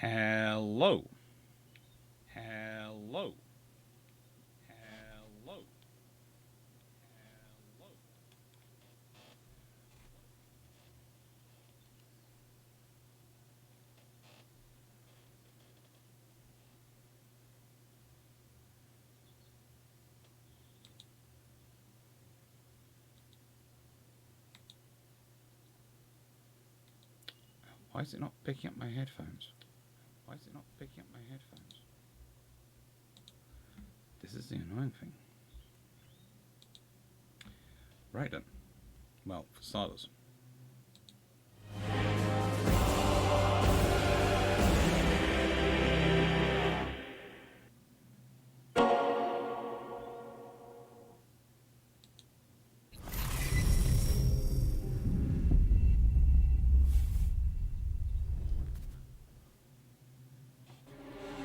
Hello. Hello. Hello. Hello. Why is it not picking up my headphones? Why is it not picking up my headphones? This is the annoying thing. Right then. Well, for starters.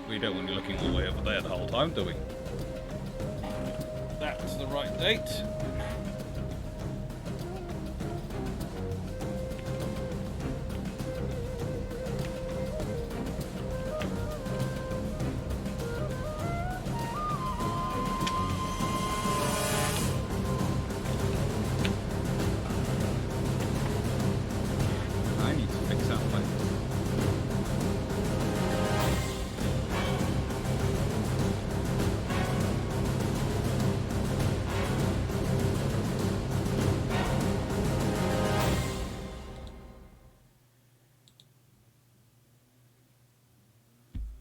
We don't want you looking all the way over there the whole time, do we? That's the right date. I need to fix that plate.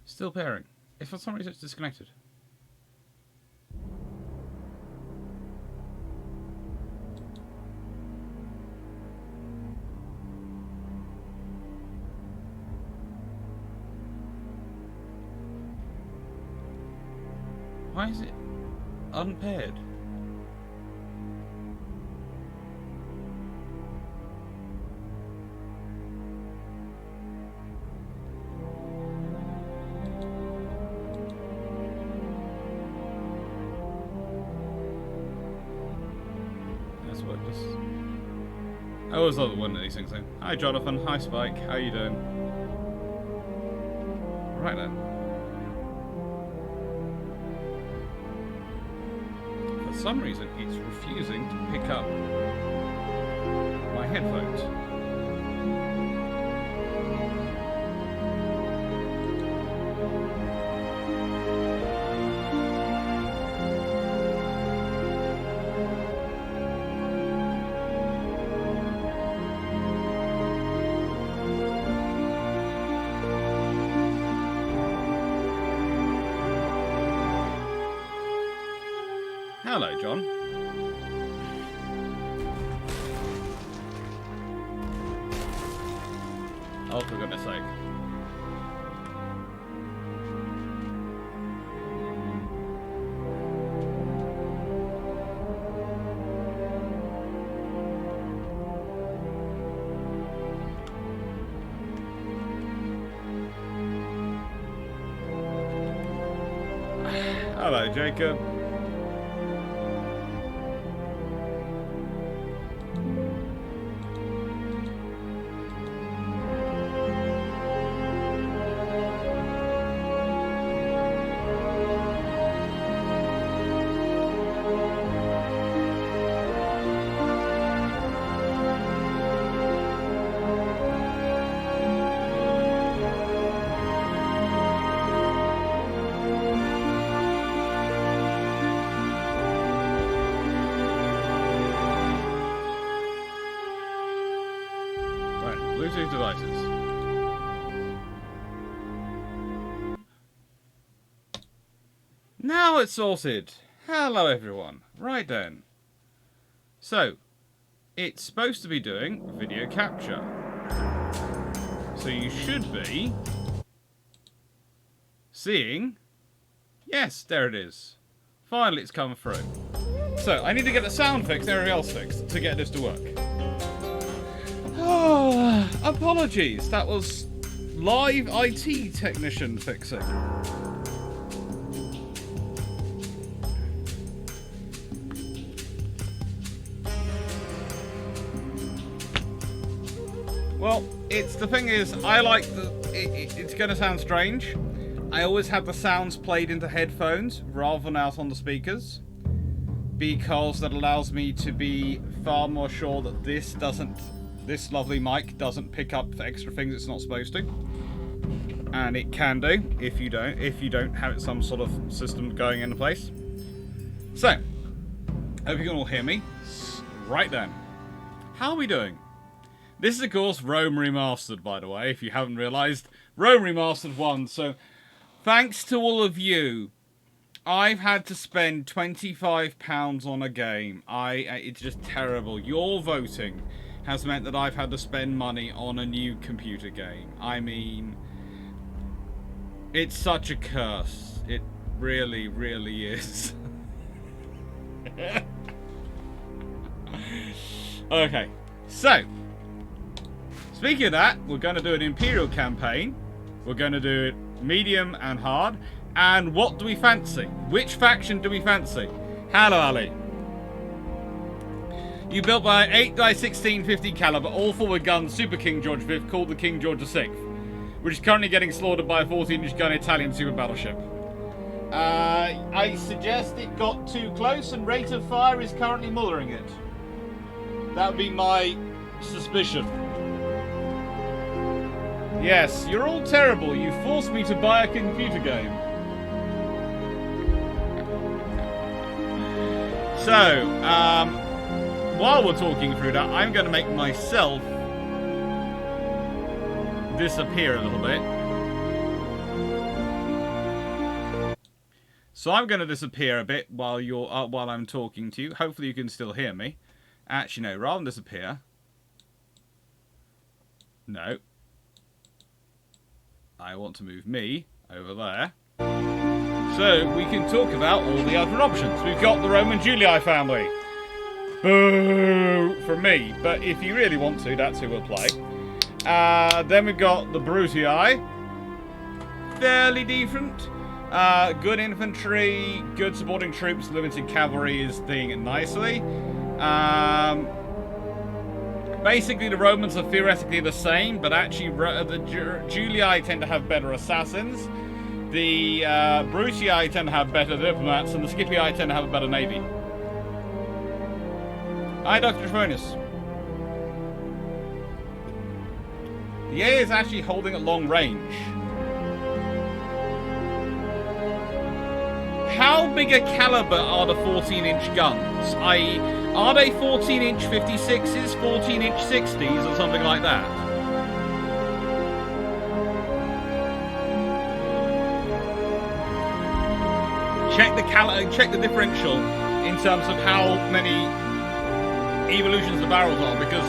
Still pairing. If for some reason it's disconnected. Why is it unpaired? That's what it just... I always love one of these things saying, "Hi Jonathan, hi Spike, how you doing?" Right then. For some reason, it's refusing to pick up my headphones. Hello, John. Oh, for goodness sake. Hello, Jacob. Bluetooth devices. Now it's sorted. Hello everyone. Right then. So, it's supposed to be doing video capture. So you should be seeing... Yes, there it is. Finally it's come through. So, I need to get the sound fixed and everything else fixed to get this to work. Oh, apologies. That was live IT technician fixing. Well, the thing is, I like it's going to sound strange. I always have the sounds played into headphones rather than out on the speakers, because that allows me to be far more sure that this lovely mic doesn't pick up extra things it's not supposed to. And it can do if you don't have some sort of system going into place. So, hope you can all hear me. Right then. How are we doing? This is, of course, Rome Remastered, by the way, if you haven't realised. Rome Remastered 1. So, thanks to all of you, I've had to spend £25 on a game. It's just terrible. Your voting has meant that I've had to spend money on a new computer game. I mean, it's such a curse. It really, really is. Okay, so, speaking of that, we're going to do an Imperial campaign. We're going to do it medium and hard. And what do we fancy? Which faction do we fancy? Hello, Ali. You built by 8x16 50 caliber, all forward gun Super King George V, called the King George VI, which is currently getting slaughtered by a 14-inch gun Italian super battleship. I suggest it got too close and rate of fire is currently mullering it. That would be my suspicion. Yes, you're all terrible. You forced me to buy a computer game. So, while we're talking through that, I'm going to make myself disappear a little bit. So I'm going to disappear a bit while I'm talking to you. Hopefully you can still hear me. Actually, no, rather than disappear. No. I want to move me over there. So we can talk about all the other options. We've got the Roman Julii family. Boo! For me. But if you really want to, that's who we'll play. Then we've got the Brutii. Fairly decent. Good infantry, good supporting troops, limited cavalry is doing nicely. Basically, the Romans are theoretically the same, but actually the Julii tend to have better assassins. The Brutii tend to have better diplomats, and the Scipii tend to have a better navy. Hi, Dr. Trophonius. The A is actually holding at long range. How big a caliber are the 14-inch guns? I.e., are they 14-inch 56s, 14-inch 60s, or something like that? Check the differential in terms of how many evolutions the barrels are, because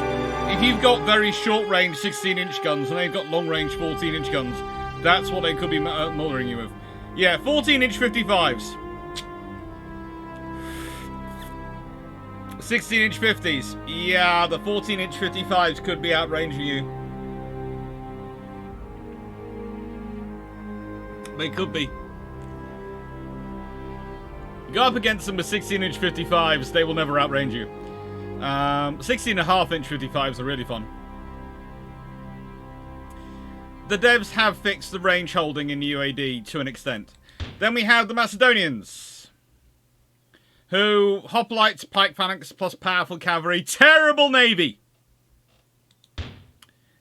if you've got very short-range 16-inch guns and they've got long-range 14-inch guns, that's what they could be mothering you with. Yeah, 14-inch 55s. 16-inch 50s. Yeah, the 14-inch 55s could be outranging you. They could be. You go up against them with 16-inch 55s, they will never outrange you. 16.5-inch 55s are really fun. The devs have fixed the range holding in UAD to an extent. Then we have the Macedonians, who hoplites, pike phalanx plus powerful cavalry, terrible navy.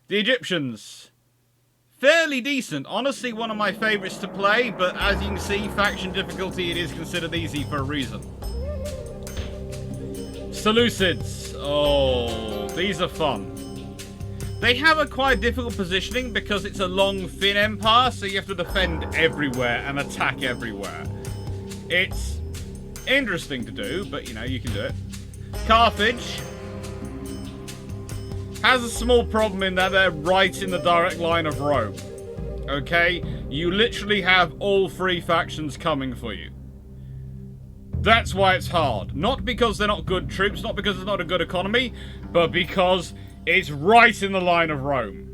The Egyptians, fairly decent. Honestly, one of my favourites to play, but as you can see, faction difficulty, it is considered easy for a reason. Seleucids, oh, these are fun. They have a quite difficult positioning because it's a long, thin empire, so you have to defend everywhere and attack everywhere. It's interesting to do, but, you know, you can do it. Carthage has a small problem in that they're right in the direct line of Rome. Okay? You literally have all three factions coming for you. That's why it's hard. Not because they're not good troops, not because it's not a good economy, but because it's right in the line of Rome.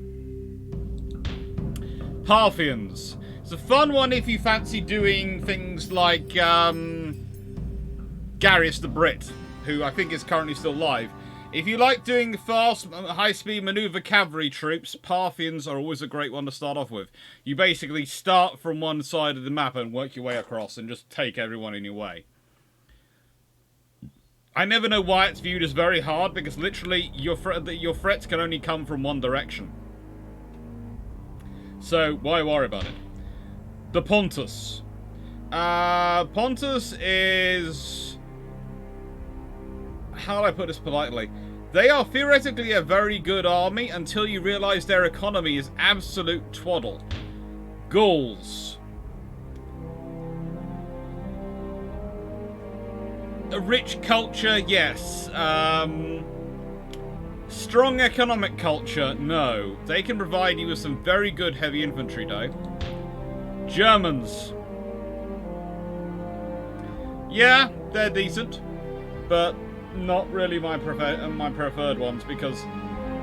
Parthians. It's a fun one if you fancy doing things like Darius the Brit, who I think is currently still alive. If you like doing fast, high-speed maneuver cavalry troops, Parthians are always a great one to start off with. You basically start from one side of the map and work your way across and just take everyone in your way. I never know why it's viewed as very hard, because literally your threats can only come from one direction. So, why worry about it? The Pontus. Pontus is... how do I put this politely? They are theoretically a very good army until you realise their economy is absolute twaddle. Gauls. A rich culture, yes. Strong economic culture, no. They can provide you with some very good heavy infantry, though. Germans. Yeah, they're decent, but not really my preferred ones, because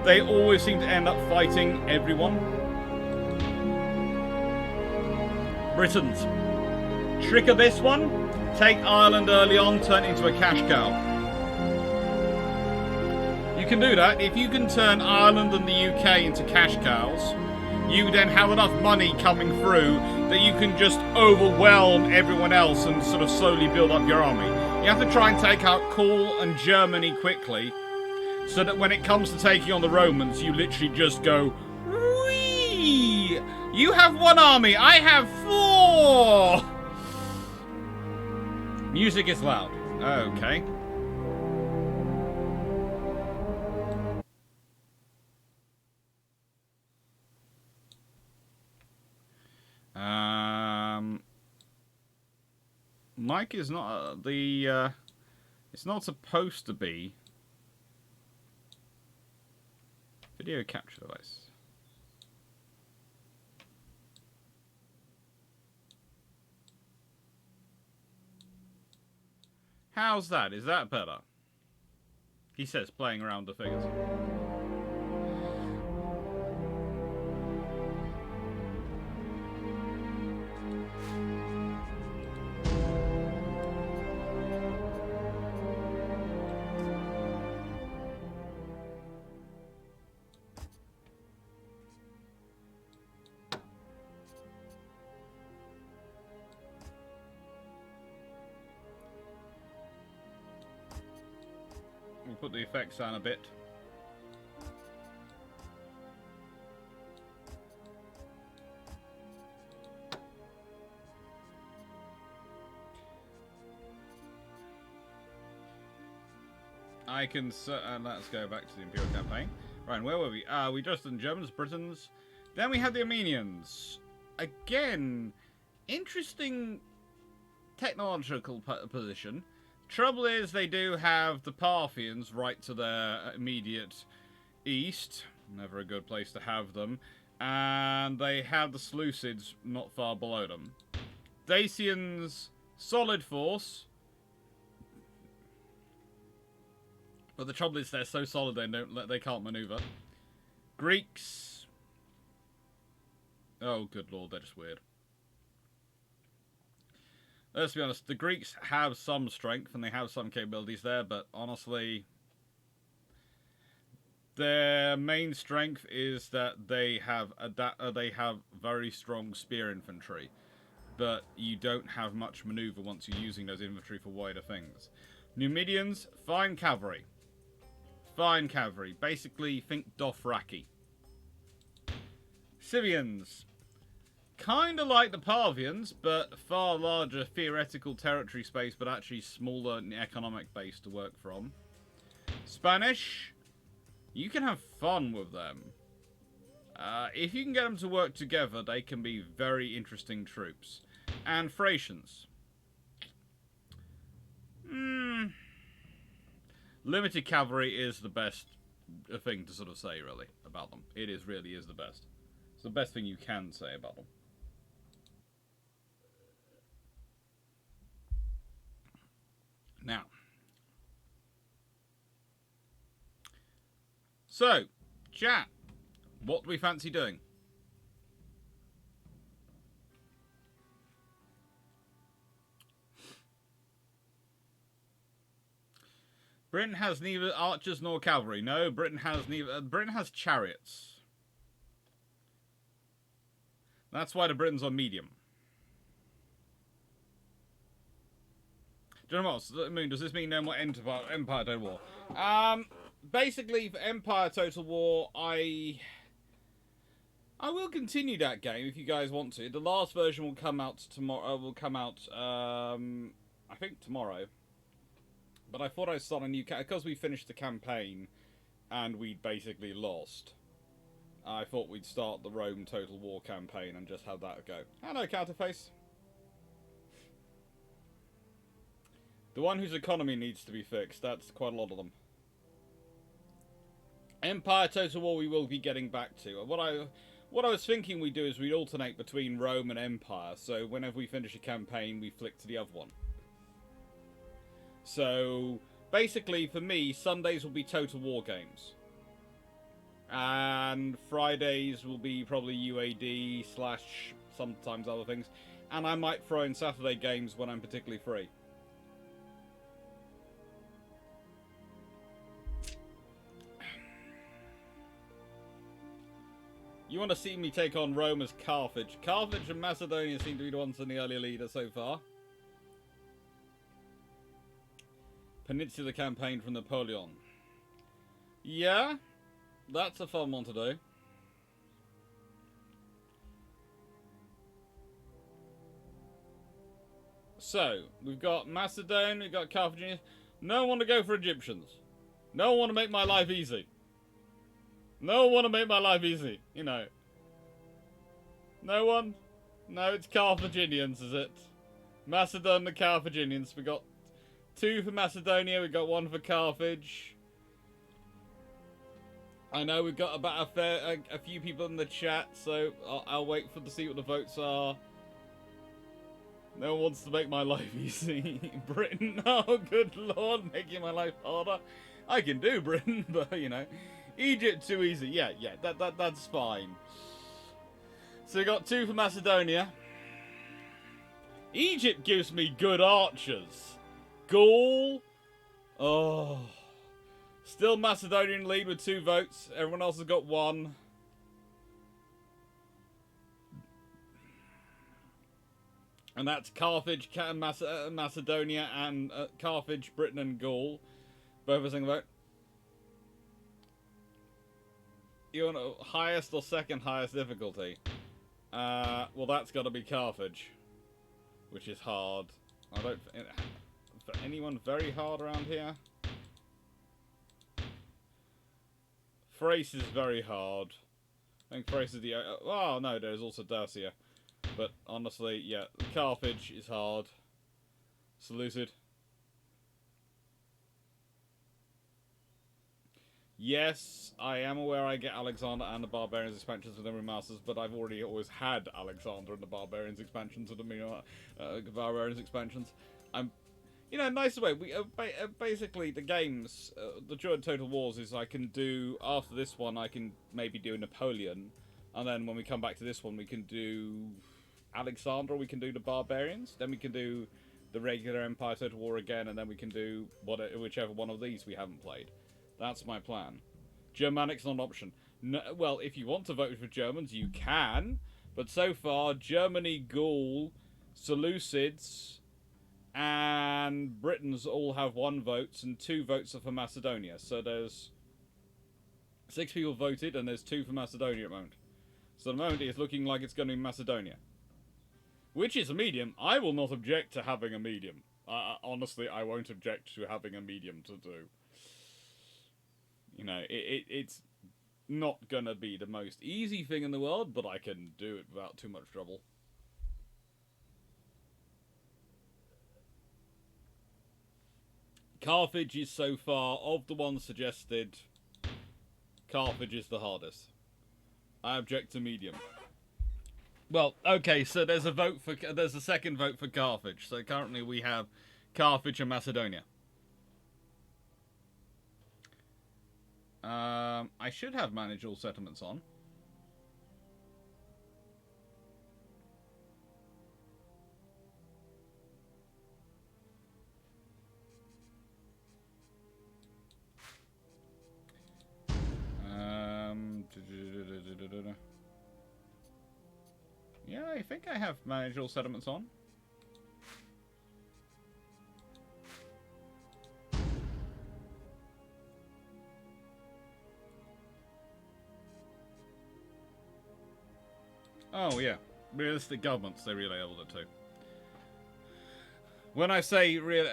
they always seem to end up fighting everyone. Britons. Trick of this one, take Ireland early on, turn it into a cash cow. You can do that. If you can turn Ireland and the UK into cash cows, you then have enough money coming through that you can just overwhelm everyone else and sort of slowly build up your army. You have to try and take out Gaul and Germany quickly, so that when it comes to taking on the Romans, you literally just go, whee! You have one army, I have 4! Music is loud. Okay. Mic is not it's not supposed to be video capture device. How's that? Is that better? He says, playing around the figures. We'll put the effects down a bit. I can... let's go back to the Imperial campaign. Right, where were we? We just done Germans, Britons. Then we had the Armenians. Again, interesting technological position. Trouble is, they do have the Parthians right to their immediate east. Never a good place to have them. And they have the Seleucids not far below them. Dacians, solid force. But the trouble is, they're so solid they can't maneuver. Greeks. Oh, good lord, they're just weird. Let's be honest, the Greeks have some strength and they have some capabilities there, but honestly, their main strength is that they have very strong spear infantry, but you don't have much maneuver once you're using those infantry for wider things. Numidians, fine cavalry. Fine cavalry. Basically, think Dothraki. Scythians. Kind of like the Parthians, but far larger theoretical territory space, but actually smaller economic base to work from. Spanish, you can have fun with them. If you can get them to work together, they can be very interesting troops. And Thracians. Limited cavalry is the best thing to sort of say, really, about them. It really is the best. It's the best thing you can say about them. Now, so, chat, what do we fancy doing? Britain has neither archers nor cavalry. No, Britain has neither. Britain has chariots. That's why the Britons are medium. John Moss, Moon, does this mean no more Empire Total War? Basically, for Empire Total War, I will continue that game if you guys want to. The last version will come out tomorrow. I think tomorrow. But I thought I'd start a new because we finished the campaign and we basically lost. I thought we'd start the Rome Total War campaign and just have that go. Hello, Counterface. The one whose economy needs to be fixed. That's quite a lot of them. Empire Total War we will be getting back to. What I was thinking we'd do is we'd alternate between Rome and Empire. So whenever we finish a campaign, we flick to the other one. So basically, for me, Sundays will be Total War games. And Fridays will be probably UAD / sometimes other things. And I might throw in Saturday games when I'm particularly free. You want to see me take on Rome as Carthage. Carthage and Macedonia seem to be the ones in the earlier leader so far. Peninsula campaign from Napoleon. Yeah, that's a fun one to do. So, we've got Macedon, we've got Carthage. No one want to go for Egyptians. No one want to make my life easy. No one want to make my life easy, you know. No one? No, it's Carthaginians, is it? Macedon, the Carthaginians. We got 2 for Macedonia, we got 1 for Carthage. I know we've got about a few people in the chat, so I'll wait to see what the votes are. No one wants to make my life easy. Britain, oh good lord, making my life harder. I can do Britain, but you know. Egypt too easy. Yeah, that's fine. So we got 2 for Macedonia. Egypt gives me good archers. Gaul. Oh. Still Macedonian lead with 2 votes. Everyone else has got 1. And that's Carthage, Macedonia, and Carthage, Britain, and Gaul. Both a single vote. You want highest or second highest difficulty? Well, that's got to be Carthage, which is hard. I don't. For anyone very hard around here. Thrace is very hard. I think Thrace is the. Oh no, there's also Dacia. But honestly, yeah, Carthage is hard. Seleucid. Yes, I am aware I get Alexander and the Barbarians expansions with the remasters, but I've already always had Alexander and the Barbarians expansions with the Barbarians expansions. You know, nice way. We basically the games, the joy of Total Wars is I can do after this one I can maybe do Napoleon, and then when we come back to this one we can do Alexander, we can do the Barbarians, then we can do the regular Empire Total War again, and then we can do whichever one of these we haven't played. That's my plan. Germanic's not an option. No, well, if you want to vote for Germans, you can. But so far, Germany, Gaul, Seleucids, and Britons all have 1 vote, and 2 votes are for Macedonia. So there's 6 people voted, and there's 2 for Macedonia at the moment. So at the moment, it's looking like it's going to be Macedonia. Which is a medium. I will not object to having a medium. Honestly, I won't object to having a medium to do. You know, it's not gonna be the most easy thing in the world, but I can do it without too much trouble. Carthage is so far, of the ones suggested, Carthage is the hardest. I object to medium. Well, okay, so there's a second vote for Carthage. So currently we have Carthage and Macedonia. I should have managed all settlements on. Yeah, I think I have managed all settlements on. Oh, yeah. Realistic governments, they relabeled it too. When I say real...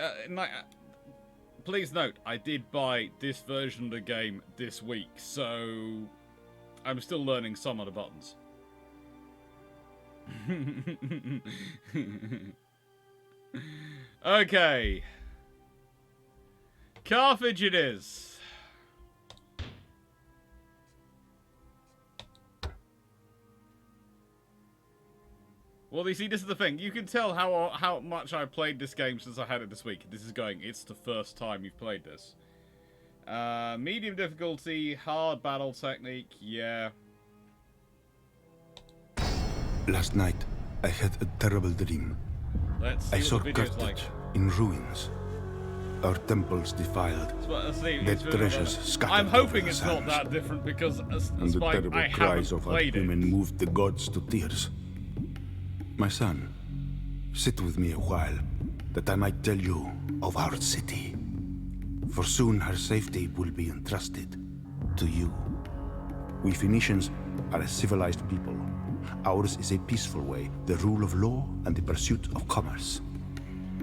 please note, I did buy this version of the game this week, so I'm still learning some of the buttons. Okay. Carthage it is. Well, you see, this is the thing. You can tell how much I've played this game since I had it this week. This is going, it's the first time you've played this. Medium difficulty, hard battle technique, yeah. Last night, I had a terrible dream. Let's see I saw what the video's Cathage like. in ruins. Our temples defiled. Dead treasures scattered. I'm hoping over it's the not sands. that different because And the terrible I cries haven't of our played it. women moved the gods to tears. My son, sit with me a while, that I might tell you of our city. For soon her safety will be entrusted to you. We Phoenicians are a civilized people. Ours is a peaceful way, the rule of law and the pursuit of commerce.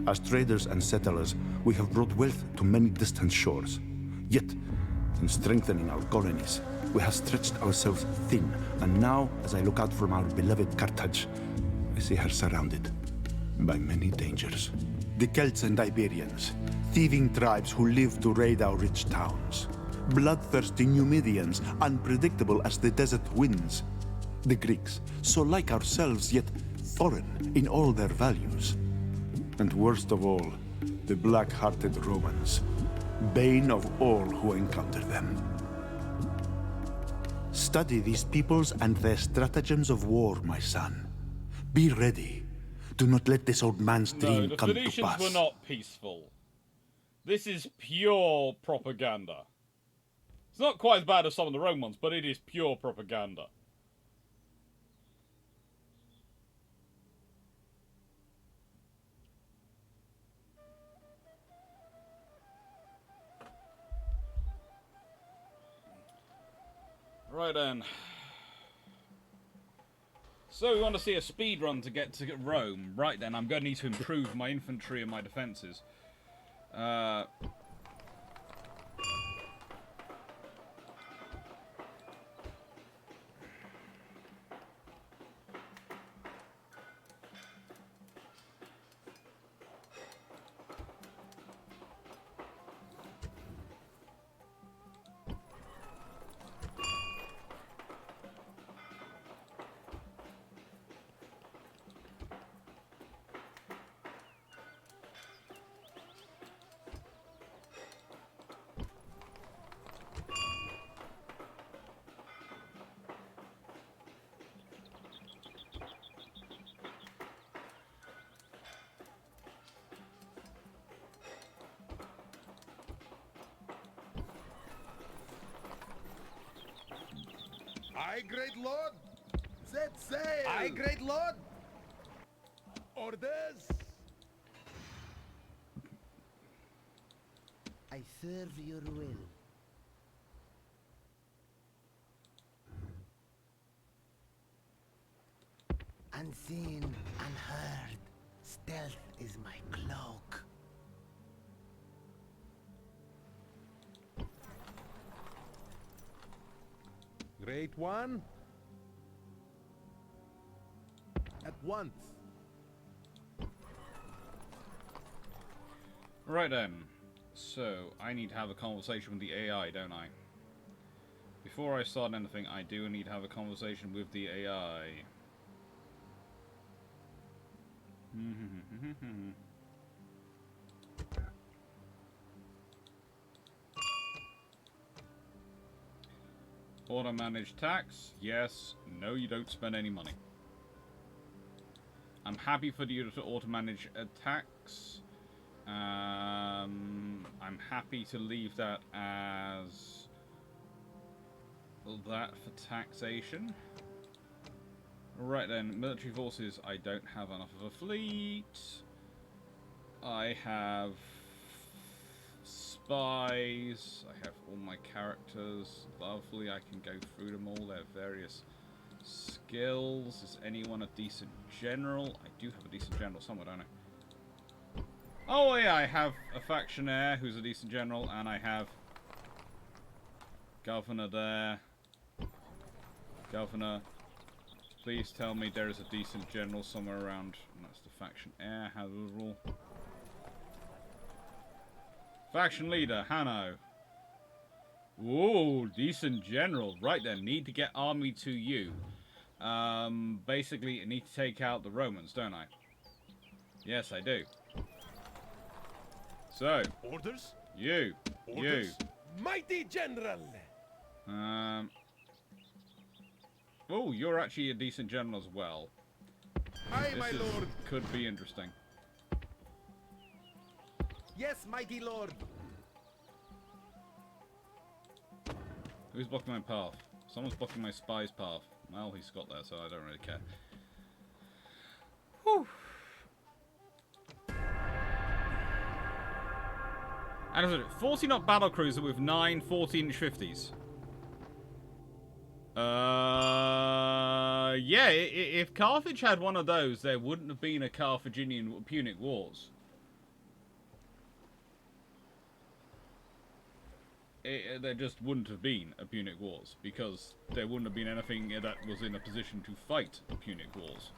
As traders and settlers, we have brought wealth to many distant shores. Yet, in strengthening our colonies, we have stretched ourselves thin, and now, as I look out from our beloved Carthage, I see her surrounded by many dangers. The Celts and Iberians, thieving tribes who live to raid our rich towns. Bloodthirsty Numidians, unpredictable as the desert winds. The Greeks, so like ourselves, yet foreign in all their values. And worst of all, the black-hearted Romans, bane of all who encounter them. Study these peoples and their stratagems of war, my son. Be ready. Do not let this old man's dream the come to Phoenicians pass. were not peaceful. This is pure propaganda. It's not quite as bad as some of the Roman ones, but it is pure propaganda. Right then. So we want to see a speed run to get to Rome. Right then, I'm going to need to improve my infantry and my defences. Aye, great lord. Set sail. Aye, great lord. Orders. I serve your will. Unseen, unheard, stealth is my cloak. Great one. At once. Right then. So, I need to have a conversation with the AI, don't I? Before I start anything, I do need to have a conversation with the AI. Auto manage tax? Yes. No, you don't spend any money. I'm happy for you to auto manage a tax. I'm happy to leave that as that for taxation. Right then, military forces, I don't have enough of a fleet. I have spies. I have all my characters. Lovely, I can go through them all, their various skills. Is anyone a decent general? I do have a decent general somewhere, don't I? Oh yeah, I have a factionaire who's a decent general, and I have governor there. Governor, please tell me there is a decent general somewhere around. And that's the faction heir. How the rule. Faction leader, Hanno. Whoa, decent general. Right then, need to get army to you. Basically, I need to take out the Romans, don't I? Yes, I do. So. Orders? You. Orders? Mighty general! Oh, you're actually a decent general as well. Aye, my lord. Could be interesting. Yes, mighty lord. Who's blocking my path? Someone's blocking my spy's path. Well, he's got there, so I don't really care. Whew. And is it 40-knot battlecruiser with 9 14-inch 50s? Yeah, if Carthage had one of those, there wouldn't have been a Carthaginian Punic Wars. There just wouldn't have been a Punic Wars, because there wouldn't have been anything that was in a position to fight the Punic Wars.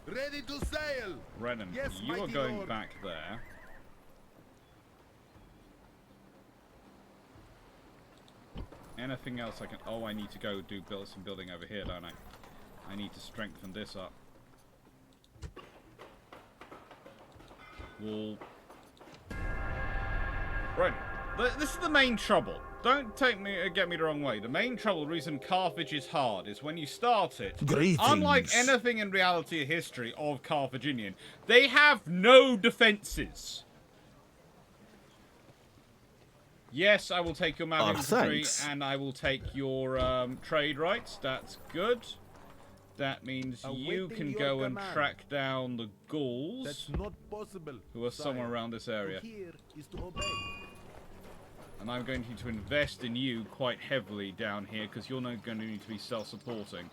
Ready to sail! Renan, Yes, you are mighty going lord. back there. Anything else I can... Oh, I need to go build some building over here, don't I? I need to strengthen this up. Wall. Right. This is the main trouble. Don't get me the wrong way. The main trouble, reason Carthage is hard, is when you start it. Greetings. Unlike anything in reality or history of Carthaginian, they have no defenses. Yes, I will take your man infantry, thanks. and I will take your trade rights. That's good. That means you Awaiting can your go and command. track down the Gauls, That's not possible. who are somewhere sire. around this area. To hear is to obey. And I'm going to need to invest in you quite heavily down here, because you're not going to need to be self-supporting.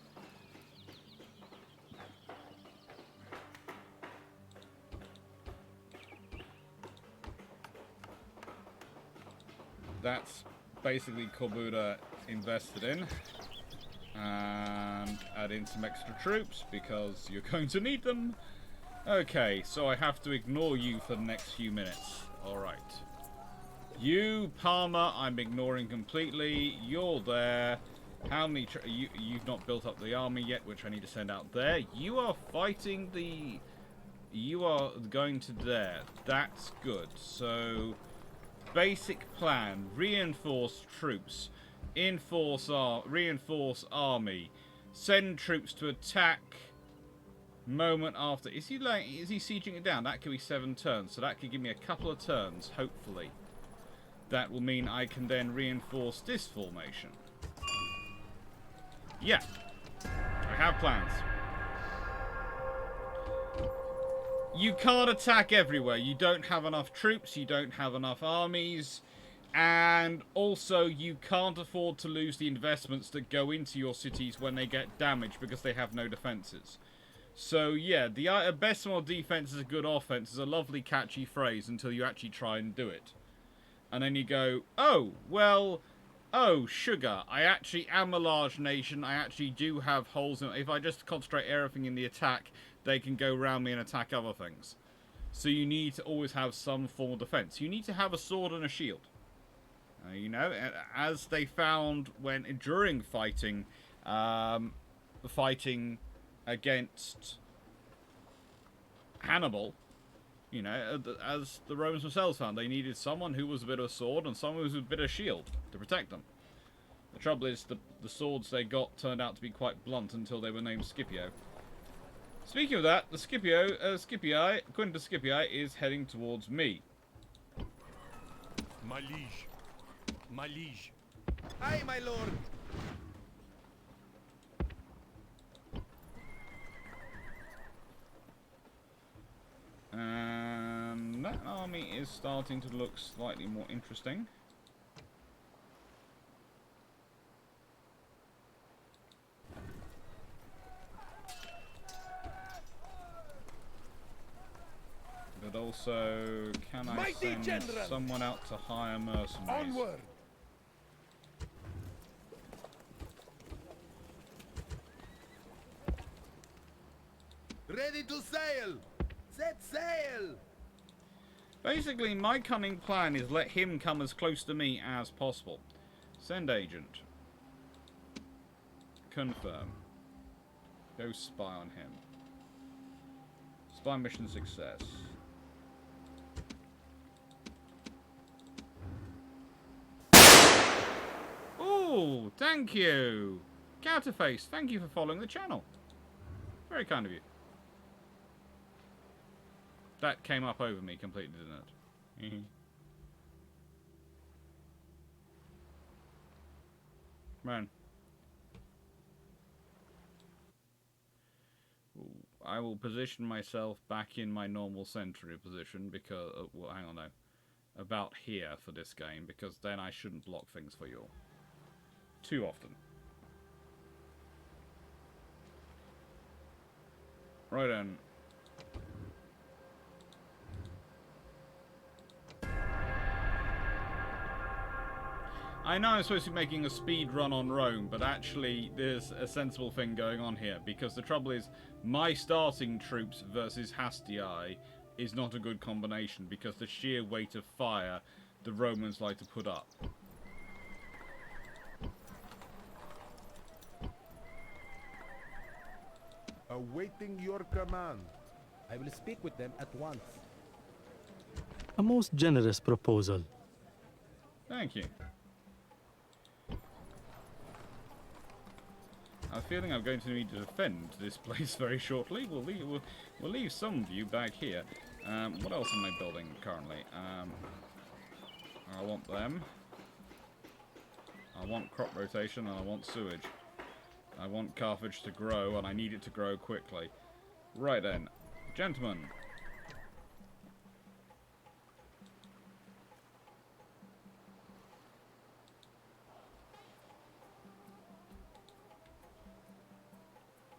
That's basically Corbuda invested in. And add in some extra troops, because you're going to need them. Okay, so I have to ignore you for the next few minutes. Alright. You, Palmer, I'm ignoring completely. You're there. How many... You've not built up the army yet, which I need to send out there. You are fighting the... You are going to there. That's good. So... Basic plan, reinforce troops, reinforce army, send troops to attack moment after. Is he sieging it down? That could be 7 turns, so that could give me a couple of turns, hopefully. That will mean I can then reinforce this formation. Yeah, I have plans. You can't attack everywhere. You don't have enough troops, you don't have enough armies, and also you can't afford to lose the investments that go into your cities when they get damaged because they have no defenses. So yeah, the best more defense is a good offense is a lovely catchy phrase until you actually try and do it. And then you go, oh, well, oh, sugar, I actually am a large nation, I actually do have holes in it. If I just concentrate everything in the attack, they can go around me and attack other things. So you need to always have some form of defense. You need to have a sword and a shield. You know, as they found during fighting, fighting against Hannibal, you know, as the Romans themselves found, they needed someone who was a bit of a sword and someone who was a bit of shield to protect them. The trouble is, the swords they got turned out to be quite blunt until they were named Scipio. Speaking of that, the Quinta Scipio is heading towards me. My liege. My liege. Aye, my lord. And that army is starting to look slightly more interesting. But also, can I Mighty send general. someone out to hire mercenaries? Onward. Ready to sail. Set sail. Basically, my cunning plan is let him come as close to me as possible. Send agent. Confirm. Go spy on him. Spy mission success. Oh, thank you. Counterface, thank you for following the channel. Very kind of you. That came up over me completely, didn't it? Man. I will position myself back in my normal sentry position because... well, hang on now. About here for this game, because then I shouldn't block things for you all. Too often. Right then. I know I'm supposed to be making a speed run on Rome, but actually there's a sensible thing going on here, because the trouble is my starting troops versus Hastii is not a good combination, because the sheer weight of fire the Romans like to put up. Awaiting your command. I will speak with them at once. A most generous proposal. Thank you. I have a feeling I'm going to need to defend this place very shortly. We'll leave some of you back here. What else am I building currently? I want them. I want crop rotation and I want sewage. I want Carthage to grow and I need it to grow quickly. Right then. Gentlemen.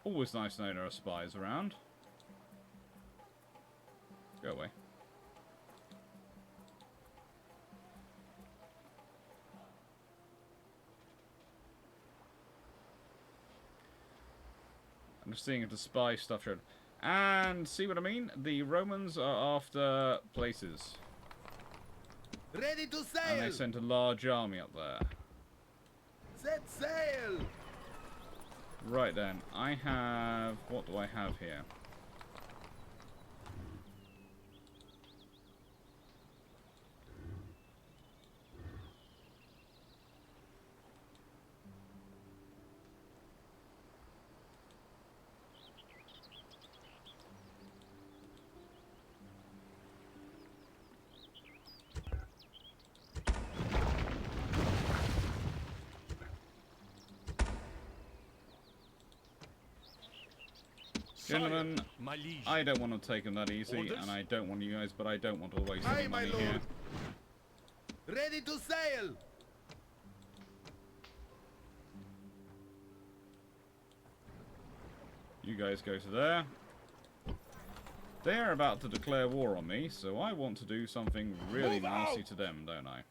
Always nice to know there are spies around. Go away. I'm just seeing if the spy stuff showed. And see what I mean? The Romans are after places. Ready to sail. And they sent a large army up there. Set sail. Right then, I have... what do I have here? Gentlemen, I don't want to take them that easy, Orders? and I don't want you guys, but I don't want to waste Aye, any my money lord. here. Ready to sail. You guys go to there. They're about to declare war on me, so I want to do something really Move nasty out. to them, don't I?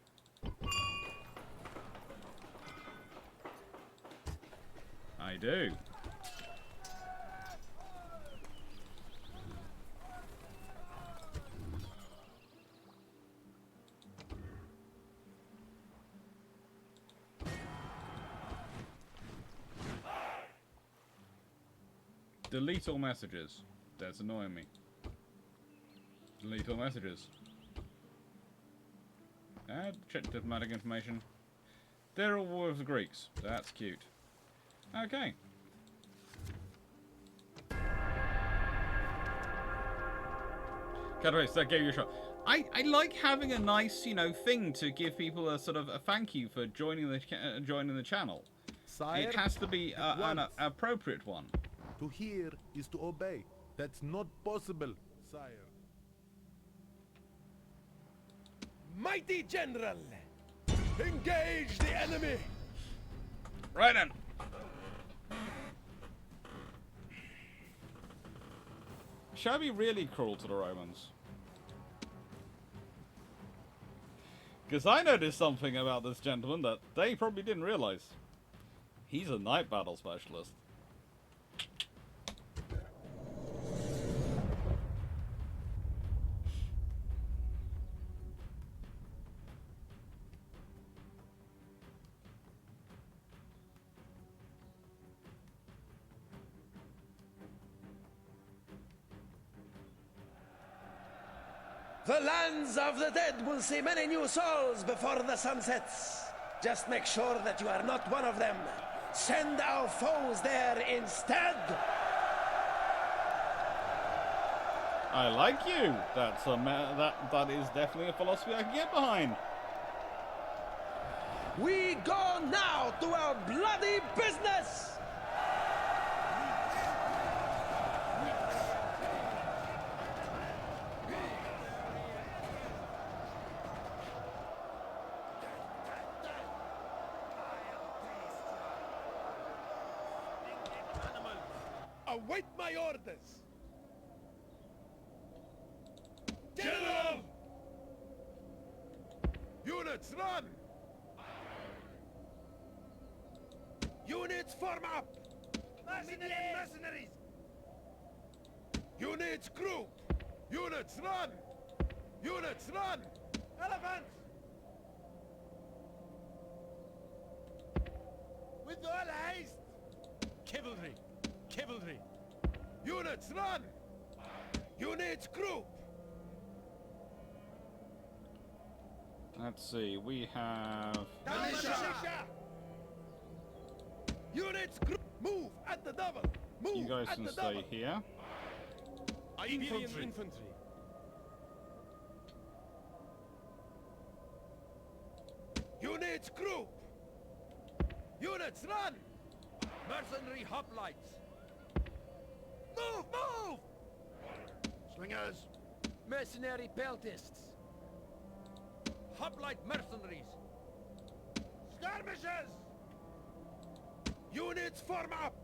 I do. Delete all messages. That's annoying me. Delete all messages. Add check diplomatic information. They're all war with the Greeks. That's cute. Okay. Cathage, that gave you a shot. I like having a nice, you know, thing to give people a sort of a thank you for joining the channel. Sire, It has to be an once. appropriate one. To hear is to obey. That's not possible, sire. Mighty General! Engage the enemy! Right then. Shall I be really cruel to the Romans? Because I noticed something about this gentleman that they probably didn't realize. He's a night battle specialist. The lands of the dead will see many new souls before the sun sets. Just make sure that you are not one of them. Send our foes there instead. I like you. That's that is definitely a philosophy I can get behind. We go now to our bloody business! Await my orders! General! Units, run! Units, form up! Mercenaries! Units, group! Units, run! Units, run! Elephants! With all haste! Cavalry! Cavalry! Units, run! Units, group! Let's see. We have. Militia! Units, group! Move at the double! Move You guys at can the stay double! here. Infantry! Units, group! Units, run! Mercenary hoplites! Move, move! Slingers! Mercenary peltists! Hoplite mercenaries! Skirmishers! Units, form up!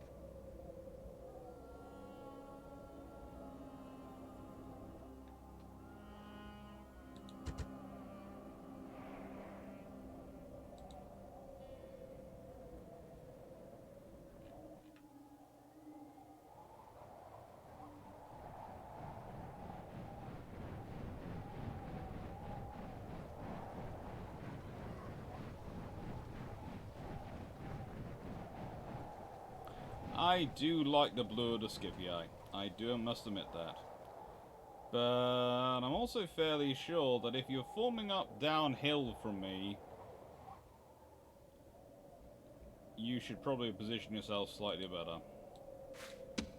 I do like the blue of the Scipii. I do must admit that. But I'm also fairly sure that if you're forming up downhill from me, you should probably position yourself slightly better.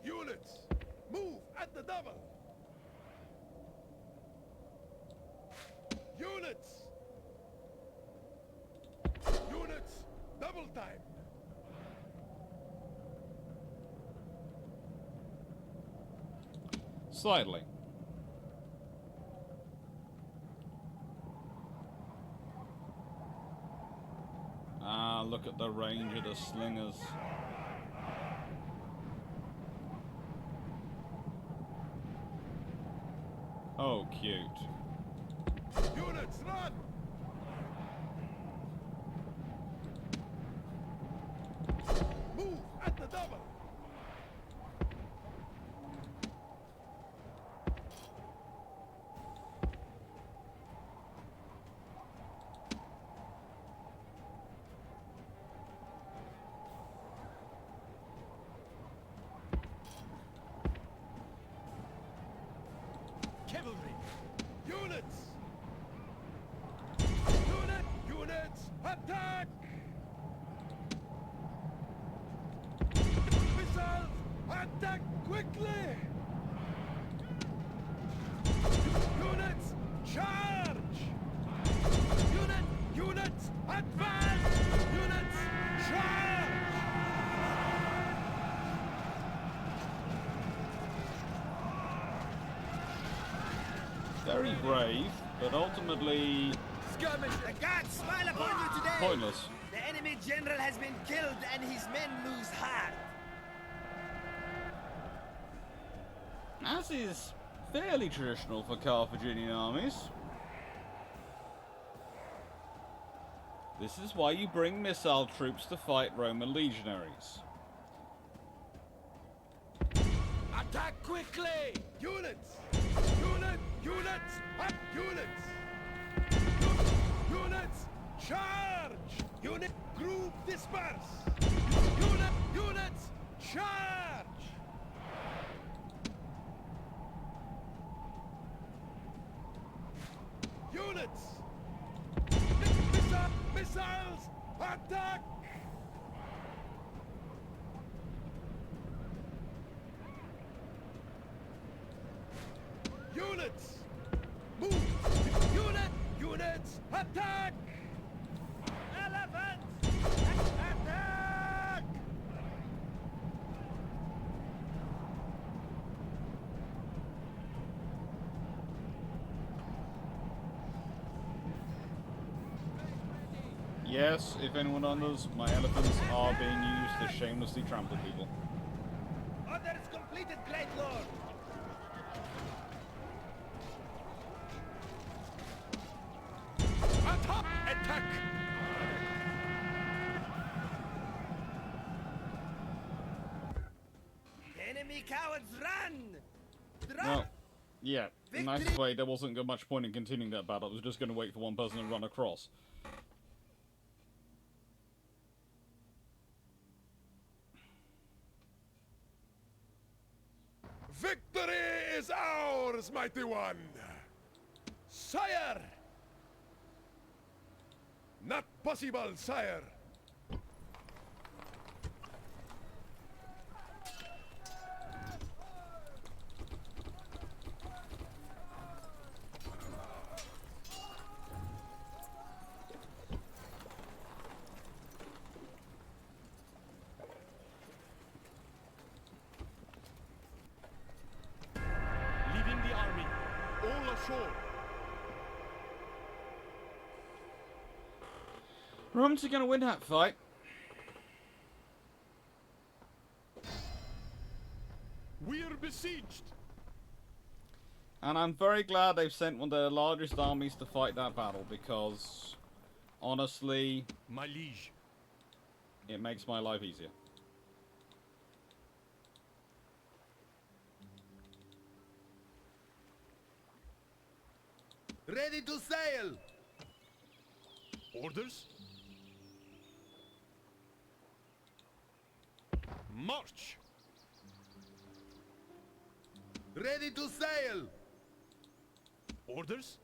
Units, move at the double! Units! Units, double time! Slightly. Ah, look at the range of the slingers. Oh, cute. Units, run! Move at the double! Cavalry! Units! Units! Attack! Missiles! Attack quickly! charge! Units, advance! Units, charge! Very brave, but ultimately Skirmish! The gods smile upon you today! pointless. The enemy general has been killed and his men lose heart. As is fairly traditional for Carthaginian armies. This is why you bring missile troops to fight Roman legionaries. Attack quickly! Units! Units! Units! Charge! Unit group disperse! Units! Charge! Units! Missiles! Attack! Units! Move! Units! Attack! Elephants! Attack! Yes, if anyone wonders, my elephants are being used to shamelessly trample people. Orders completed, Great Lord! Attack! Enemy cowards, run! Well, yeah, in nicest way, there wasn't much point in continuing that battle. I was just going to wait for one person to run across. Victory is ours, mighty one! Sire! Not possible, sire! Leaving the army. All ashore. Romans are going to win that fight. We're besieged. And I'm very glad they've sent one of their largest armies to fight that battle, because, honestly, My liege. it makes my life easier. Ready to sail! Orders? March! Ready to sail! Orders?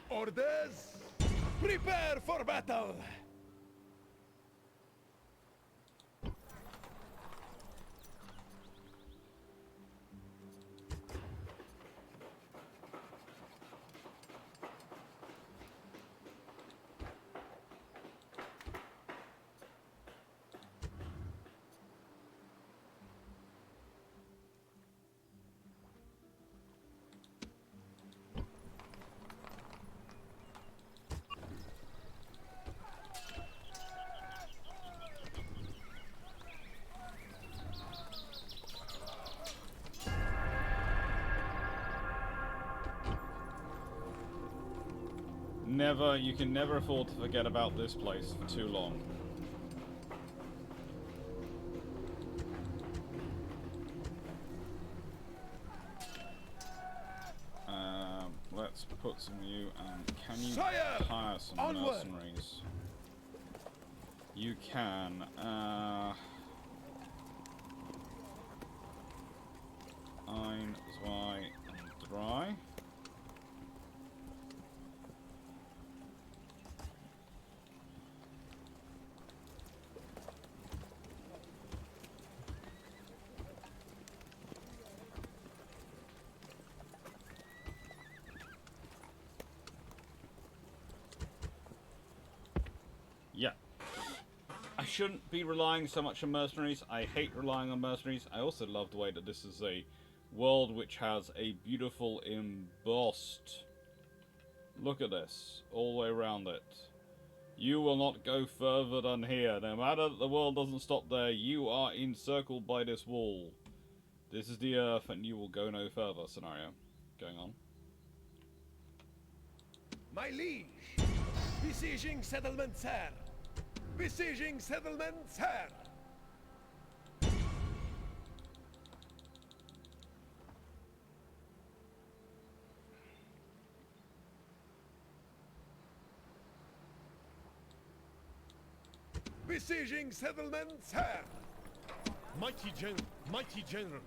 Orders! Prepare for battle! You can never afford to forget about this place for too long. Let's put some of you, can you Sire! hire some Onward! mercenaries? You can, ein, zwei, and drei. shouldn't be relying so much on mercenaries. I hate relying on mercenaries. I also love the way that this is a world which has a beautiful embossed... Look at this. All the way around it. You will not go further than here. No matter that the world doesn't stop there, you are encircled by this wall. This is the Earth, and you will go no further scenario going on. My liege! Besieging settlement, sir! Besieging settlement, sir! Besieging settlement, sir! Mighty general.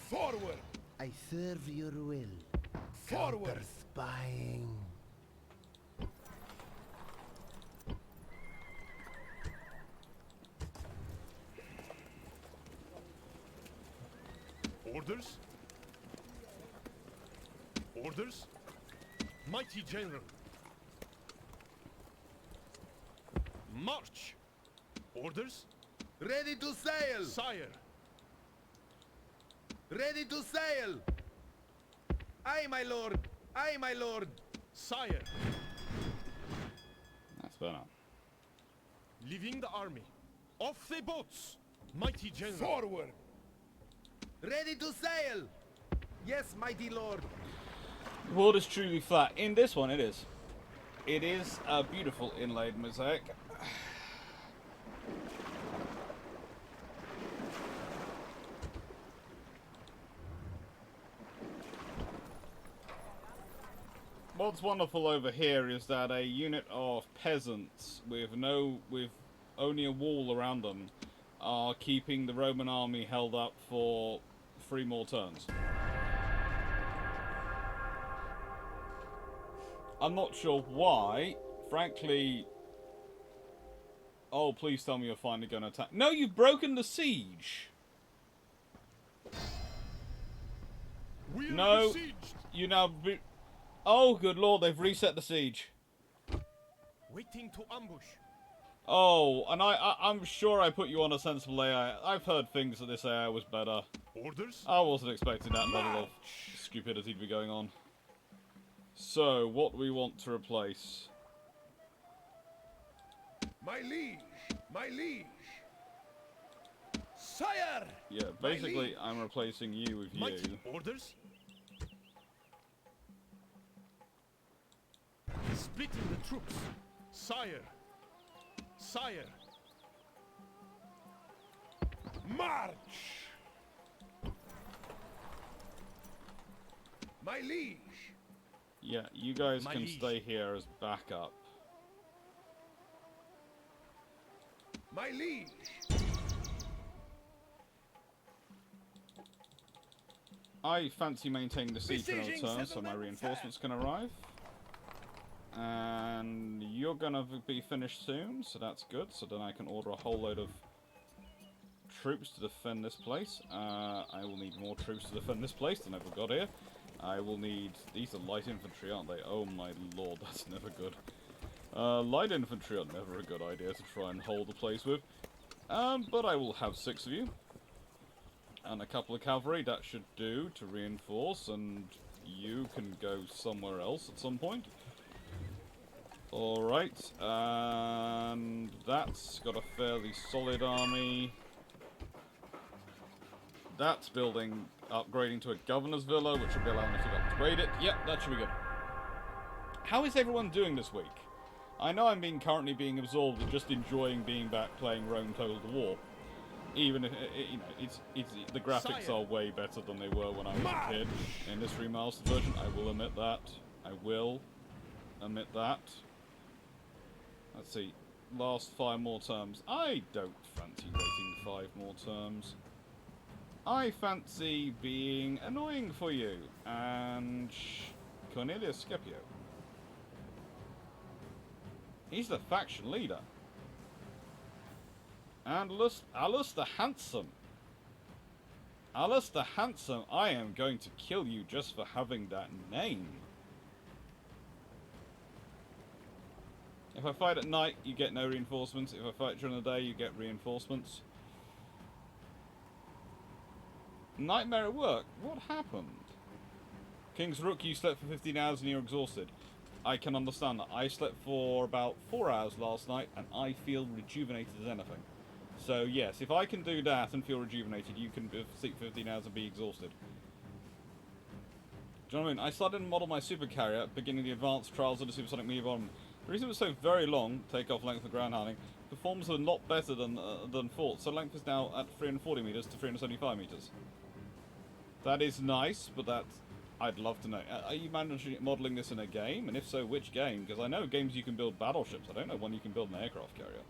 Forward! I serve your will. Forward! Counter spying. Orders? Orders? Mighty general. March! Orders? Ready to sail! Sire! Ready to sail! Aye, my lord! Aye, my lord! Sire! That's better. Leaving the army. Off the boats! Mighty general. Forward! Ready to sail! Yes, mighty lord! The world is truly flat. In this one, it is. It is a beautiful inlaid mosaic. What's wonderful over here is that a unit of peasants with only a wall around them are keeping the Roman army held up for 3 more turns. I'm not sure why. Frankly... Oh, please tell me you're finally going to attack. No, you've broken the siege! We're No, besieged. you now... Oh, good lord, they've reset the siege. Waiting to ambush. Oh, and I'm sure I put you on a sensible AI. I've heard things that this AI was better. Orders? I wasn't expecting that level of stupidity to be going on. So, what do we want to replace? My liege! My liege! Sire! Yeah, basically, I'm replacing you with you. Mighty orders? Splitting the troops. Sire. Sire. March! My liege! Yeah, you guys My can liege. stay here as backup. My liege! I fancy maintaining the siege for another Besieging turn so my settlement, reinforcements can arrive. And you're gonna be finished soon, so that's good. So then I can order a whole load of troops to defend this place. I will need more troops to defend this place than I've got here. I will need... These are light infantry, aren't they? Oh my lord, that's never good. Light infantry are never a good idea to try and hold the place with. But I will have 6 of you. And a couple of cavalry, that should do to reinforce, and you can go somewhere else at some point. Alright, and that's got a fairly solid army. That's upgrading to a governor's villa, which will be allowing me to upgrade it. Yep, that should be good. How is everyone doing this week? I know I'm currently being absorbed in just enjoying being back playing Rome Total War. Even if, the graphics are way better than they were when I was a kid. In this remastered version, I will admit that. I will admit that. Let's see. Last 5 more terms. I don't fancy waiting 5 more terms. I fancy being annoying for you. And Cornelius Scipio. He's the faction leader. And Alice the Handsome. Alice the Handsome, I am going to kill you just for having that name. If I fight at night, you get no reinforcements. If I fight during the day, you get reinforcements. Nightmare at work? What happened? King's Rook, you slept for 15 hours and you're exhausted. I can understand that. I slept for about 4 hours last night and I feel rejuvenated as anything. So yes, if I can do that and feel rejuvenated, you can sleep 15 hours and be exhausted. Do you know what I mean? I started to model my supercarrier, beginning the advanced trials of the supersonic medium bomb. The reason it was so very long, takeoff length for ground handling, performs a lot better than thought. So length is now at 340 meters to 375 meters. That is nice, but that's... I'd love to know. Are you modelling this in a game? And if so, which game? Because I know games you can build battleships. I don't know one you can build an aircraft carrier.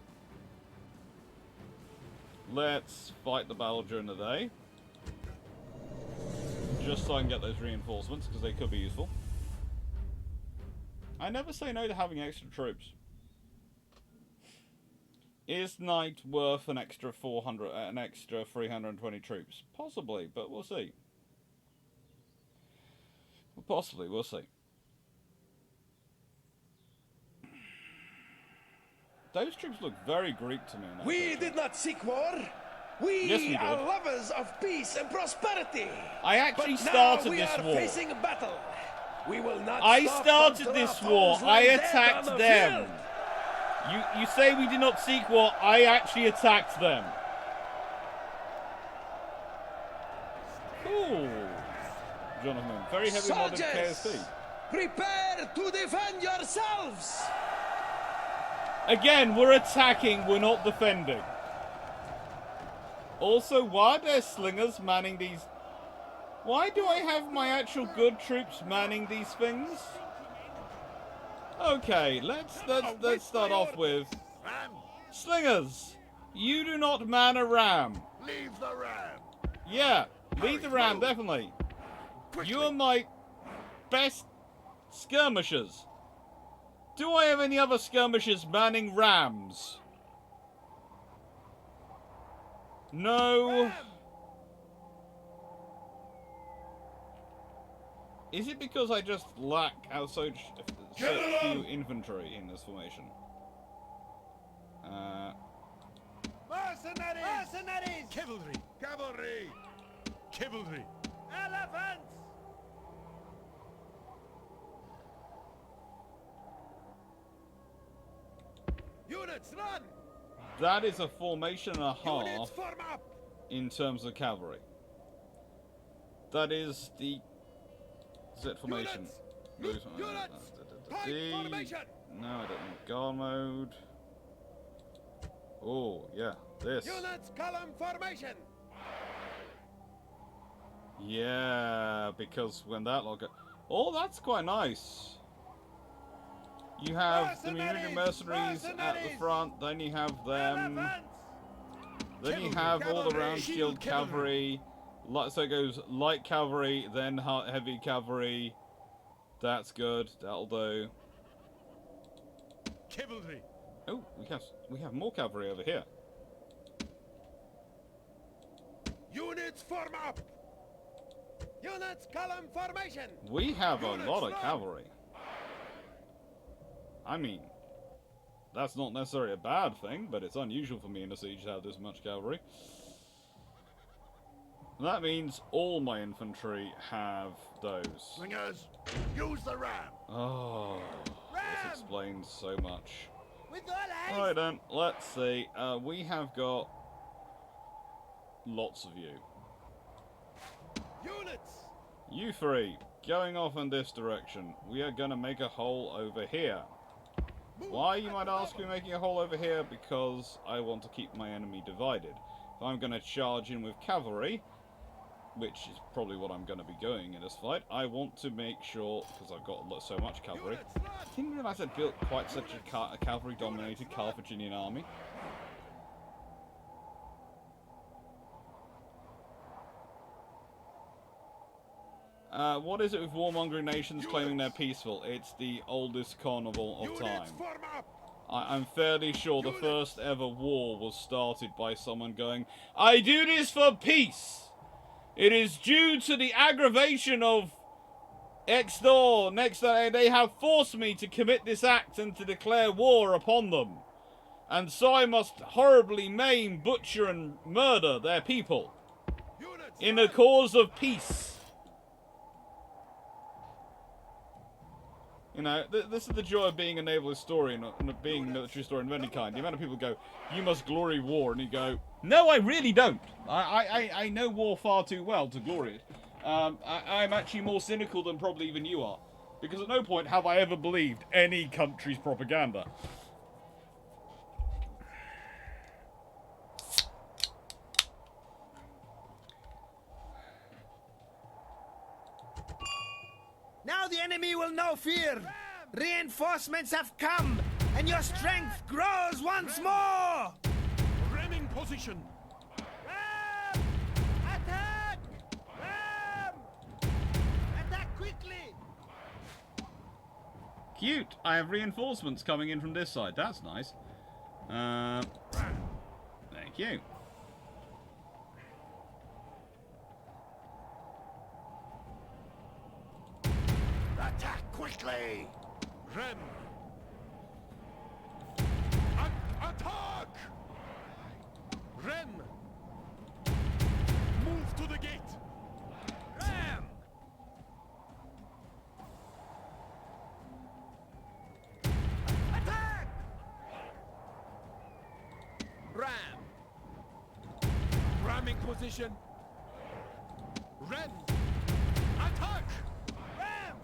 Let's fight the battle during the day. Just so I can get those reinforcements, because they could be useful. I never say no to having extra troops. Is night worth an extra 320 troops? Possibly, but we'll see. Possibly, we'll see. Those troops look very Greek to me. We did not seek war. We are lovers of peace and prosperity. I actually started this war. We are facing a battle. We will not I stop started until this our war. foes I lie dead attacked on the them. field. You say we did not seek war. I actually attacked them. Cool. Jonathan, very heavy modded KSP. Prepare to defend yourselves. Again, we're attacking, we're not defending. Also, why are there slingers manning these... Why do I have my actual good troops manning these things? Okay, let's start off with... Slingers! You do not man a ram. Leave the ram. Yeah, leave the ram, definitely. You are my best skirmishers. Do I have any other skirmishers manning rams? No. Is it because I just lack so few infantry in this formation? Mercenaries! Mercenaries! Cavalry! Cavalry! Cavalry! Elephants! Units, run! That is a formation and a half Units, form up! in terms of cavalry. That is the Z formation. Units! Units! Pike formation! No, I don't want guard mode. Oh, yeah, this. Units, column formation! Yeah, because when that log... Oh, that's quite nice. You have the Munich mercenaries at the front, then you have them. Then you have all the round shield cavalry. So it goes light cavalry, then heavy cavalry. That's good. That'll do. Cavalry. Oh, we have more cavalry over here. Units form up. Units column formation. We have a lot of cavalry. I mean, that's not necessarily a bad thing, but it's unusual for me in a siege to have this much cavalry. That means all my infantry have those. Slingers, use the ram. Oh, Ram! this explains so much. With all hands. Alright then, let's see. We have got lots of you. Units. You three, going off in this direction. We are going to make a hole over here. Why, you might ask, me making a hole over here? Because I want to keep my enemy divided. If I'm going to charge in with cavalry, which is probably what I'm going to be going in this fight, I want to make sure, because I've got so much cavalry. I didn't realise I'd built quite such a cavalry-dominated Carthaginian army. What is it with warmongering nations claiming they're peaceful? It's the oldest con of time. I'm fairly sure the first ever war was started by someone going, I do this for peace! It is due to the aggravation of Next door, they have forced me to commit this act and to declare war upon them. And so I must horribly maim, butcher, and murder their people. In a cause of peace. You know, this is the joy of being a naval historian, and being a military historian of any kind. The amount of people go, you must glory war, and you go, no, I really don't. I know war far too well to glory it. I'm actually more cynical than probably even you are. Because at no point have I ever believed any country's propaganda. Now the enemy will know fear. Reinforcements have come, and your strength grows once more. Ramming position. Ram! Attack! Ram! Attack quickly! Cute. I have reinforcements coming in from this side. That's nice. Thank you. Attack quickly. Rem. Attack! Rem. Move to the gate. Ram! Attack! Ram. Ramming position. Rem. Attack! Ram!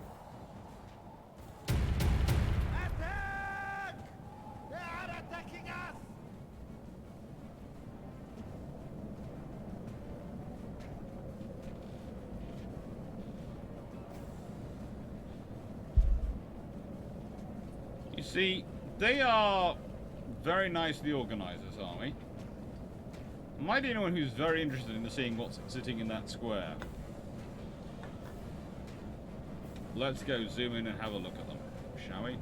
Attack! They are attacking us! You see, they are very nicely organised, this army. Am I the only one who's very interested in seeing what's sitting in that square? Let's go zoom in and have a look at them, shall we?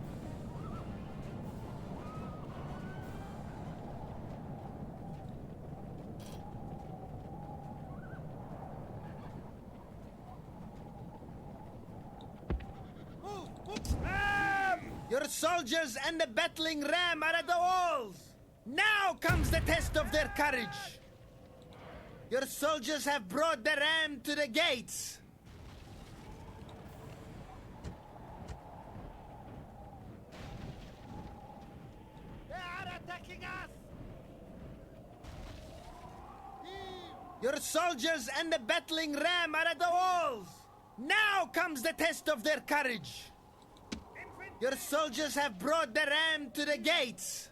Ram! Your soldiers and the battling ram are at the walls! Now comes the test of their courage! Your soldiers have brought the ram to the gates! They are attacking us! Your soldiers and the battling ram are at the walls! Now comes the test of their courage! Your soldiers have brought the ram to the gates!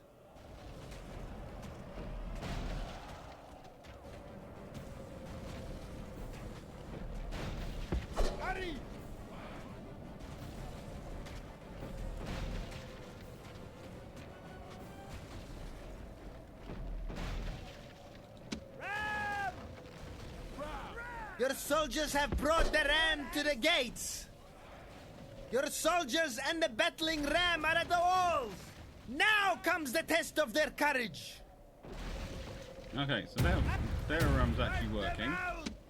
Hurry! Ram! Your soldiers have brought the ram to the gates! Your soldiers and the battling ram are at the walls! Now comes the test of their courage! Okay, so their ram's actually working.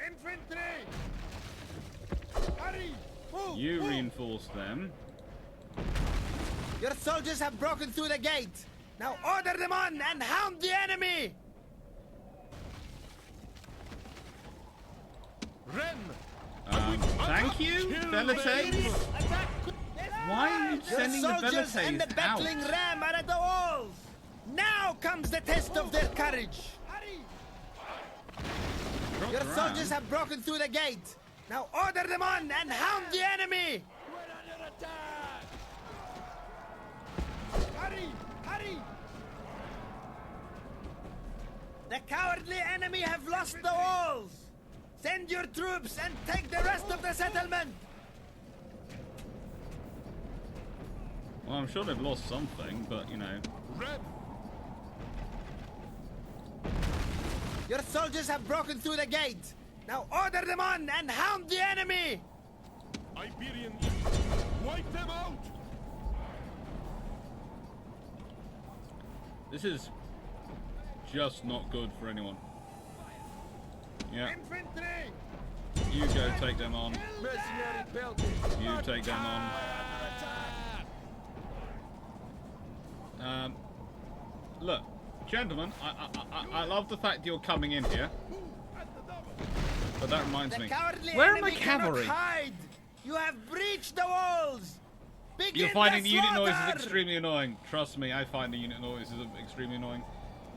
Infantry! Hurry! Move! You move. reinforce them. Your soldiers have broken through the gate! Now order them on and hound the enemy! Rem. Thank you, Velites. Why are you Your sending the soldiers and the Velites battling out? ram are at the walls! Now comes the test of their courage! Drop Your the ram. soldiers have broken through the gate! Now order them on and hound the enemy! We're under attack. Hurry! Hurry! The cowardly enemy have lost the walls! Send your troops and take the rest of the settlement! Well, I'm sure they've lost something, but you know. Rem. Your soldiers have broken through the gate! Now order them on and hound the enemy! Iberian. Wipe them out. This is just not good for anyone. Yeah. Infantry! You go take them on. Mercenary pelted. You take them on. Look, gentlemen, I love the fact you're coming in here. But that reminds me. Where are my cavalry? Hide. You have breached the walls. You're finding the unit noises extremely annoying. Trust me, I find the unit noises extremely annoying.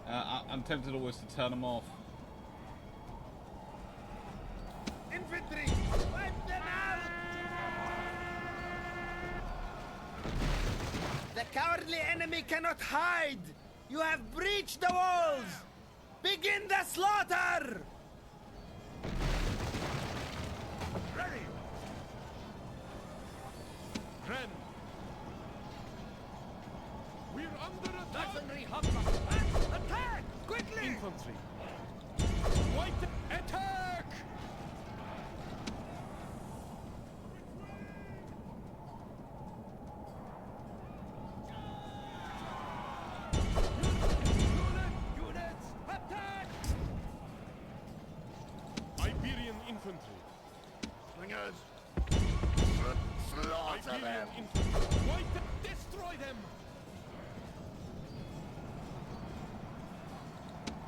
I'm tempted always to turn them off. Infantry! Wipe them out! The cowardly enemy cannot hide. You have breached the walls. Begin the slaughter. Ready! Ren! We're under attack! Attack! Quickly! Infantry! White attack! Units! Attack! Iberian infantry. Slingers! Slaughter them! White, destroy them!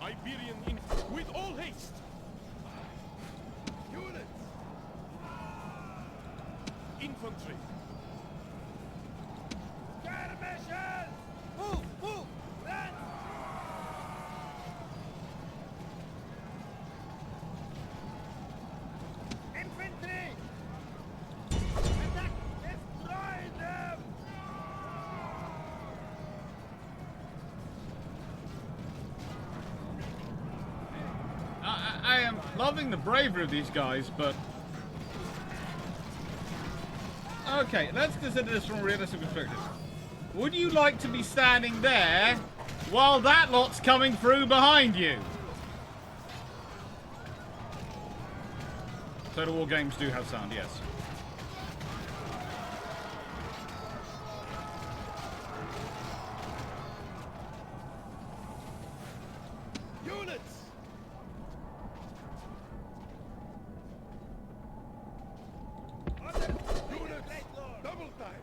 Iberian with all haste! Units! Infantry! Skirmishers! Move! Move! Run! Infantry! Attack! Destroy them! I am loving the bravery of these guys, but... Okay, let's consider this from a realistic perspective. Would you like to be standing there while that lot's coming through behind you? Total War games do have sound, yes. Units! Units! Double time!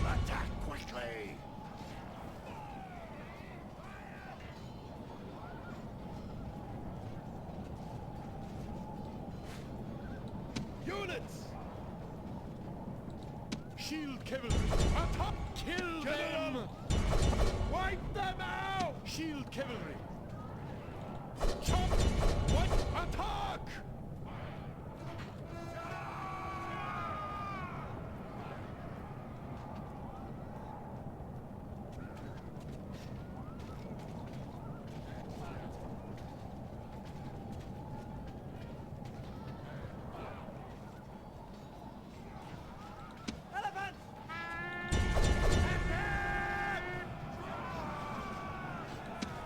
Attack quickly! Units! Shield cavalry! Attack! Kill them! Wipe them out! Shield cavalry! Chop! What? Attack! Elephants!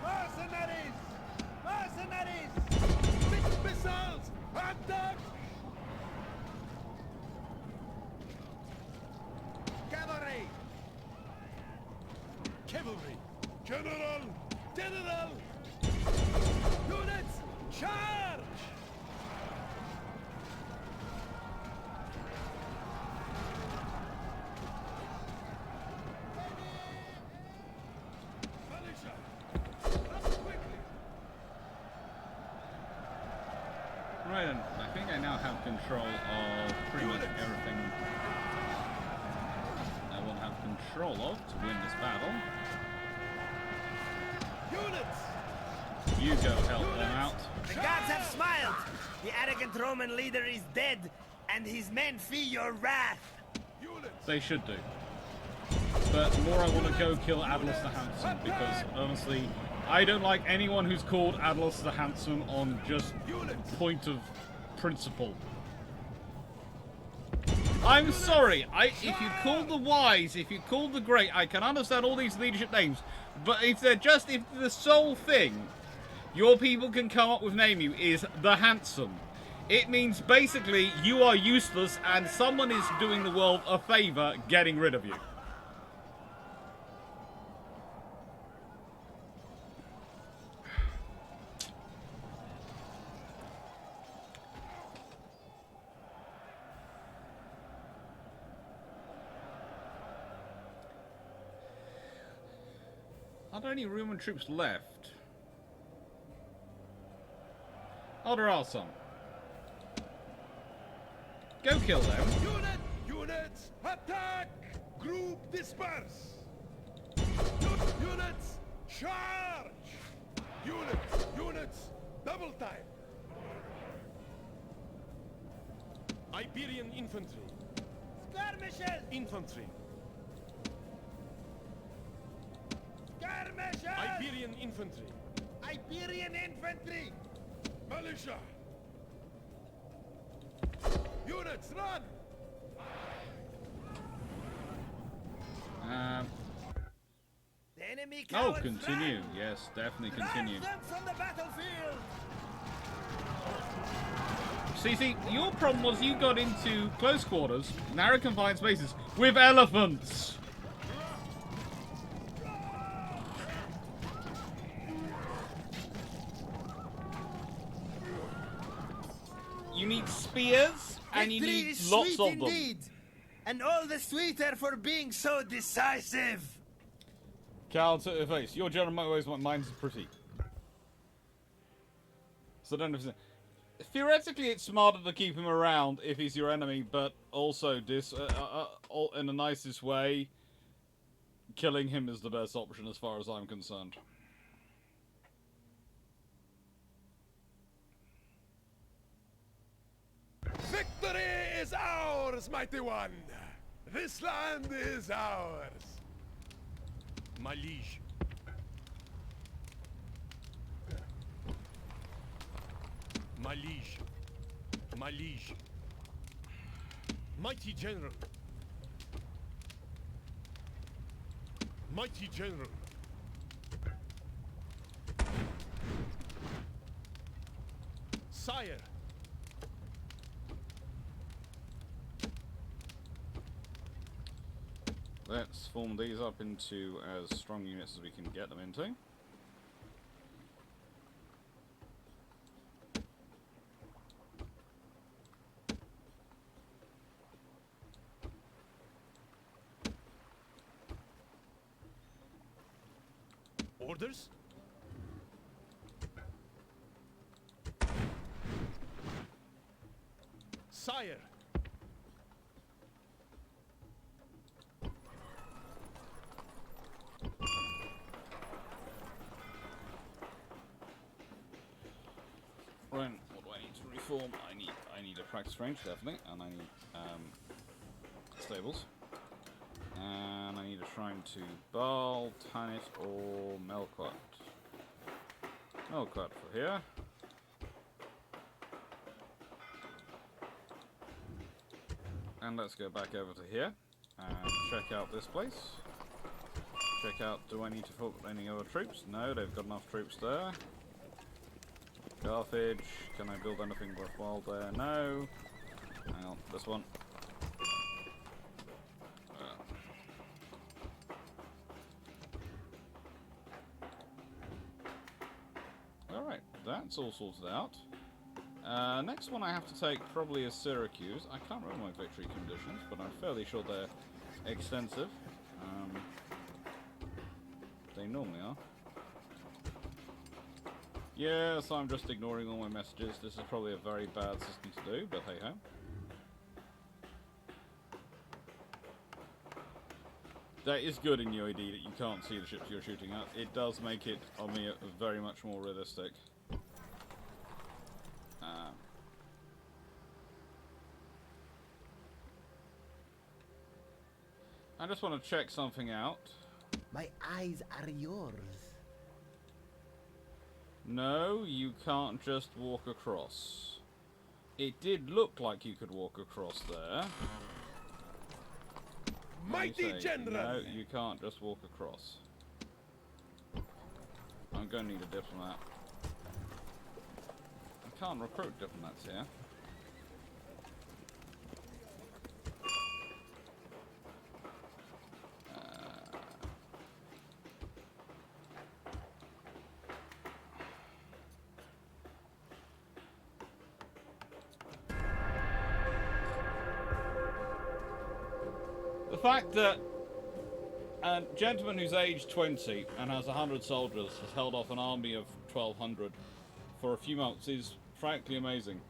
Mercenaries! Mercenaries! Big missiles! Attack! Cavalry! Cavalry! General! General! Units! Charge! Militia! Up quickly! Right then, I think I now have control of pretty much everything I will have control of to win this battle. Units! You go help them out. The gods have smiled. The arrogant Roman leader is dead, and his men feel your wrath. Units! They should do. But more I want to go kill Adolus the Handsome, because honestly, I don't like anyone who's called Adolus the Handsome on just point of principle. I'm sorry, if you call the wise, if you call the great, I can understand all these leadership names, but if the sole thing your people can come up with name you is the Handsome, it means basically you are useless and someone is doing the world a favor getting rid of you. Are there any Roman troops left? Oh, there are some. Go kill them. Units, attack! Group disperse! Units, charge! Units, double time! Iberian infantry. Skirmishers! Infantry. Skirmishers! Iberian infantry. Iberian infantry! Militia! Units, run! The enemy Oh, cowards continue. run! Yes, definitely continue. Drive them from the battlefield! See, your problem was you got into close quarters, narrow confined spaces, with elephants! You need spears, and you Victory need is lots sweet of them. indeed, and all the sweeter for being so decisive. Cal to her face. Your general always want mine's pretty. So don't know if theoretically it's smarter to keep him around if he's your enemy, but also in the nicest way, killing him is the best option as far as I'm concerned. Victory is ours, mighty one! This land is ours! My liege. My liege. My liege. Mighty general. Mighty general. Sire. Let's form these up into as strong units as we can get them into. Orders? Sire. Right, what do I need to reform? I need a practice range, definitely, and I need stables. And I need a shrine to Baal, Tanit, or Melquat. Melquat for here. And let's go back over to here and check out this place. Check out, do I need to put any other troops? No, they've got enough troops there. Carthage, can I build anything worthwhile there? No. Hang on, this one. Alright, that's all sorted out. Next one I have to take probably is Syracuse. I can't remember my victory conditions, but I'm fairly sure they're extensive. They normally are. Yes, I'm just ignoring all my messages. This is probably a very bad system to do, but hey ho. That is good in UAD that you can't see the ships you're shooting at. It does make it, on me, very much more realistic. I just want to check something out. My eyes are yours. No, you can't just walk across. It did look like you could walk across there. Mighty general! No, you can't just walk across. I'm going to need a diplomat. I can't recruit diplomats here. The fact that And gentleman who's aged 20 and has 100 soldiers has held off an army of 1,200 for a few months is frankly amazing.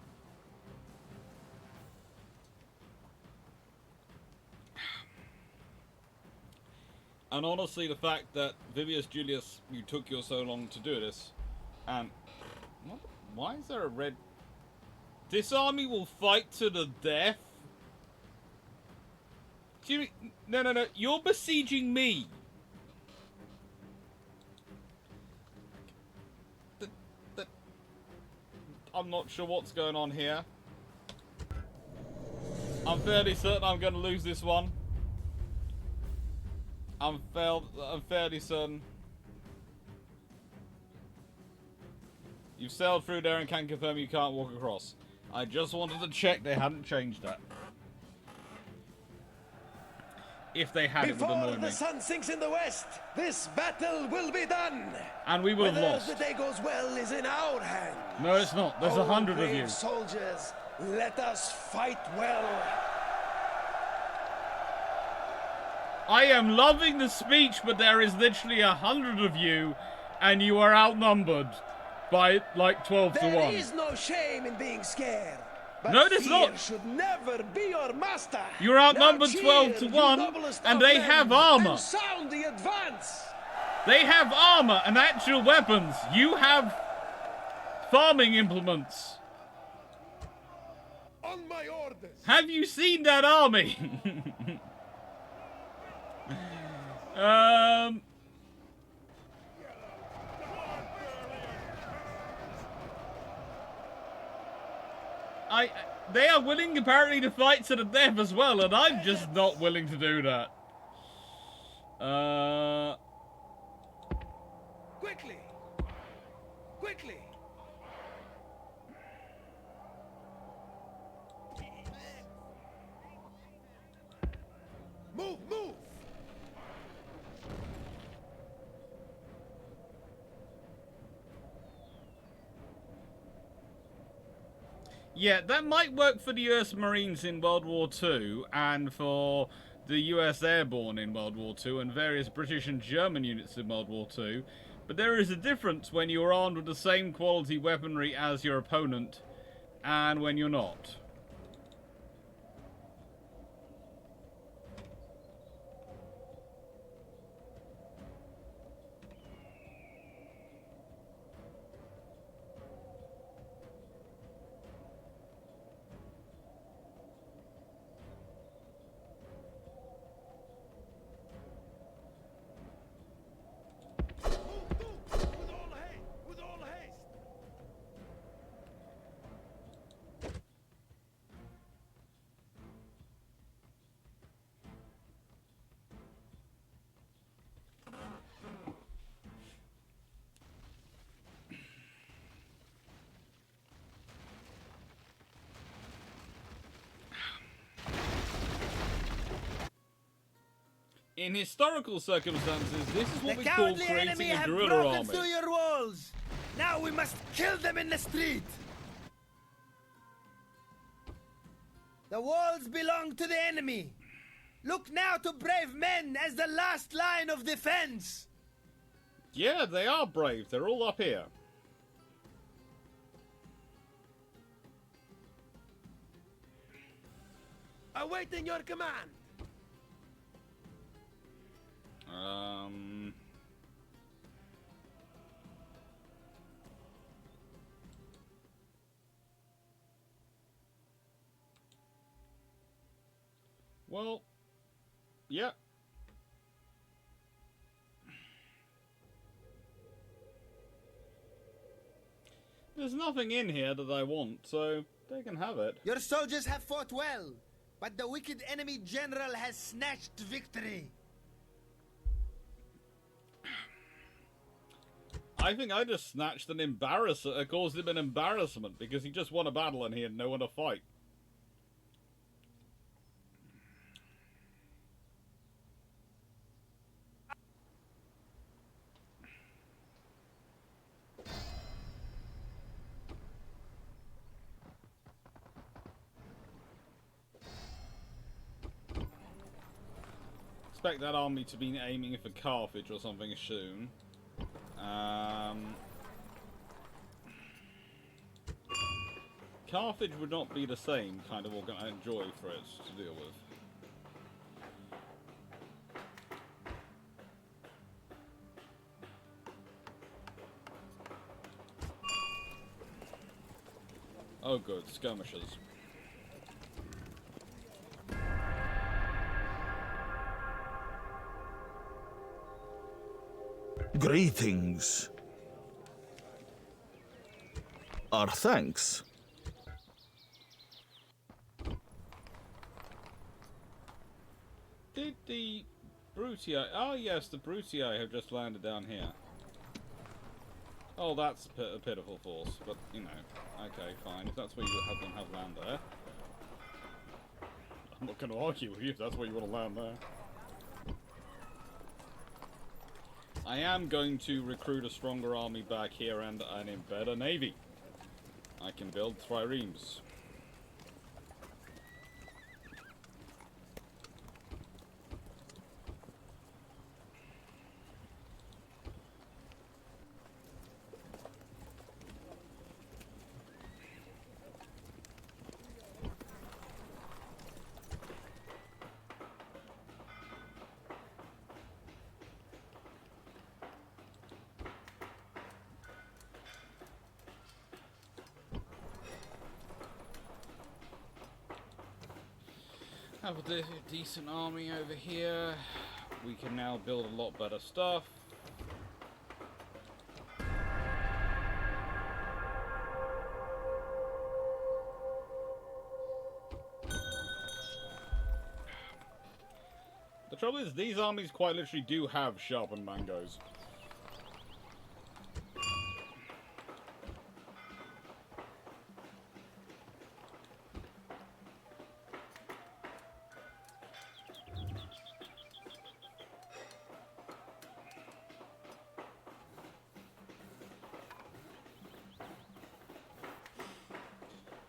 And honestly, the fact that Vivius Julius, you took you so long to do this, and why is there a red? This army will fight to the death. Do you, no, you're besieging me. I'm not sure what's going on here. I'm fairly certain I'm going to lose this one. I'm fairly certain. You've sailed through there and can confirm you can't walk across. I just wanted to check they hadn't changed that. If they had, it would annoy me. Before the sun sinks in the west, this battle will be done. And we will have lost. Whether the day goes well is in our hands. No, it's not. There's 100 of you. Soldiers, let us fight well. I am loving the speech, but there is literally 100 of you, and you are outnumbered by like 12 to 1. There is no shame in being scared. But no, there's not. Should never be your master. You're outnumbered 12 to 1, and they have armor. Sound the advance. They have armor and actual weapons. You have farming implements. On my orders. Have you seen that army? They are willing apparently to fight to the death as well, and I'm just not willing to do that. Quickly! Quickly! Move, move! Yeah, that might work for the US Marines in World War II, and for the US Airborne in World War II, and various British and German units in World War II. But there is a difference when you're armed with the same quality weaponry as your opponent, and when you're not. In historical circumstances, this is what we call creating a guerrilla army. Through your walls. Now we must kill them in the street. The walls belong to the enemy. Look now to brave men as the last line of defense. Yeah, they are brave. They're all up here. Awaiting your command. Well, yeah. There's nothing in here that I want, so they can have it. Your soldiers have fought well, but the wicked enemy general has snatched victory. I think I just snatched caused him an embarrassment, because he just won a battle and he had no one to fight. expect that army to be aiming for Carthage or something soon. Carthage would not be the same kind of organ I enjoy for it to deal with. Oh good, skirmishers. Greetings. Our thanks. Did the Brutii... Oh yes, the Brutii have just landed down here. Oh, that's a pitiful force, but, you know, okay, fine. If that's where you have them have land there. I'm not going to argue with you if that's where you want to land there. I am going to recruit a stronger army back here and embed a navy. I can build triremes. Have a decent army over here. We can now build a lot better stuff. The trouble is, these armies quite literally do have sharpened mangoes.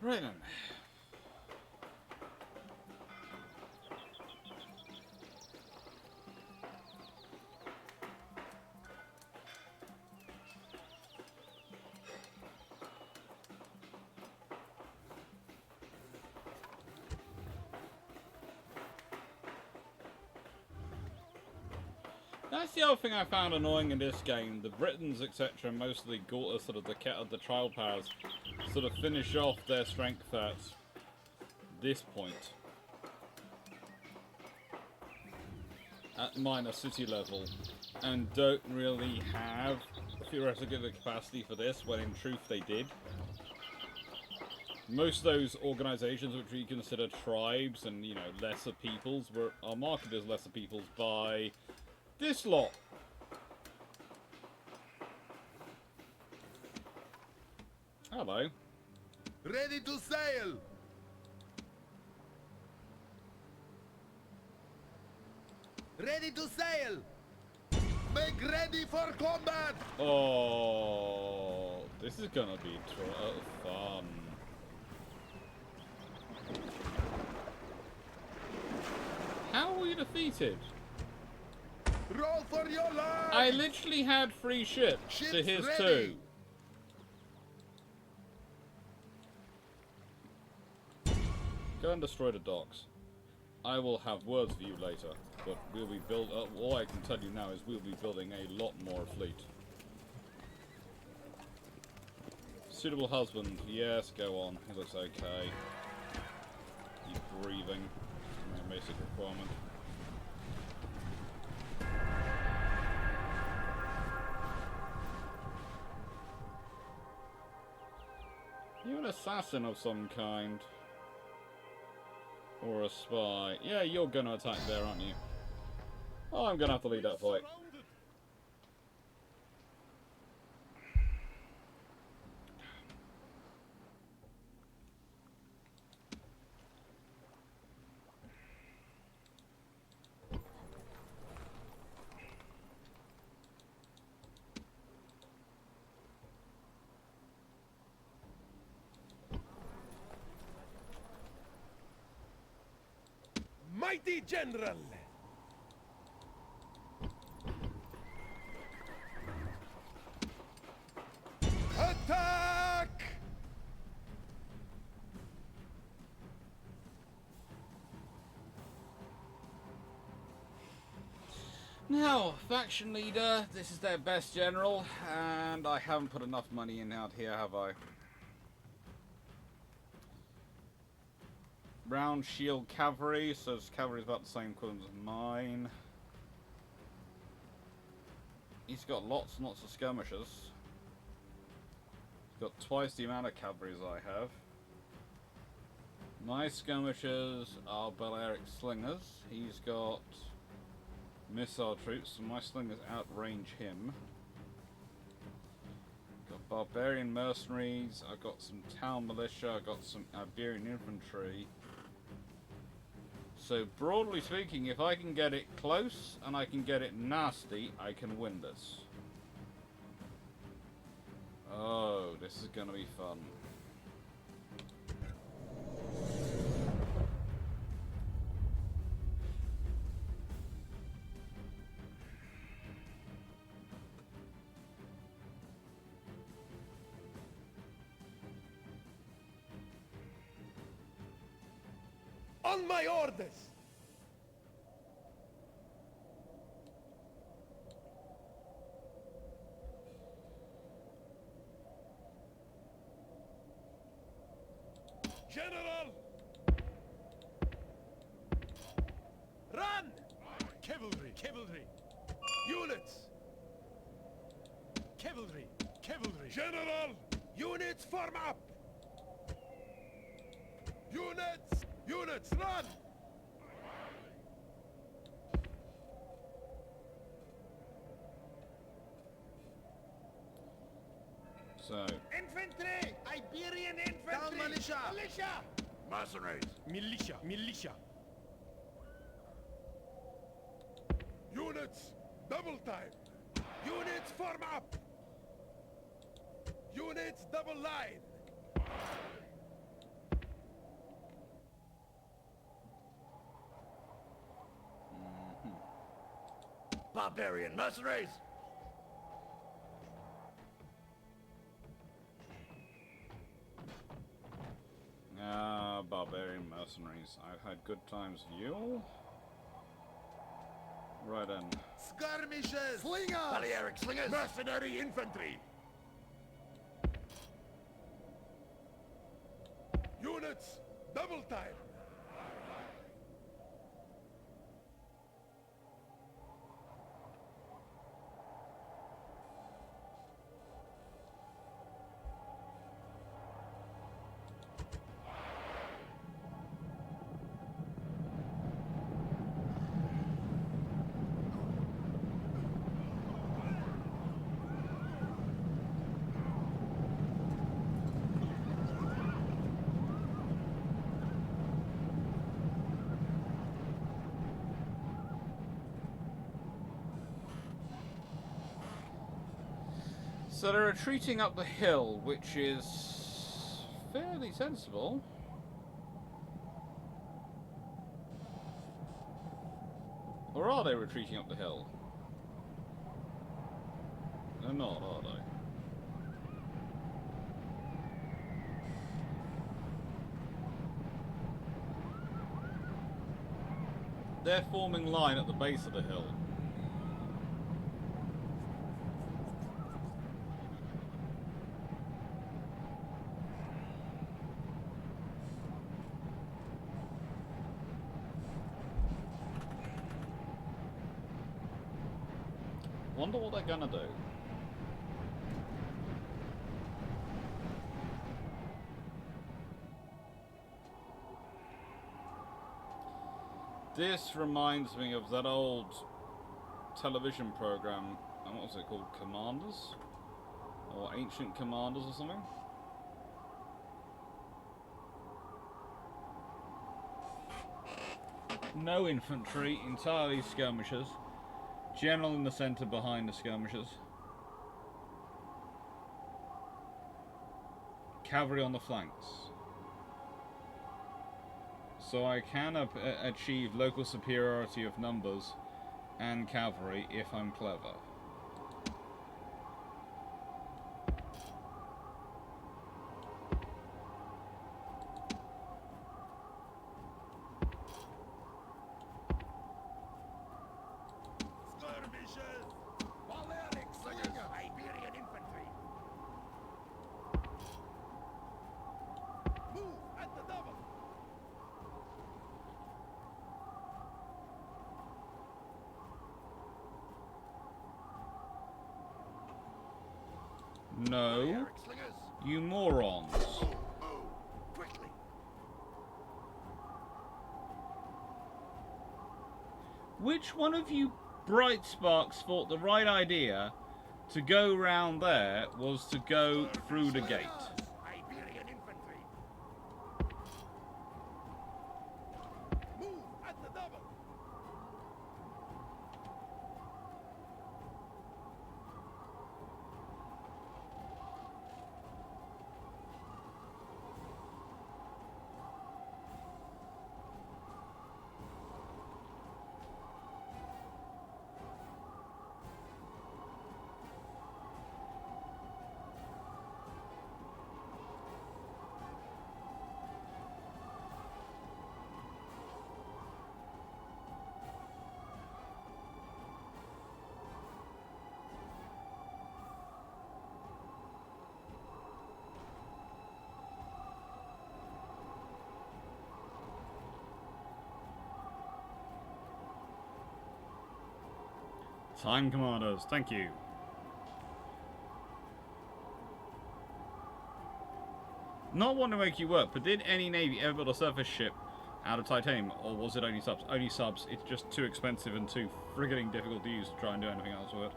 Right then. That's the other thing I found annoying in this game. The Britons, etc., mostly sort of the child powers, sort of finish off their strength at this point. At minor city level. And don't really have theoretically the capacity for this, when in truth they did. Most of those organizations which we consider tribes and, you know, lesser peoples are marketed as lesser peoples by this lot. Hello. Ready to sail! Ready to sail! Make ready for combat! Oh, this is gonna be fun. How were we defeated? Roll for your life! I literally had 3 ships to Ships his ready. 2. Go and destroy the docks. I will have words for you later, but we'll be all I can tell you now is we'll be building a lot more fleet. Suitable husband, yes, go on. He looks okay. He's breathing. My basic requirement. You're an assassin of some kind. Or a spy. Yeah, you're gonna attack there, aren't you? Oh, I'm gonna have to lead that fight. Mighty General! Now, faction leader, this is their best general, and I haven't put enough money in out here, have I? Round shield cavalry, so his cavalry is about the same equivalent as mine. He's got lots and lots of skirmishers. He's got twice the amount of cavalry as I have. My skirmishers are Balearic slingers. He's got missile troops, so my slingers outrange him. Got barbarian mercenaries, I've got some town militia, I've got some Iberian infantry. So broadly speaking, if I can get it close and I can get it nasty, I can win this. Oh, this is gonna be fun. On my orders! General! Run! Cavalry, cavalry! Units! Cavalry, cavalry! General! Units form up! Units! Units, run! So, Infantry! Iberian infantry! Down militia! Militia! Mercenaries! Militia, militia! Units! Double time! Units form up! Units double line! Barbarian mercenaries! barbarian mercenaries. I've had good times with you. Right then. Skirmishers! Slingers! Balearic slingers! Mercenary infantry! Units double time! So they're retreating up the hill, which is fairly sensible. Or are they retreating up the hill? They're not, are they? They're forming line at the base of the hill. Wonder what they're gonna do. This reminds me of that old television program, what was it called? Commanders? Or Ancient Commanders or something? No infantry, entirely skirmishers. General in the centre behind the skirmishers. Cavalry on the flanks. So I can achieve local superiority of numbers and cavalry if I'm clever. Skirmishes! Balearic slingers! Iberian infantry! Move at the double! No. Balearic slingers! You morons. Move! Quickly! Which one of you bright sparks thought the right idea to go round there was to go through the gate? Iberian infantry! Move at the double! Time commanders, thank you. Not want to make you work, but did any navy ever build a surface ship out of titanium, or was it only subs? Only subs. It's just too expensive and too frigging difficult to use to try and do anything else with it.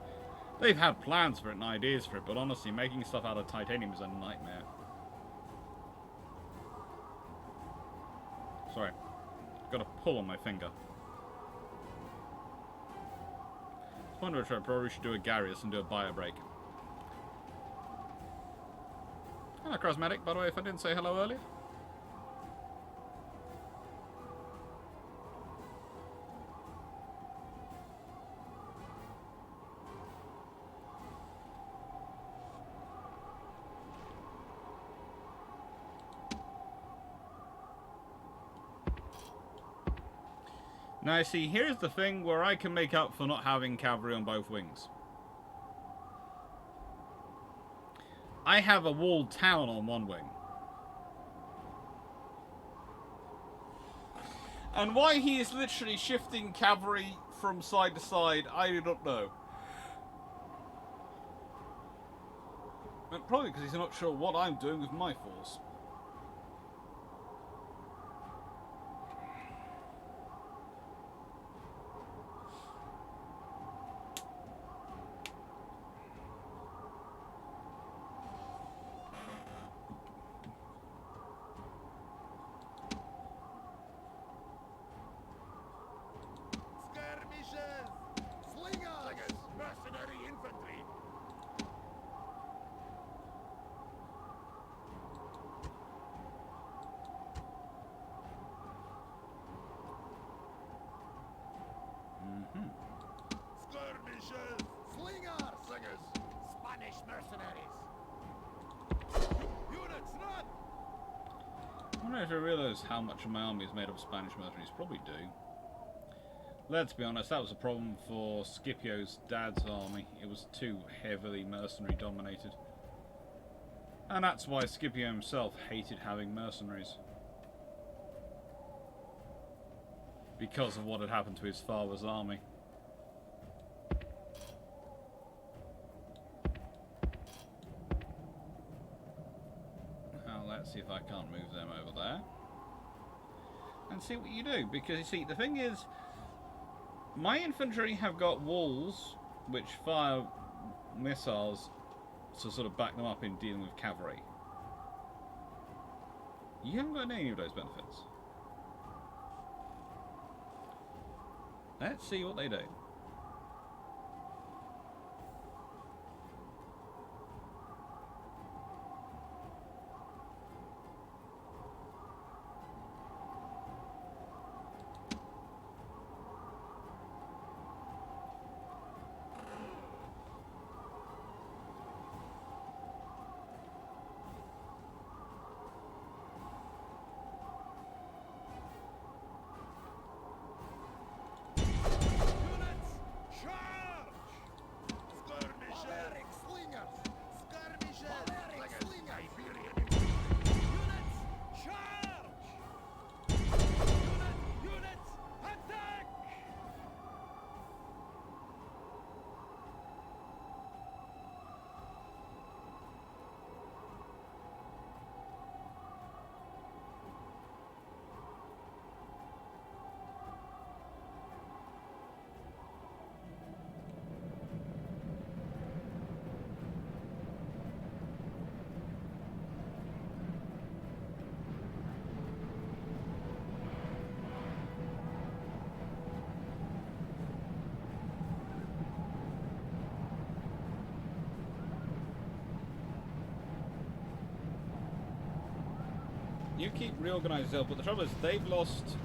They've had plans for it and ideas for it, but honestly, making stuff out of titanium is a nightmare. Sorry. Got a pull on my finger. I wonder if I probably should do a Garius and do a bio break. Hello, Cosmetic, by the way, if I didn't say hello earlier. Now, see, here's the thing where I can make up for not having cavalry on both wings. I have a walled town on one wing. And why he is literally shifting cavalry from side to side, I do not know. And probably because he's not sure what I'm doing with my force. Skirmishes! Slingers! Mercenary infantry! Skirmishes! Slingers! Spanish mercenaries! Units, run! I wonder if I realise how much of my army is made up of Spanish mercenaries. Probably do. Let's be honest, that was a problem for Scipio's dad's army. It was too heavily mercenary dominated. And that's why Scipio himself hated having mercenaries. Because of what had happened to his father's army. Now let's see if I can't move them over there. And see what you do. Because you see, the thing is, my infantry have got walls which fire missiles to sort of back them up in dealing with cavalry. You haven't got any of those benefits. Let's see what they do. you keep reorganizing yourself, but the trouble is they've lost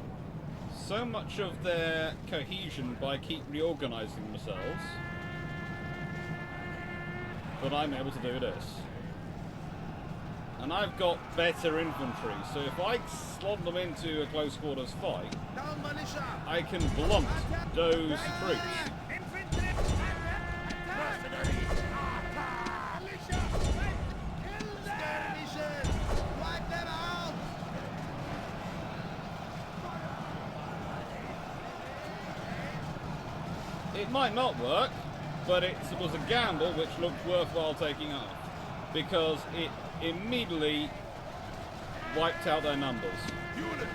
so much of their cohesion by keep reorganizing themselves that I'm able to do this. And I've got better infantry, so if I slot them into a close quarters fight, Down militia! I can blunt those troops. Militia! Kill them! Skirmishers! Wipe them out! It might not work, but it was a gamble which looked worthwhile taking off, because it immediately wiped out their numbers. Units!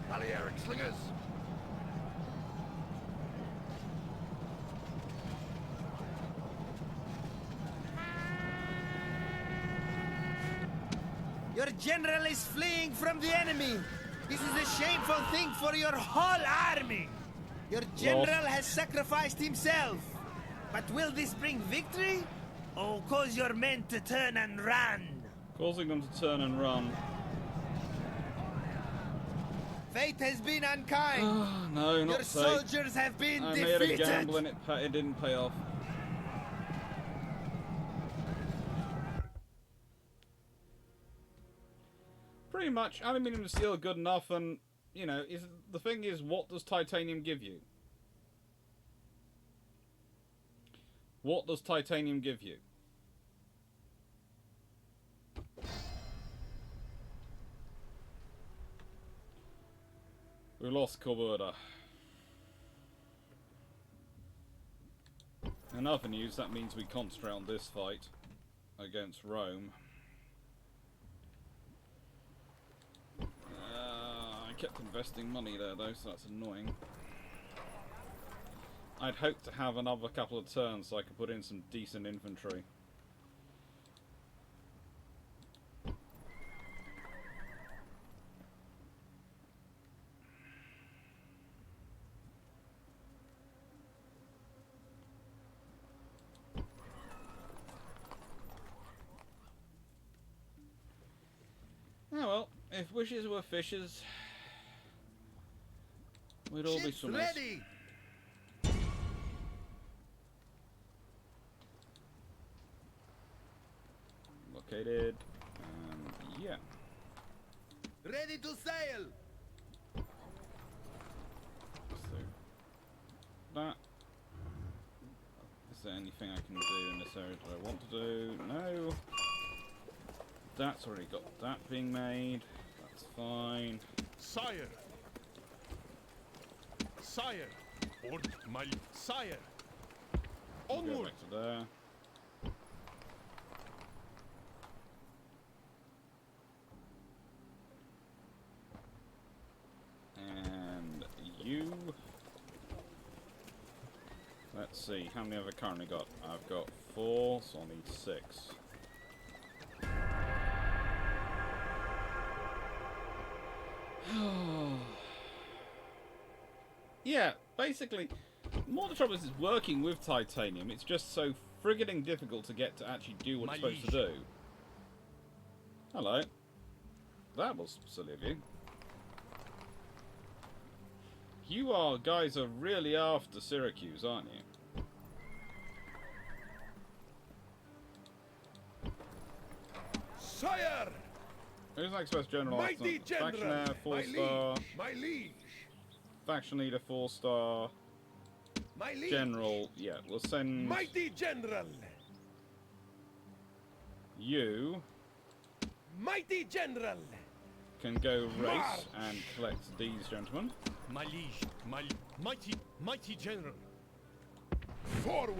Balearic slingers! Your general is fleeing from the enemy. This is a shameful thing for your whole army. Your general has sacrificed himself. But will this bring victory? Or cause your men to turn and run? Causing them to turn and run. Fate has been unkind. No, not Your fate. soldiers have been I defeated. made a gamble and it didn't pay off. Pretty much, aluminium and steel are good enough, and you know, the thing is, what does titanium give you? What does titanium give you? We lost Coburda. In other news, that means we concentrate on this fight against Rome. I kept investing money there though, so that's annoying. I'd hoped to have another couple of turns so I could put in some decent infantry. Oh well, if wishes were fishes, we'd all be Ships swimmers. ready! Located, yeah. Ready to sail! So that. Is there anything I can do in this area that I want to do? No. That's already got that being made. That's fine. Sire! Sire! Or my sire! Go Onward! back to there. And you. Let's see, how many have I currently got? I've got 4, so I'll need 6. Yeah, basically, more the trouble is working with titanium. It's just so frigging difficult to get to actually do what it's supposed to do. Hello. That was silly of you. You guys are really after Syracuse, aren't you? Sire! Who's next best general? Mighty Faction general! Air, 4-star. My liege! Faction Leader, 4-star. My liege! General, yeah, we'll send Mighty general! you. Mighty general! Can go race March! and collect these gentlemen. My liege, my mighty general. Forward!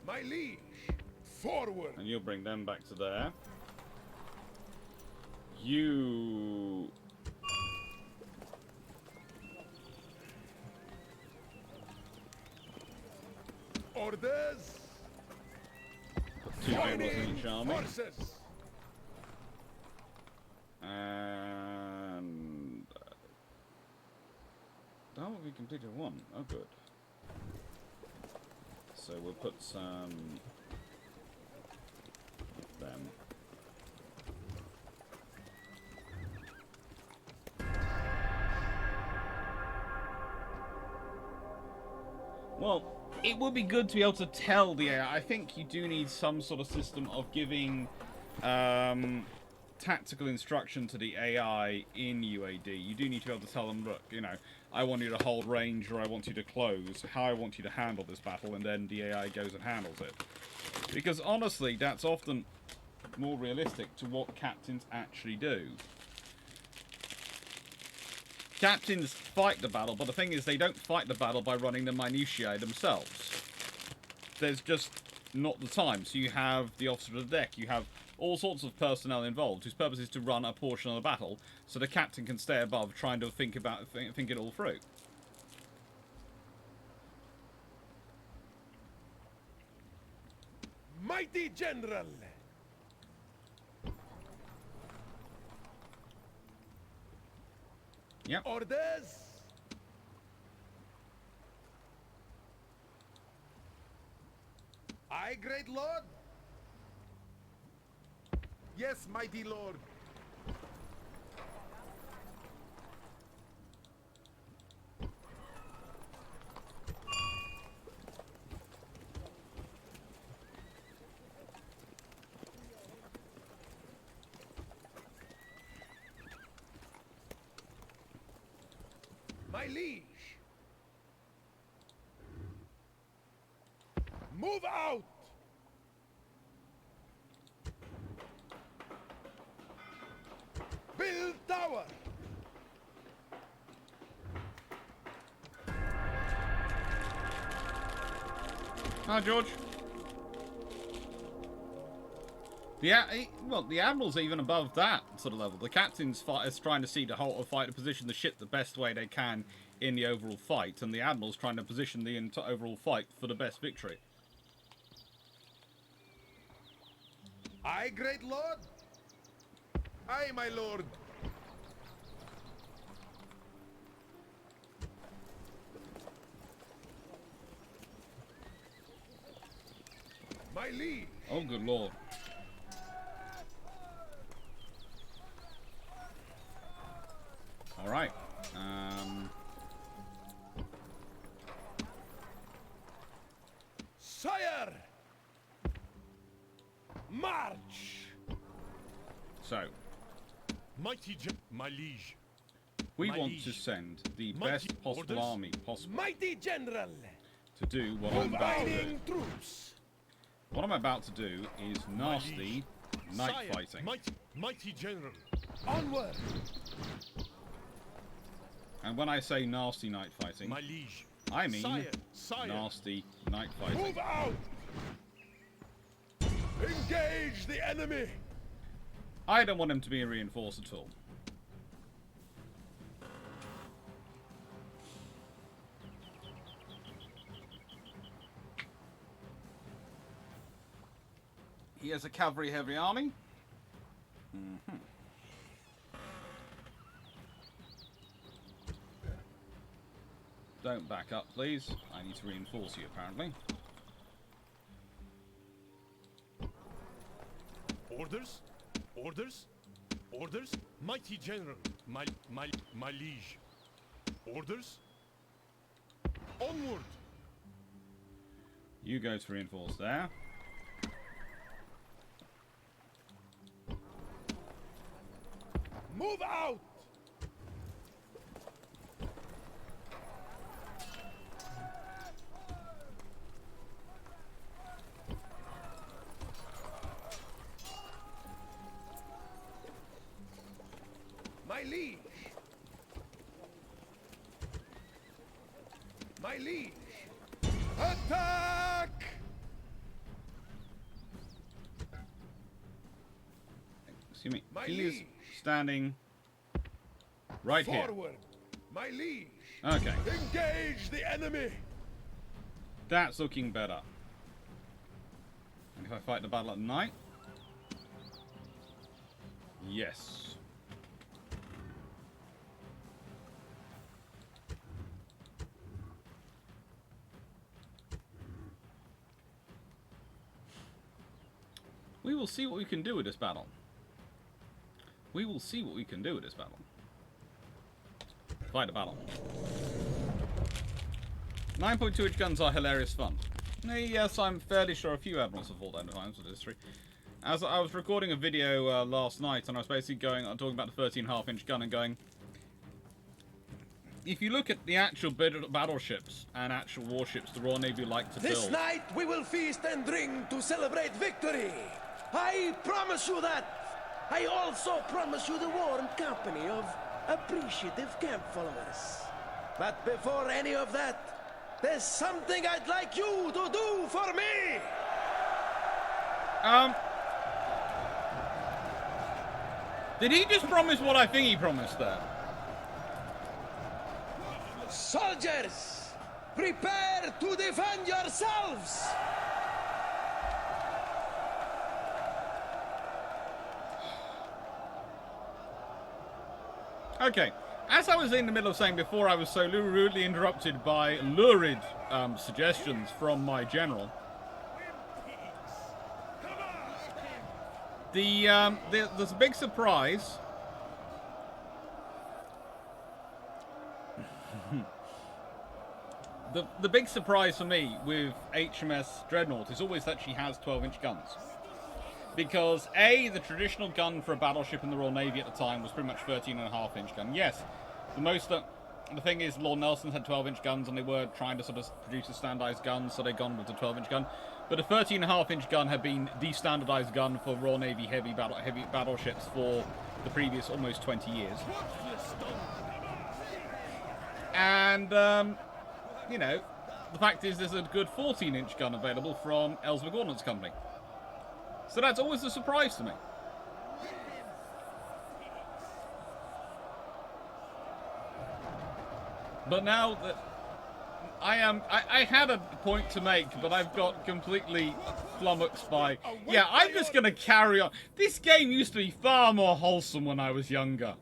My liege! Forward! And you'll bring them back to there. You. Orders! generals in each army. Forces. And that will be completed in 1. Oh, good. So we'll put some of them. Well, it would be good to be able to tell the AI. I think you do need some sort of system of giving tactical instruction to the AI in UAD. You do need to be able to tell them, look, you know, I want you to hold range or I want you to close, how I want you to handle this battle, and then the AI goes and handles it. Because honestly, that's often more realistic to what captains actually do. Captains fight the battle, but the thing is they don't fight the battle by running the minutiae themselves. There's just not the time. So you have the officer of the deck, you have all sorts of personnel involved whose purpose is to run a portion of the battle, so the captain can stay above trying to think it all through. Mighty General. Yep. Orders. Aye, great lord. Yes, mighty lord. My liege. Move out. Build tower. Hi, George. Well, the admiral's even above that sort of level. The captain's is trying to see the whole fight to position the ship the best way they can in the overall fight, and the admiral's trying to position the overall fight for the best victory. Aye, great lord. Aye, my lord. My liege. Oh, good lord. All right. Sire. March. So, My liege. we My want liege. to send the Mighty best possible orders. army possible Mighty General. to do what I'm about to do. Providing troops. What I'm about to do is nasty night Sire, fighting. Mighty General. Onward. And when I say nasty night fighting, My liege. I mean Sire. nasty night fighting. Move out. Engage the enemy. I don't want him to be reinforced at all. He has a cavalry heavy army. Don't back up, please. I need to reinforce you, apparently. Orders? Orders? Orders? Mighty General. My liege. Orders? Onward! You go to reinforce there. Move out. My liege. My liege. Attack! Excuse me. My He is liege. standing right here. Forward. My liege. Okay, Engage the enemy. that's looking better. If I fight the battle at night? Yes. We will see what we can do with this battle. We will see what we can do with this battle. Fight the battle. 9.2-inch guns are hilarious fun. Yes, I'm fairly sure a few admirals have fallen down times with history. As I was recording a video last night, and I was basically talking about the 13.5-inch gun and going, if you look at the actual battleships and actual warships the Royal Navy like to build... This night we will feast and drink to celebrate victory. I promise you that. I also promise you the warm company of appreciative camp followers. But before any of that, there's something I'd like you to do for me. Did he just promise what I think he promised there? Soldiers, prepare to defend yourselves. Okay, as I was in the middle of saying before, I was so rudely interrupted by lurid suggestions from my general. There's a big surprise. The big surprise for me with HMS Dreadnought is always that she has 12-inch guns. Because, A, the traditional gun for a battleship in the Royal Navy at the time was pretty much 13.5-inch gun. Yes, the thing is, Lord Nelson's had 12-inch guns, and they were trying to sort of produce a standardized gun, so they'd gone with the 12-inch gun. But a 13.5-inch gun had been the standardized gun for Royal Navy heavy battleships for the previous almost 20 years. And, you know, the fact is there's a good 14-inch gun available from Ellsworth Ordnance Company. So that's always a surprise to me. But now that I had a point to make, but I've got completely flummoxed by... Yeah, I'm just going to carry on. This game used to be far more wholesome when I was younger.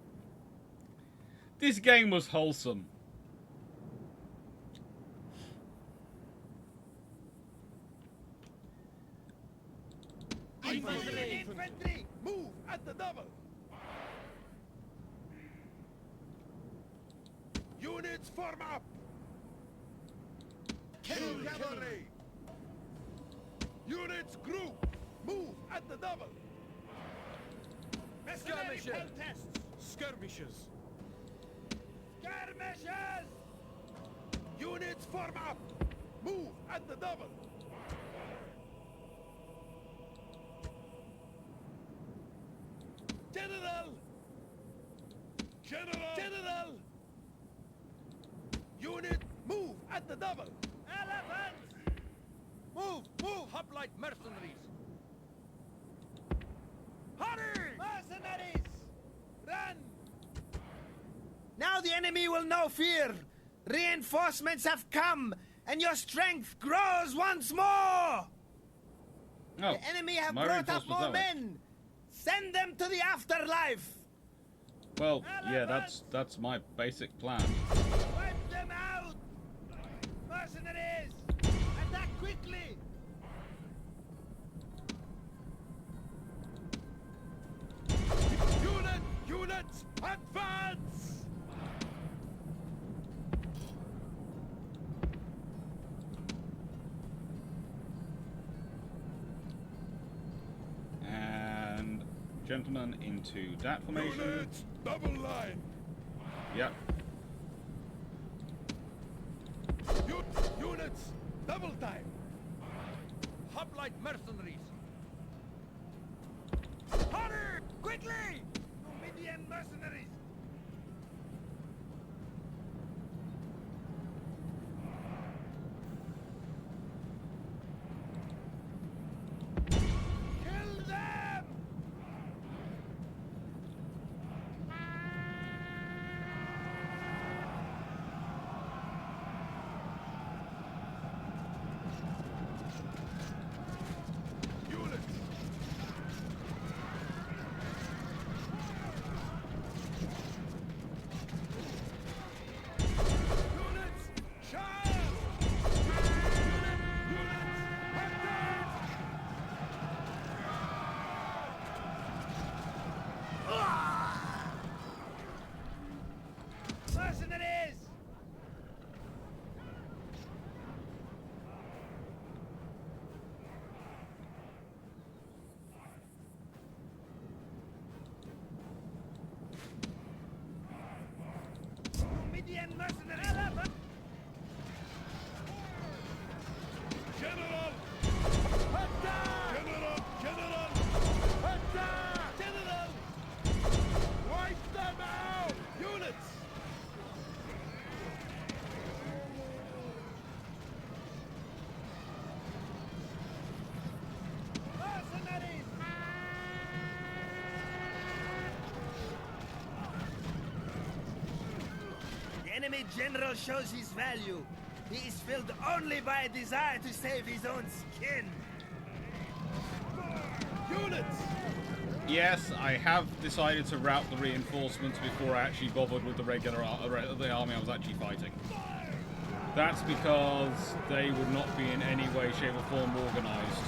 This game was wholesome. Infantry, move at the double. Units form up. Cavalry. Units group, move at the double. Skirmishes. Skirmishes. Skirmishes. Units form up, move at the double. General! General! General! Unit, move at the double! Elephants! Move! Move! Hoplite mercenaries! Hurry! Mercenaries! Run! Now the enemy will know fear. Reinforcements have come, and your strength grows once more. Oh, The enemy have my brought up reinforcements more that way. men. Send them to the afterlife. Well, yeah, that's my basic plan. Wipe them out. Mercenaries, attack quickly. Units, advance! And gentlemen into that formation. Units, double line! Yep. Units, double time! Hoplite mercenaries! Hurry! Quickly! Numidian mercenaries. Kill them! Indian mercenaries. General! General! General! General! Wipe them out! Units! Mercenaries! The enemy general shows his value. He is filled only by a desire to save his own skin. Units! Yes, I have decided to route the reinforcements before I actually bothered with the the army I was actually fighting. That's because they would not be in any way, shape or form organised.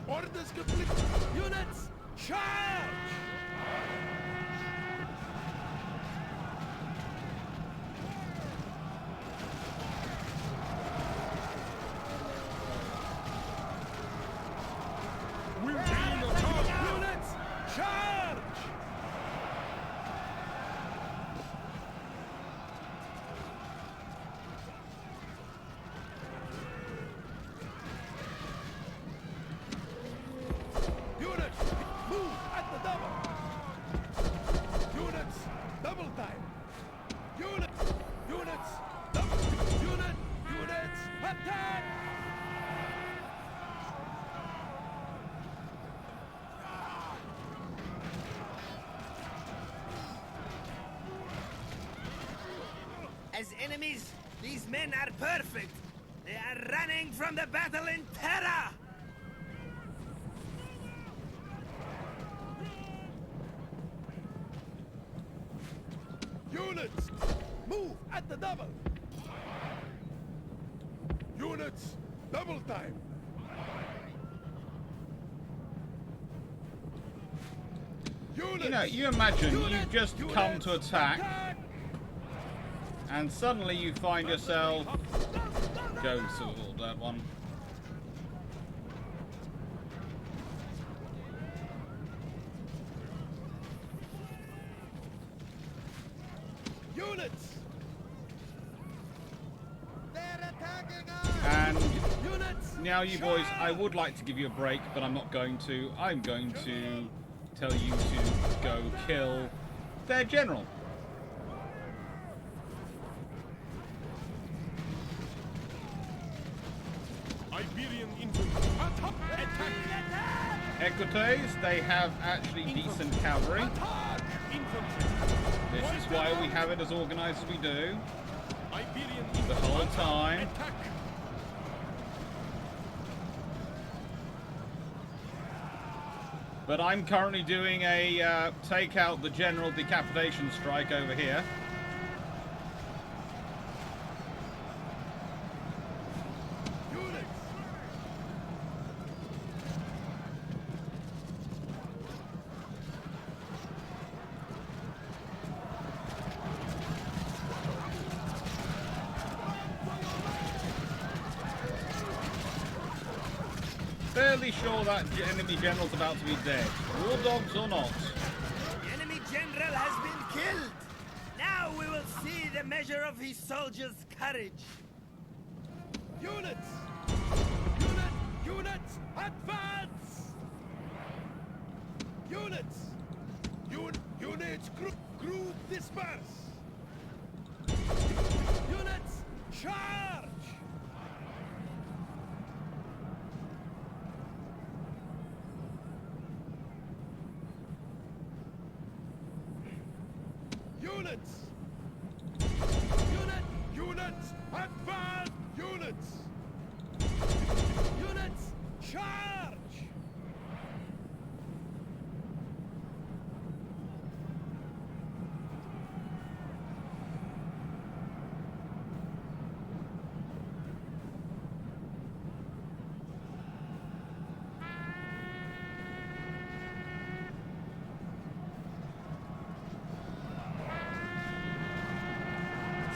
Orders complete! Units! Charge! We're being attacked! Units! Charge! Units! Move at the double! Units! Double time! Units! Units! Double! Units! Attack! As enemies, these men are perfect. They are running from the battle in terror. Units! Move at the double! Units! Double time! Units! You know, you imagine you've Units! just Units! come to attack, and suddenly you find yourself... Go to that one. Units! They're attacking us. And Units! now, you boys, I would like to give you a break, but I'm not going to. I'm going to tell you to go kill their general. Iberian infantry! Attack! Equites, they have actually decent cavalry. Attack! Infantry! This is why we have it as organised as we do. Iberian The infantry! whole time. Attack! But I'm currently doing a take out the general decapitation strike over here. Units! Fairly sure that enemy general's about to be dead. War dogs or not. The enemy general has been killed. Now we will see the measure of his soldiers' courage. Units! Units! Advance! Units! Units! Group disperse! Units! Charge! Units! Units! Advance! Units! Units! Charge!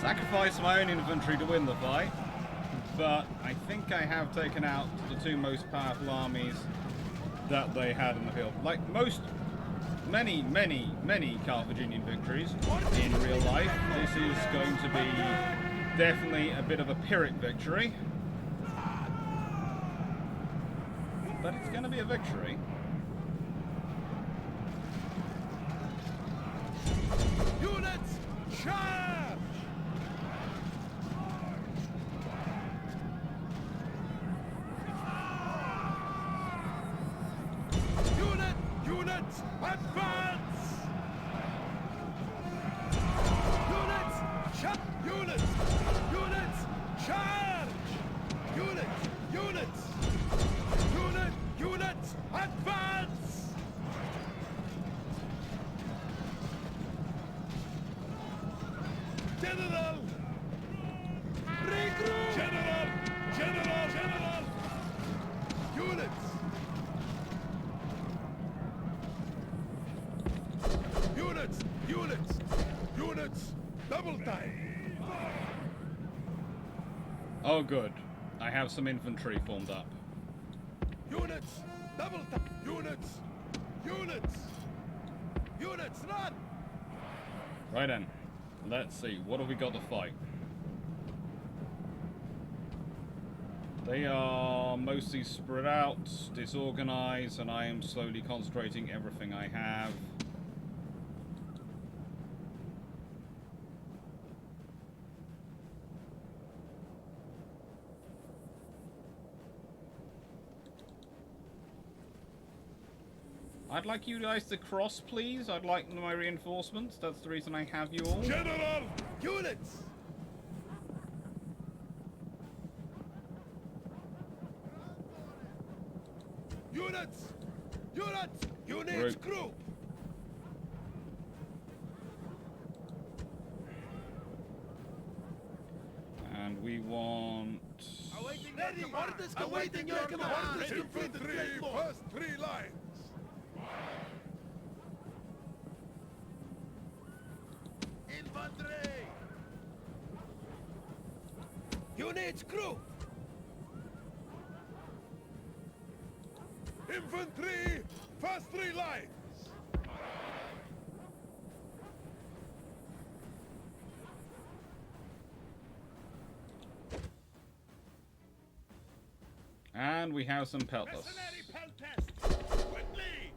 Sacrifice my own infantry to win the fight. but I think I have taken out the two most powerful armies that they had in the field. Like many Carthaginian victories in real life, this is going to be definitely a bit of a Pyrrhic victory. But it's going to be a victory. Units, charge! Units, advance! Units, units, charge! Units, advance! General! Regroup! General! Units! Units! Double time! Oh, good. I have some infantry formed up. Units! Double time! Units, run! Right then. Let's see. What have we got to fight? They are mostly spread out, disorganized, and I am slowly concentrating everything I have. I'd like you guys to cross, please. I'd like my reinforcements. That's the reason I have you all. General! Units! Units, group! And we want... Ready! Orders awaiting your command! Infantry, first three lines! Infantry! Units, group! Infantry, first three lines! And we have some pelters. Mercenary pelters! Quickly!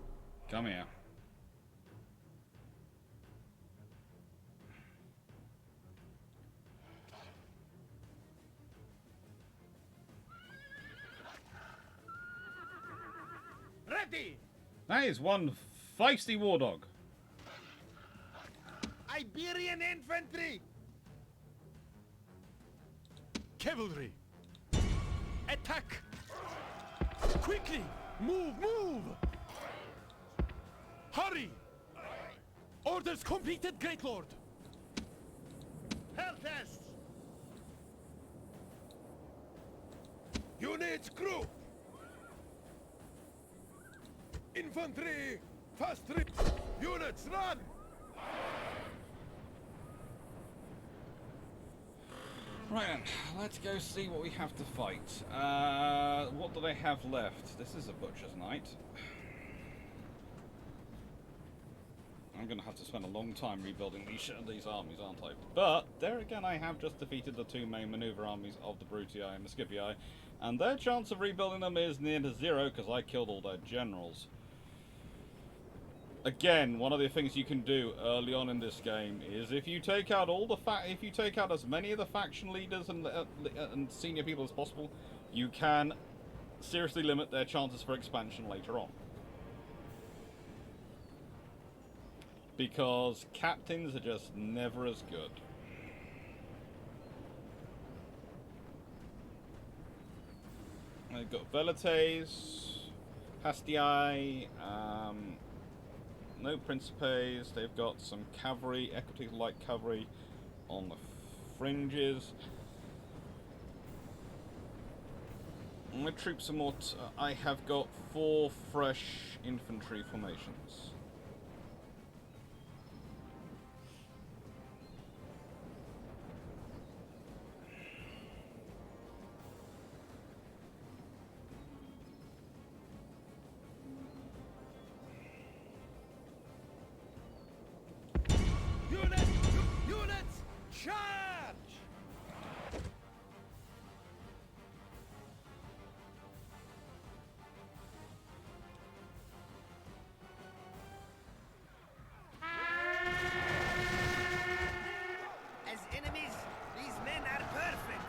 Come here. Ready! That is one feisty war dog. Iberian infantry! Cavalry! Attack! Quickly! Move! Hurry! Orders completed, Great Lord! Pelters! Units, group! Infantry, fast three! Units, run! Right then, let's go see what we have to fight. What do they have left? This is a butcher's night. I'm going to have to spend a long time rebuilding these armies, aren't I? But, there again, I have just defeated the two main maneuver armies of the Brutii and the Scipii, and their chance of rebuilding them is near to zero, because I killed all their generals. Again, one of the things you can do early on in this game is if you take out as many of the faction leaders and senior people as possible, you can seriously limit their chances for expansion later on. Because captains are just never as good. They've got Velites, Hastii, no Principes. They've got some cavalry, equity-like cavalry on the fringes. My troops are more... I have got 4 fresh infantry formations. Charge! As enemies, these men are perfect.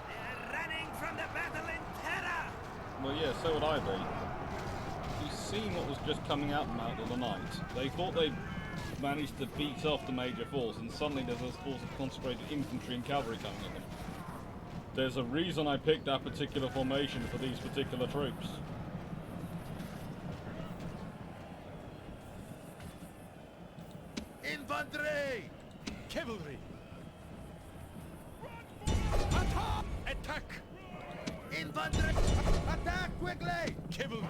They are running from the battle in terror. Well, yeah, so would I be. You've seen what was just coming out of the night. They thought they'd managed to beat off the major force, and suddenly there's a force of concentrated infantry and cavalry coming at them. There's a reason I picked that particular formation for these particular troops. Infantry! Cavalry. Attack! Infantry! Attack quickly! Cavalry.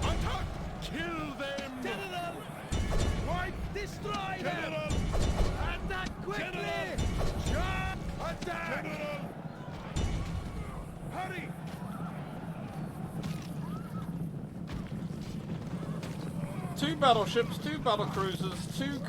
Attack! Kill them! General! Wipe! Destroy them! General! Attack quickly! General! Charge! Attack! General! Hurry! Two battleships, two battle cruisers, two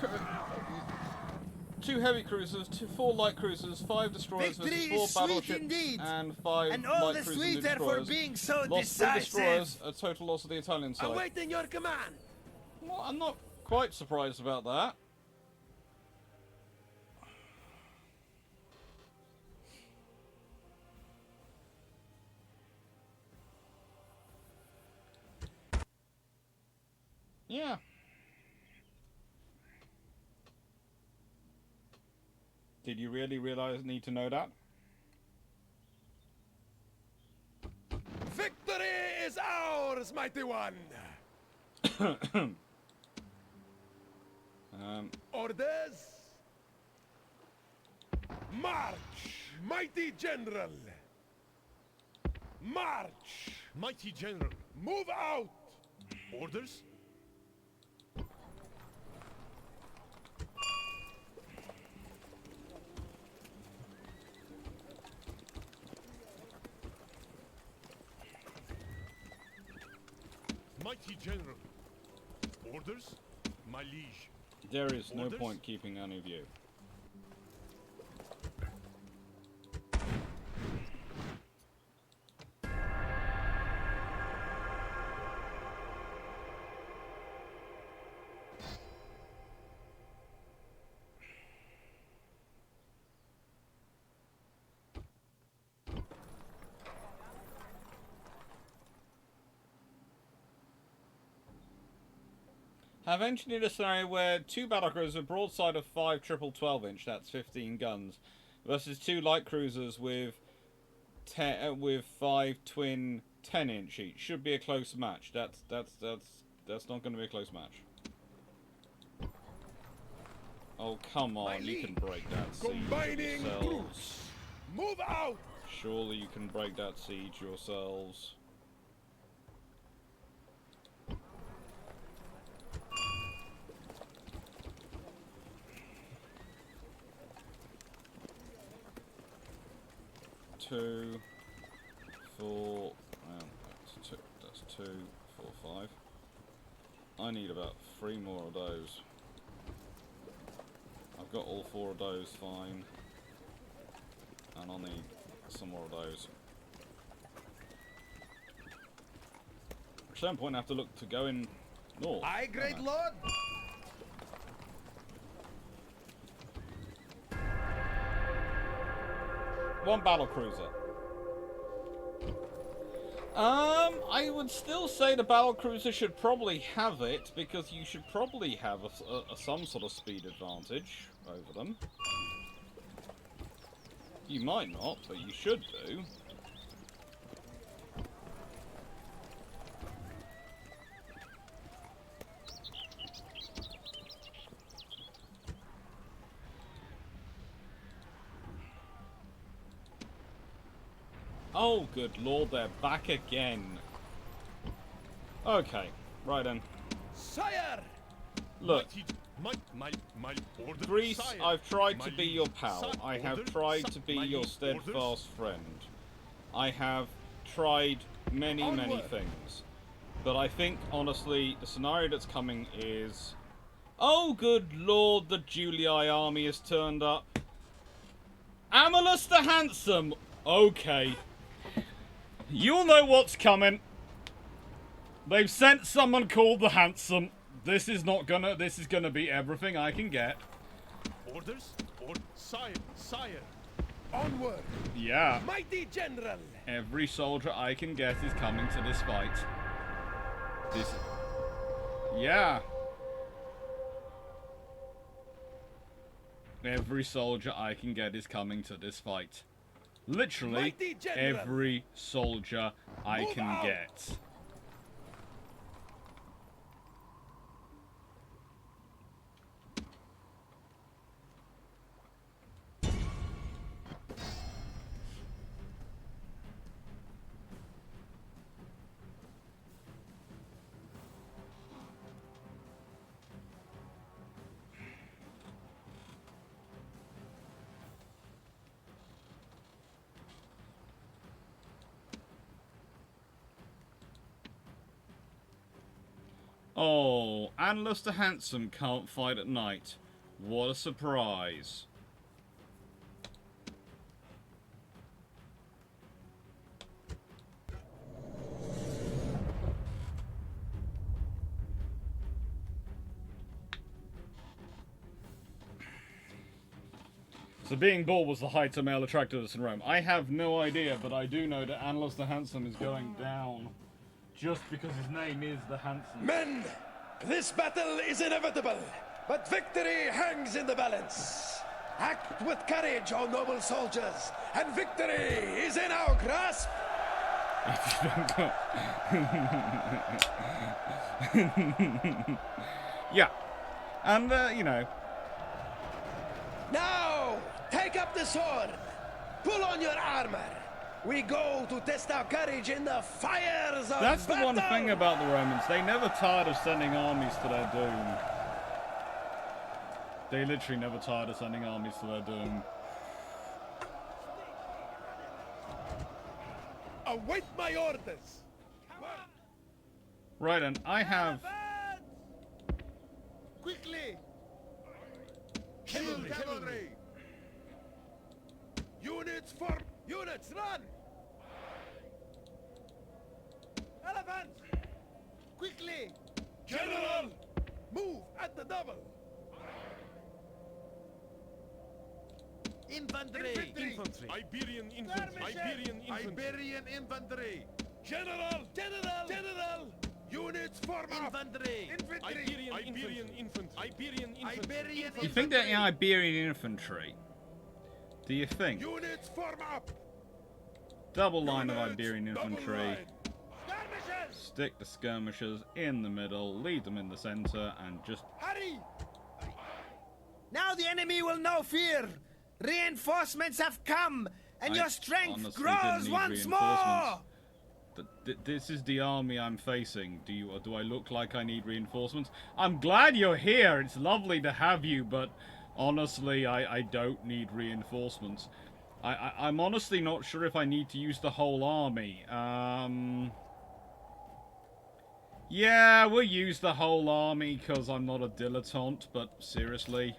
heavy cruisers, four light cruisers, 5 destroyers Victory versus is 4 sweet battleships, indeed. and 5 And all light the cruisers and sweeter for destroyers. being so Lost 3 decisive. destroyers, a total loss of the Italian side. Awaiting your command! Well, I'm not quite surprised about that. Yeah. Did you really need to know that? Victory is ours, mighty one! Orders! March, mighty general! March! Mighty General. Move out! Orders? Mighty General. Orders? My liege. There is no Orders? point keeping any of you. Have engineered a scenario where 2 battlecruisers with broadside of 5 triple 12-inch, that's 15 guns, versus 2 light cruisers with 5 twin 10-inch each. Should be a close match. That's not going to be a close match. Oh come on, you can break that siege Combining yourselves. troops! Move out! Surely you can break that siege yourselves. Two, 4, that's 2, 4, 5. I need about 3 more of those. I've got all 4 of those, fine. And I'll need some more of those. At some point I have to look to go in north. Aye, great don't I? lord! One battle cruiser. I would still say the battle cruiser should probably have it, because you should probably have some sort of speed advantage over them. You might not, but you should do. Oh, good lord, they're back again. Okay, right then. Sire! Look, My orders. Greece, Sire. I've tried My to be liege. your pal. Sire, I have orders. tried Sire, to be my your liege. steadfast Orders. friend. I have tried many Onward. things. But I think, honestly, the scenario that's coming is... Oh, good lord, the Julii army has turned up. Amalus the Handsome! Okay. You'll know what's coming. They've sent someone called the Handsome. This is gonna be everything I can get. Orders? Sire, sire. Onward! Yeah. Mighty general! Every soldier I can get is coming to this fight. Yeah. Every soldier I can get is coming to this fight. Literally, every soldier I can get. Oh, Anlus the Handsome can't fight at night. What a surprise. So being bald was the height of male attractiveness in Rome. I have no idea, but I do know that Anlus the Handsome is going down. Just because his name is the Handsome. Men, this battle is inevitable, but victory hangs in the balance. Act with courage, O noble soldiers, and victory is in our grasp. Yeah. And, you know. Now, take up the sword. Pull on your armor. We go to test our courage in the fires of That's the battle. one thing about the Romans. They never tired of sending armies to their doom. They literally never tired of sending armies to their doom. Await my orders. Right, and I have... Quickly. Cavalry. Units form. Units run. Elephants. Quickly. General. Move at the double. Infantry. Infantry. Iberian infantry. Iberian infantry. Iberian infantry. General. Units form up. Infantry. Iberian infantry. Iberian infantry. Iberian You think they're Iberian infantry? Do you think? Units form up. Double line of Iberian infantry. Stick the skirmishers in the middle, lead them in the center, and just... Hurry. Now the enemy will know fear. Reinforcements have come, and your strength honestly grows didn't need once more. reinforcements. This is the army I'm facing. Do I look like I need reinforcements? I'm glad you're here. It's lovely to have you, but honestly, I don't need reinforcements. I'm honestly not sure if I need to use the whole army. Yeah, we'll use the whole army because I'm not a dilettante, but seriously.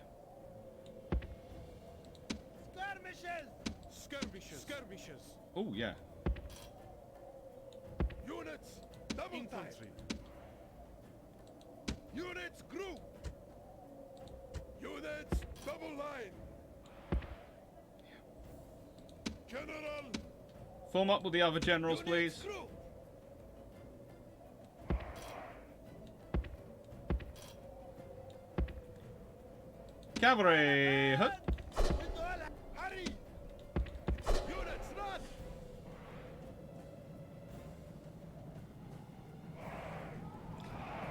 Skirmishers. Oh, yeah. Units double Infantry. Units group. Units double line. General. Form up with the other generals, please. Group. Cavalry! Hut. Hurry. Units run.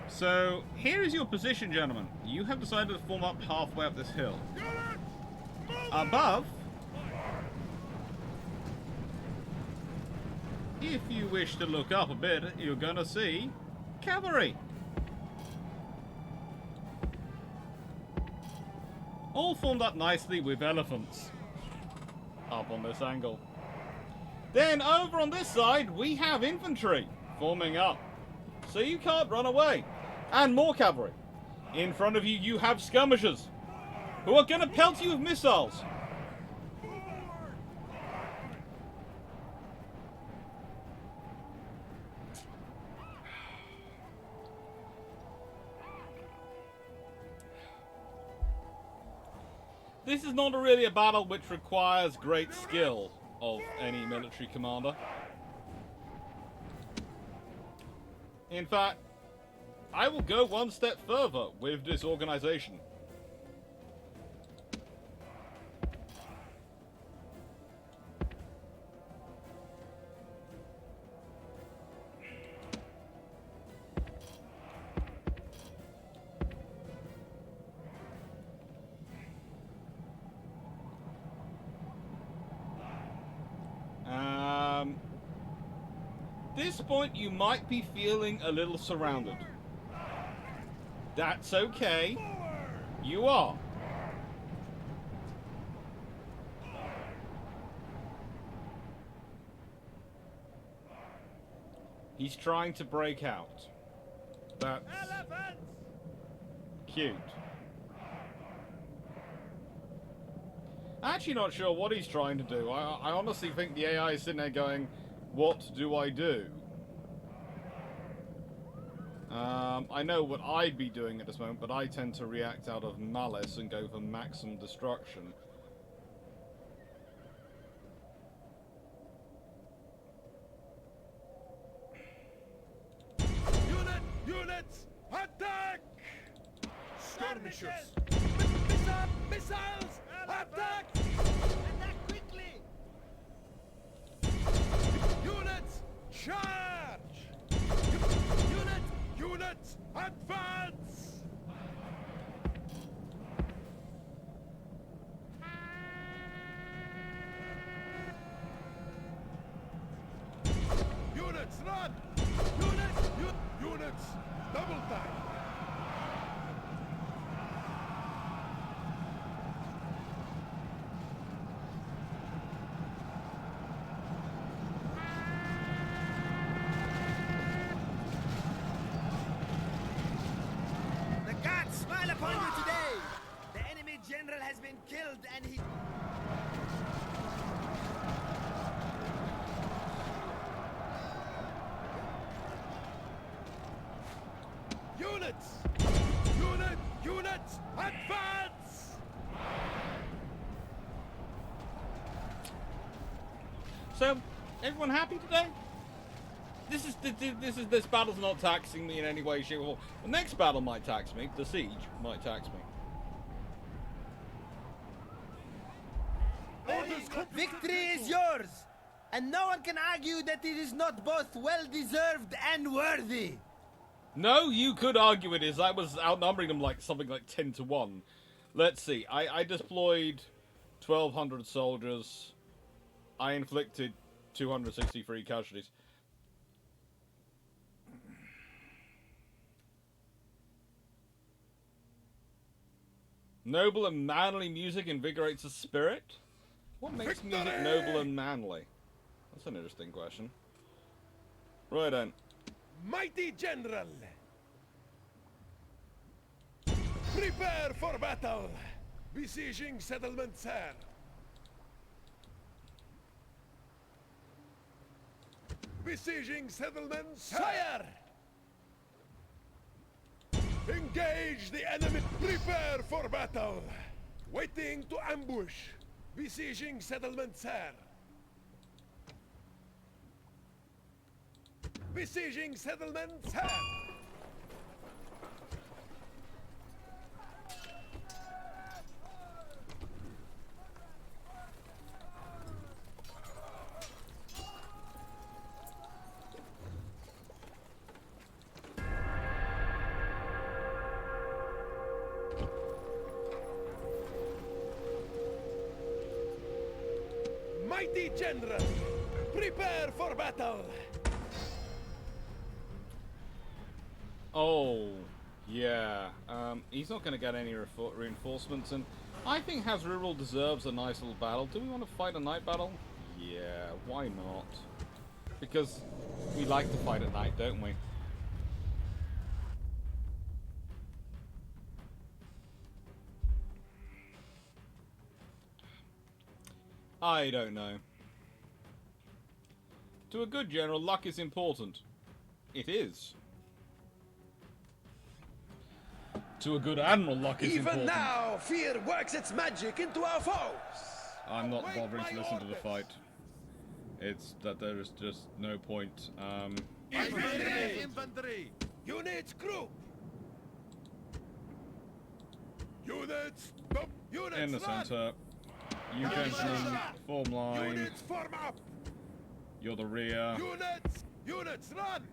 So, here is your position, gentlemen. You have decided to form up halfway up this hill. Above, if you wish to look up a bit, you're gonna see cavalry. All formed up nicely with elephants. Up on this angle. Then over on this side, we have infantry forming up. So you can't run away. And more cavalry. In front of you, you have skirmishers who are going to pelt you with missiles. This is not really a battle which requires great skill of any military commander. In fact, I will go one step further with this organization. This point, you might be feeling a little surrounded. That's okay. You are. He's trying to break out. That's cute. Actually not sure what he's trying to do. I honestly think the AI is sitting there going, what do I do? I know what I'd be doing at this moment, but I tend to react out of malice and go for maximum destruction. Units, attack! Skirmishers! Missiles, attack! Attack quickly! Units, charge! Units, advance! Units, run! Units, double time! The gods smile upon you today! The enemy general has been killed and he... Units, advance! So, everyone happy today? This battle's not taxing me in any way, shape, or form. The next battle might tax me. The siege might tax me. Victory is yours! And no one can argue that it is not both well-deserved and worthy! No, you could argue it is. I was outnumbering them like something like 10 to 1. Let's see. I deployed 1,200 soldiers. I inflicted 263 casualties. Noble and manly music invigorates the spirit? What makes music noble and manly? That's an interesting question. Right then. Mighty General! Prepare for battle! Besieging settlement, sir! Besieging settlement, sire! Engage the enemy! Prepare for battle! Waiting to ambush! Besieging settlement, sir! Besieging settlement, sir! Mighty General, prepare for battle! Oh, yeah. He's not going to get any reinforcements, and I think Hazrul deserves a nice little battle. Do we want to fight a night battle? Yeah, why not? Because we like to fight at night, don't we? I don't know. To a good general, luck is important. It is. To a good admiral, luck is important. Even now, fear works its magic into our foes. I'm not bothering to listen to the fight. It's that there is just no point. Infantry! Infantry! Units, crew. Units! Units! In the run! center. You gentlemen, form line. Units, form up! You're the rear. Units! Units, run!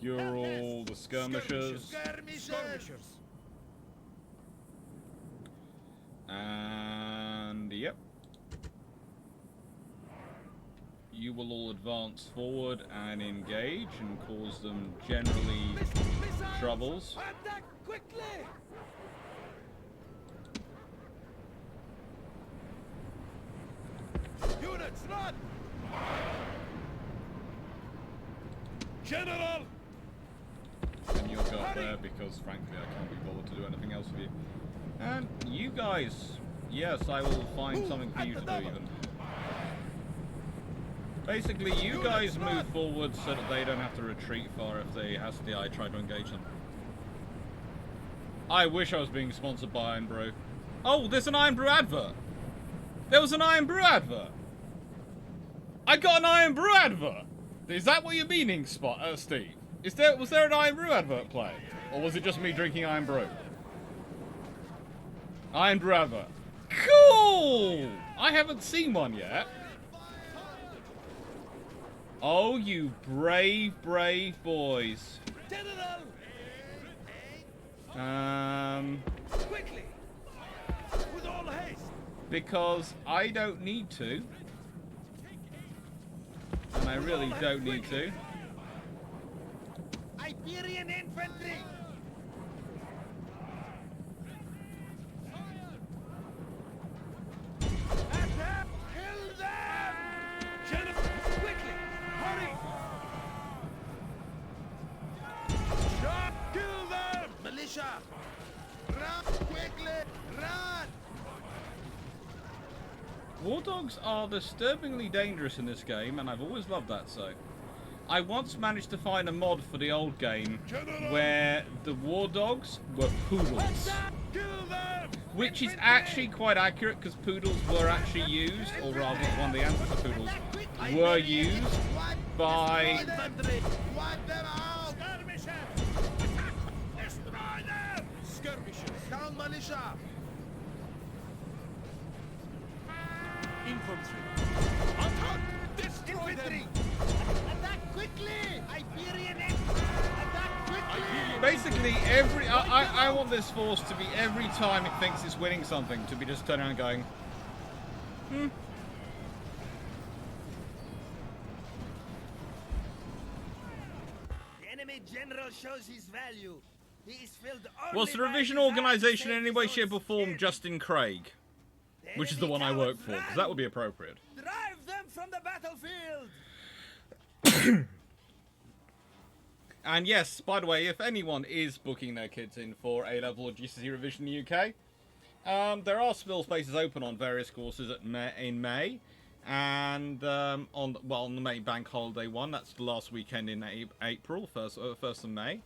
You're all the skirmishers. Skirmishers! And yep. You will all advance forward and engage and cause them generally troubles. Attack quickly! Units, run! General! And you'll go up there because frankly I can't be bothered to do anything else with you. And you guys, yes, I will find something for you to do even. Basically, you guys move forward so that they don't have to retreat far if the SDI try to engage them. I wish I was being sponsored by Iron Brew. Oh, there's an Iron Brew advert! There was an Iron Brew advert! I got an Iron Brew advert! Is that what you're meaning, Steve? Was there an Iron Brew advert playing? Or was it just me drinking Iron Brew? Iron Brew advert. Cool! I haven't seen one yet. Oh, you brave, brave boys. General! Quickly! With all haste! Because I don't need to. And I really don't need to. Iberian infantry! Attack! Kill them! General! Quickly! Hurry! Shot! Kill them! Militia! Run! Quickly! Run! War dogs are disturbingly dangerous in this game, and I've always loved that so. I once managed to find a mod for the old game where the war dogs were poodles. Kill them! Which is actually quite accurate because poodles were actually used, or rather one of the ancestor poodles were used by... Infantry! Wipe them out! Skirmishers! Destroy them! Skirmishers! Down militia! Infantry. Attack! Destroy Infantry! them! Attack quickly! Iberian infantry! Attack quickly! Basically, I want this force to be every time it thinks it's winning something, to be just turning around and going, The enemy general shows his value. He is filled only was the by revision desire to organisation in save any way, his own shape or form skin. Justin Craig? Which is the one I work for, because that would be appropriate. Drive them from the battlefield! And yes, by the way, if anyone is booking their kids in for A-level or GCSE revision in the UK, there are still spaces open on various courses in May, and on the May bank holiday one, that's the last weekend in April, 1st of May.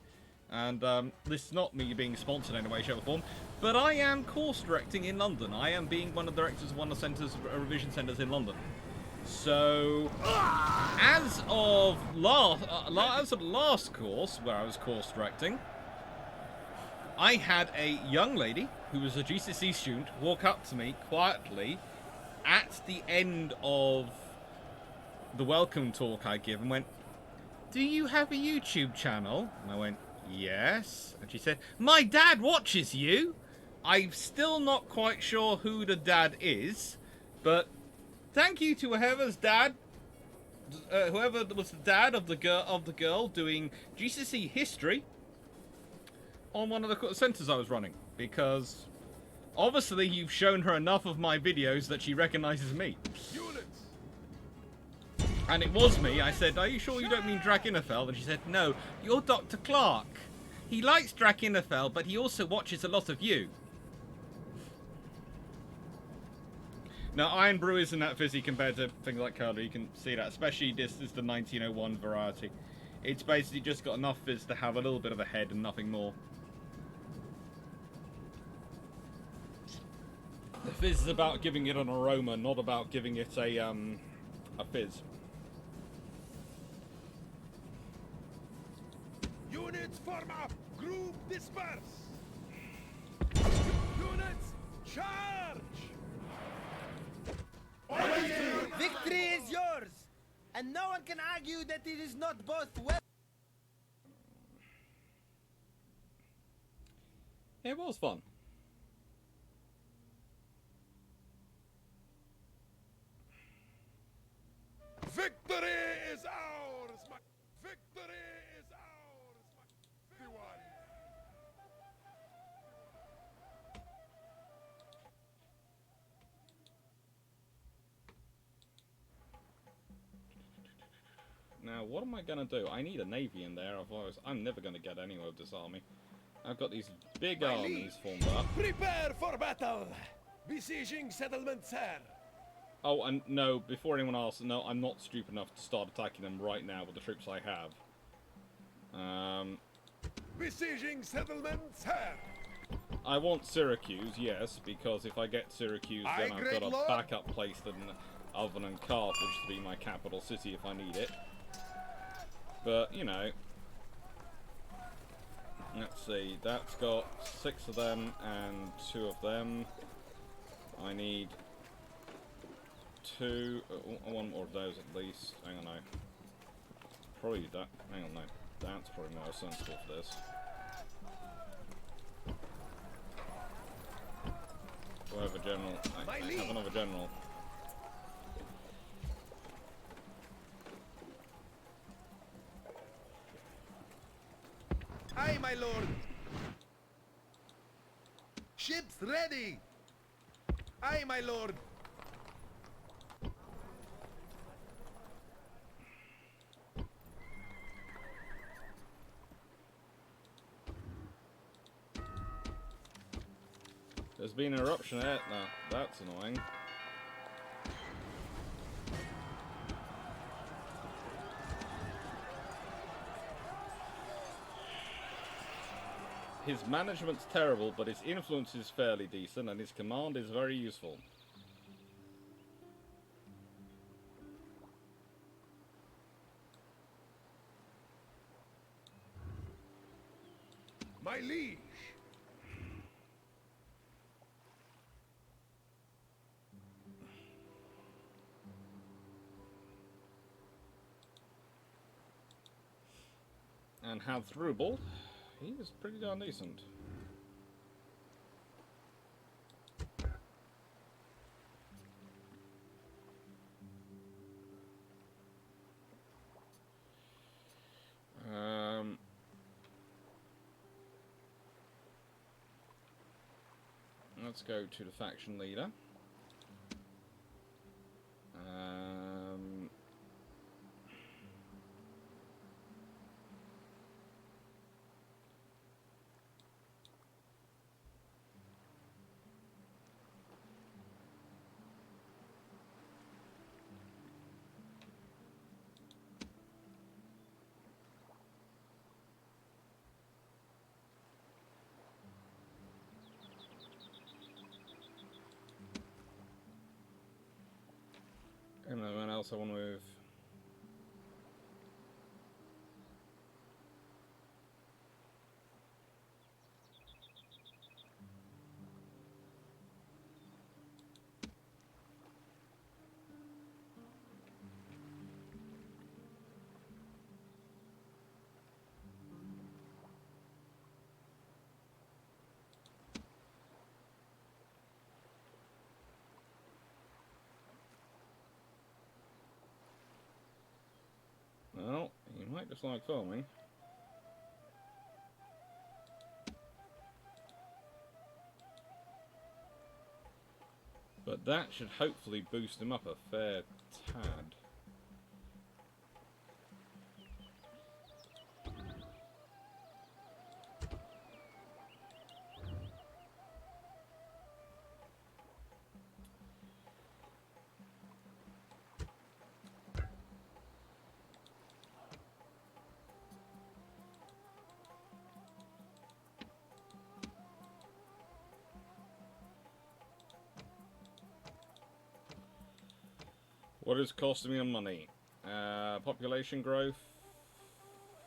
And this is not me being sponsored in any way, shape or form, but I am course directing in London. I am being one of the directors of one of the revision centres in London. So, as of the last course, where I was course directing, I had a young lady who was a GCSE student walk up to me quietly at the end of the welcome talk I give and went, "Do you have a YouTube channel?" And I went, "Yes." And she said, "My dad watches you." I'm still not quite sure who the dad is, but thank you to whoever was the dad of the girl doing GCSE history on one of the centres I was running, because obviously you've shown her enough of my videos that she recognises me. Units! And it was me. I said, "Are you sure you don't mean Drakinefeld?" And she said, "No, you're Dr. Clark. He likes Drakinefeld, but he also watches a lot of you." Now, Iron Brew isn't that fizzy compared to things like Curler. You can see that, especially this is the 1901 variety. It's basically just got enough fizz to have a little bit of a head and nothing more. The fizz is about giving it an aroma, not about giving it a fizz. Units form up! Group disperse! Units charge! Victory is yours! And no one can argue that it is not both well. It was fun. Victory is ours! Victory is ours! Everyone! Now, what am I gonna do? I need a navy in there, otherwise I'm never gonna get anywhere with this army. I've got these big armies formed up. Prepare for battle! Besieging settlement, sir! Oh, and no, before anyone asks, no, I'm not stupid enough to start attacking them right now with the troops I have. Besieging settlement, sir! I want Syracuse, yes, because if I get Syracuse, then I've got a backup place other than Carthage to be my capital city if I need it. But, you know, let's see, that's got 6 of them and 2 of them. I need 1 more of those at least. Hang on, no. Probably that. Hang on, no. That's probably more sensible for this. Do I have a general? I have another general. Aye, my lord! Ships ready! Aye, my lord! There's been an eruption at Etna. That's annoying. His management's terrible, but his influence is fairly decent, and his command is very useful. My liege! And Hasdrubal, he was pretty darn decent. Let's go to the faction leader. Anyone else I want to move? Well, you might just like filming. But that should hopefully boost him up a fair tad. What is costing me money? Population growth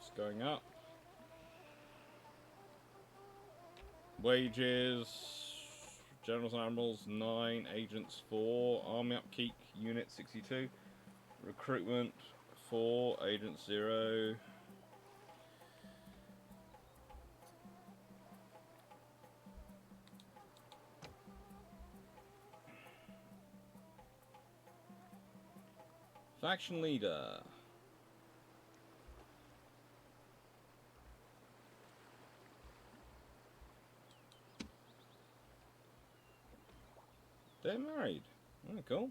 is going up. Wages, generals and admirals 9, agents 4, army upkeep unit 62, recruitment 4, agents 0. Faction leader. They're married. Oh, cool.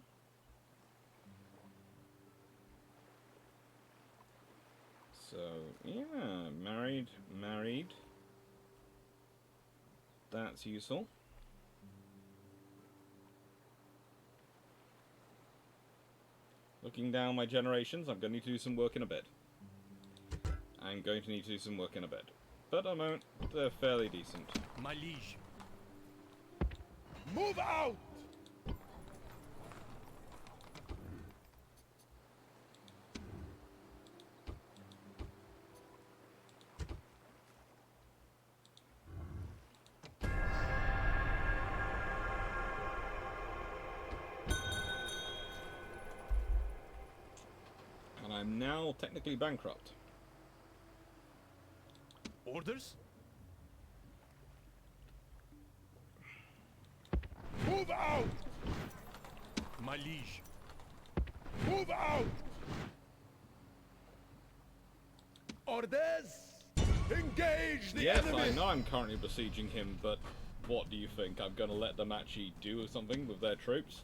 So, yeah, married. That's useful. Looking down my generations, I'm going to need to do some work in a bit. I'm going to need to do some work in a bit. But at the moment, they're fairly decent. My liege. Move out! And I'm now technically bankrupt. Orders? Move out! My liege. Move out! Orders! Engage the Yes, enemy! I know I'm currently besieging him, but what do you think? I'm going to let them actually do something with their troops?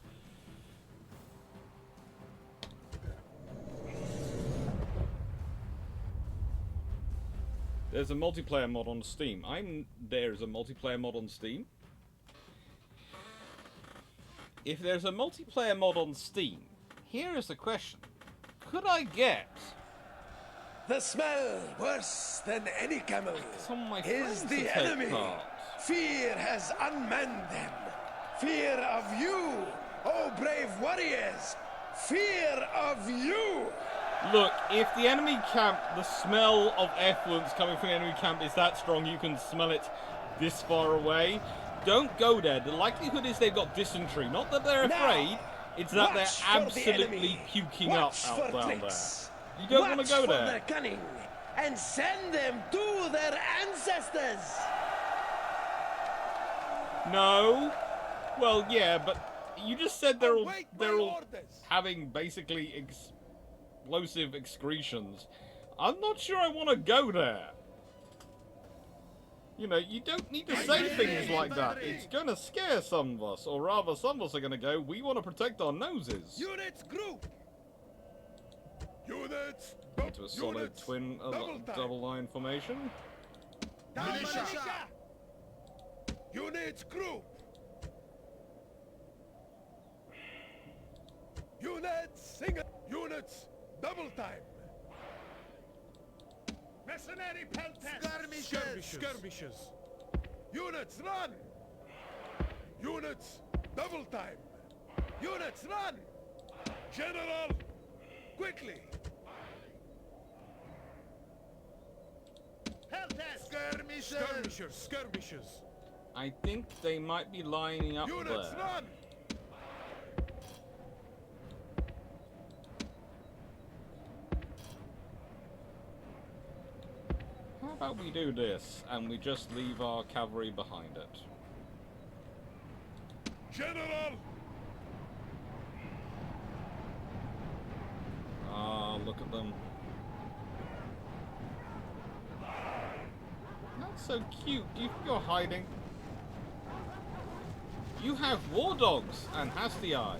There's a multiplayer mod on Steam. There's a multiplayer mod on Steam. If there's a multiplayer mod on Steam, here is the question. Could I get The smell, worse than any camel, some of my is friends to the take enemy. part? Fear has unmanned them. Fear of you, oh brave warriors. Fear of you. Look, if the enemy camp, the smell of effluence coming from the enemy camp is that strong, you can smell it this far away. Don't go there. The likelihood is they've got dysentery. Not that they're afraid, it's that they're Watch for the absolutely enemy. puking Watch up for out down there. tricks. You don't want Watch to go for there. their cunning and send them to their ancestors. No. Well, yeah, but you just said they're all Await my orders. having basically explosive excretions. I'm not sure I want to go there. You know, you don't need to say things like that. It's gonna scare some of us, or rather, some of us are gonna go, we want to protect our noses. Units group! Units! Into a solid Units, twin double line formation. Militia! Units group! Units single! Units double time! Mercenary pelters! Skirmishes. Units run! Units double time! Units run! General! Quickly! Skirmishes. I think they might be lining up Units there. run! How about we do this, and we just leave our cavalry behind it? General! Ah, look at them. That's so cute. Do you think you're hiding? You have war dogs and hasty eye.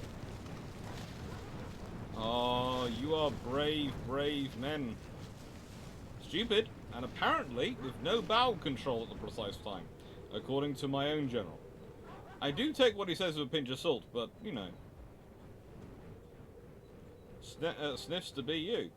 Oh, you are brave, brave men. Stupid, and apparently with no bow control at the precise time, according to my own general. I do take what he says with a pinch of salt, but, you know. Sniffs to be you.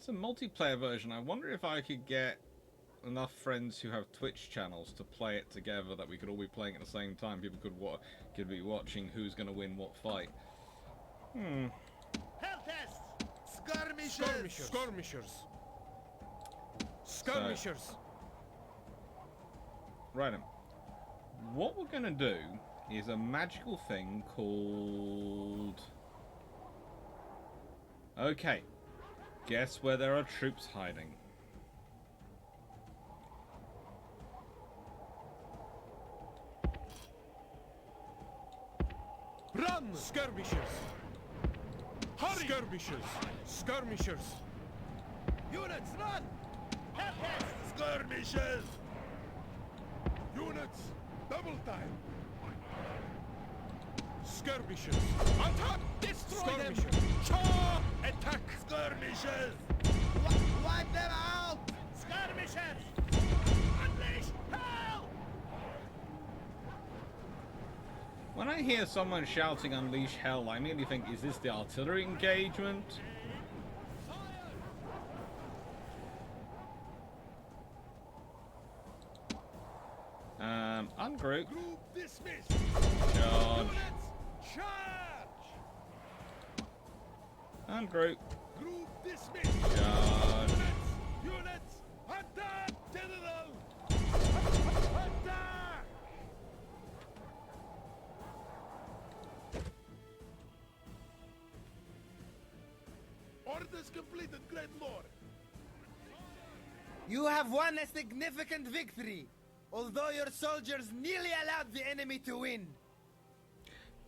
It's a multiplayer version. I wonder if I could get enough friends who have Twitch channels to play it together that we could all be playing at the same time. People could be watching who's going to win what fight. Hell test! Skirmishers! Skirmishers. Skirmishers. Skirmishers. Right then. What we're going to do is a magical thing called... Okay. Guess where there are troops hiding. Run! Skirmishers. Hurry! Skirmishers. Skirmishers. Units, run! Hell test! Skirmishes! Units, double time! Skirmishers. Attack! Destroy them! Charge! Attack! Skirmishes! Wipe them out! Skirmishers! Unleash hell! When I hear someone shouting "Unleash Hell," I immediately think, is this the artillery engagement? Ungroup. Group dismissed! Charge. Units, charge! Ungroup. Group dismissed! Charge. Units, attack! General! Attack! Orders completed, Great Lord! You have won a significant victory, although your soldiers nearly allowed the enemy to win.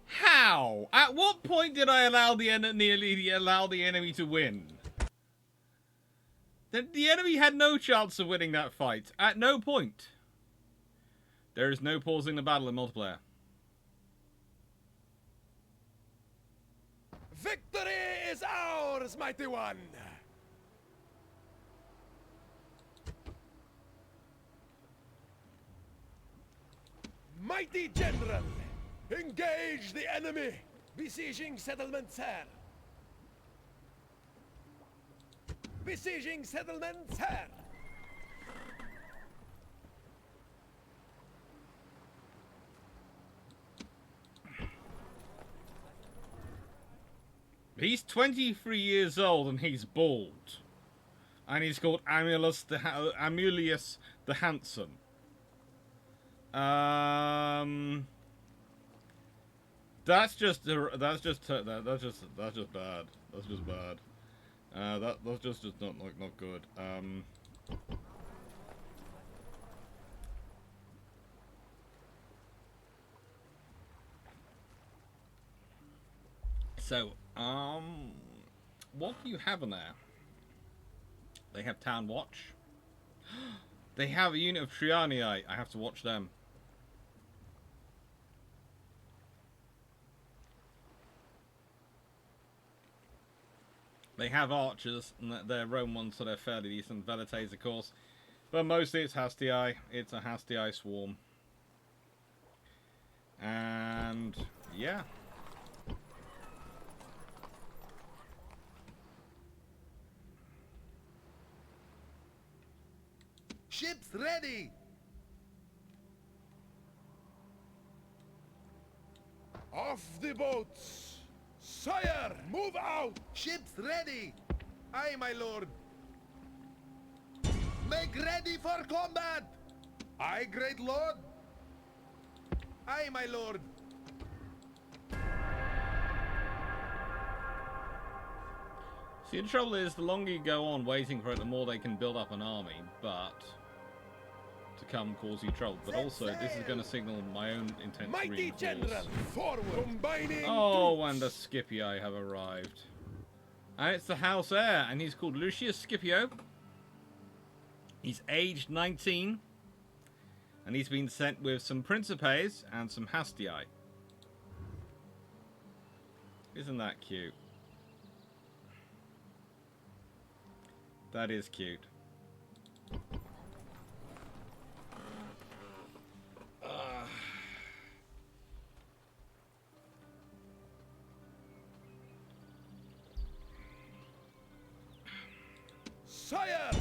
How? At what point did I nearly allow the enemy to win? The enemy had no chance of winning that fight. At no point. There is no pausing the battle in multiplayer. Victory is ours, mighty one! Mighty General! Engage the enemy! Besieging settlement, sir! Besieging settlement, sir! He's 23 years old and he's bald. And he's called Amulius the Handsome. That's just bad. That's just bad. That's just not good. So, what do you have in there? They have Town Watch. They have a unit of Trianii. I have to watch them. They have archers, and they're Rome ones, so they're fairly decent. Velites, of course. But mostly it's Hastii. It's a Hastii swarm. And, yeah. Ships ready! Off the boats! Sire, move out! Ships ready! Aye, my lord! Make ready for combat! Aye, great lord! Aye, my lord! See, the trouble is, the longer you go on waiting for it, the more they can build up an army, but to come cause you trouble. But also, this is going to signal my own intent to Mighty reinforce. General, forward! Combining Oh, troops. and the Scipii have arrived. And it's the House Heir, and he's called Lucius Scipio. He's aged 19, and he's been sent with some Principes and some Hastii. Isn't that cute? That is cute. Sire!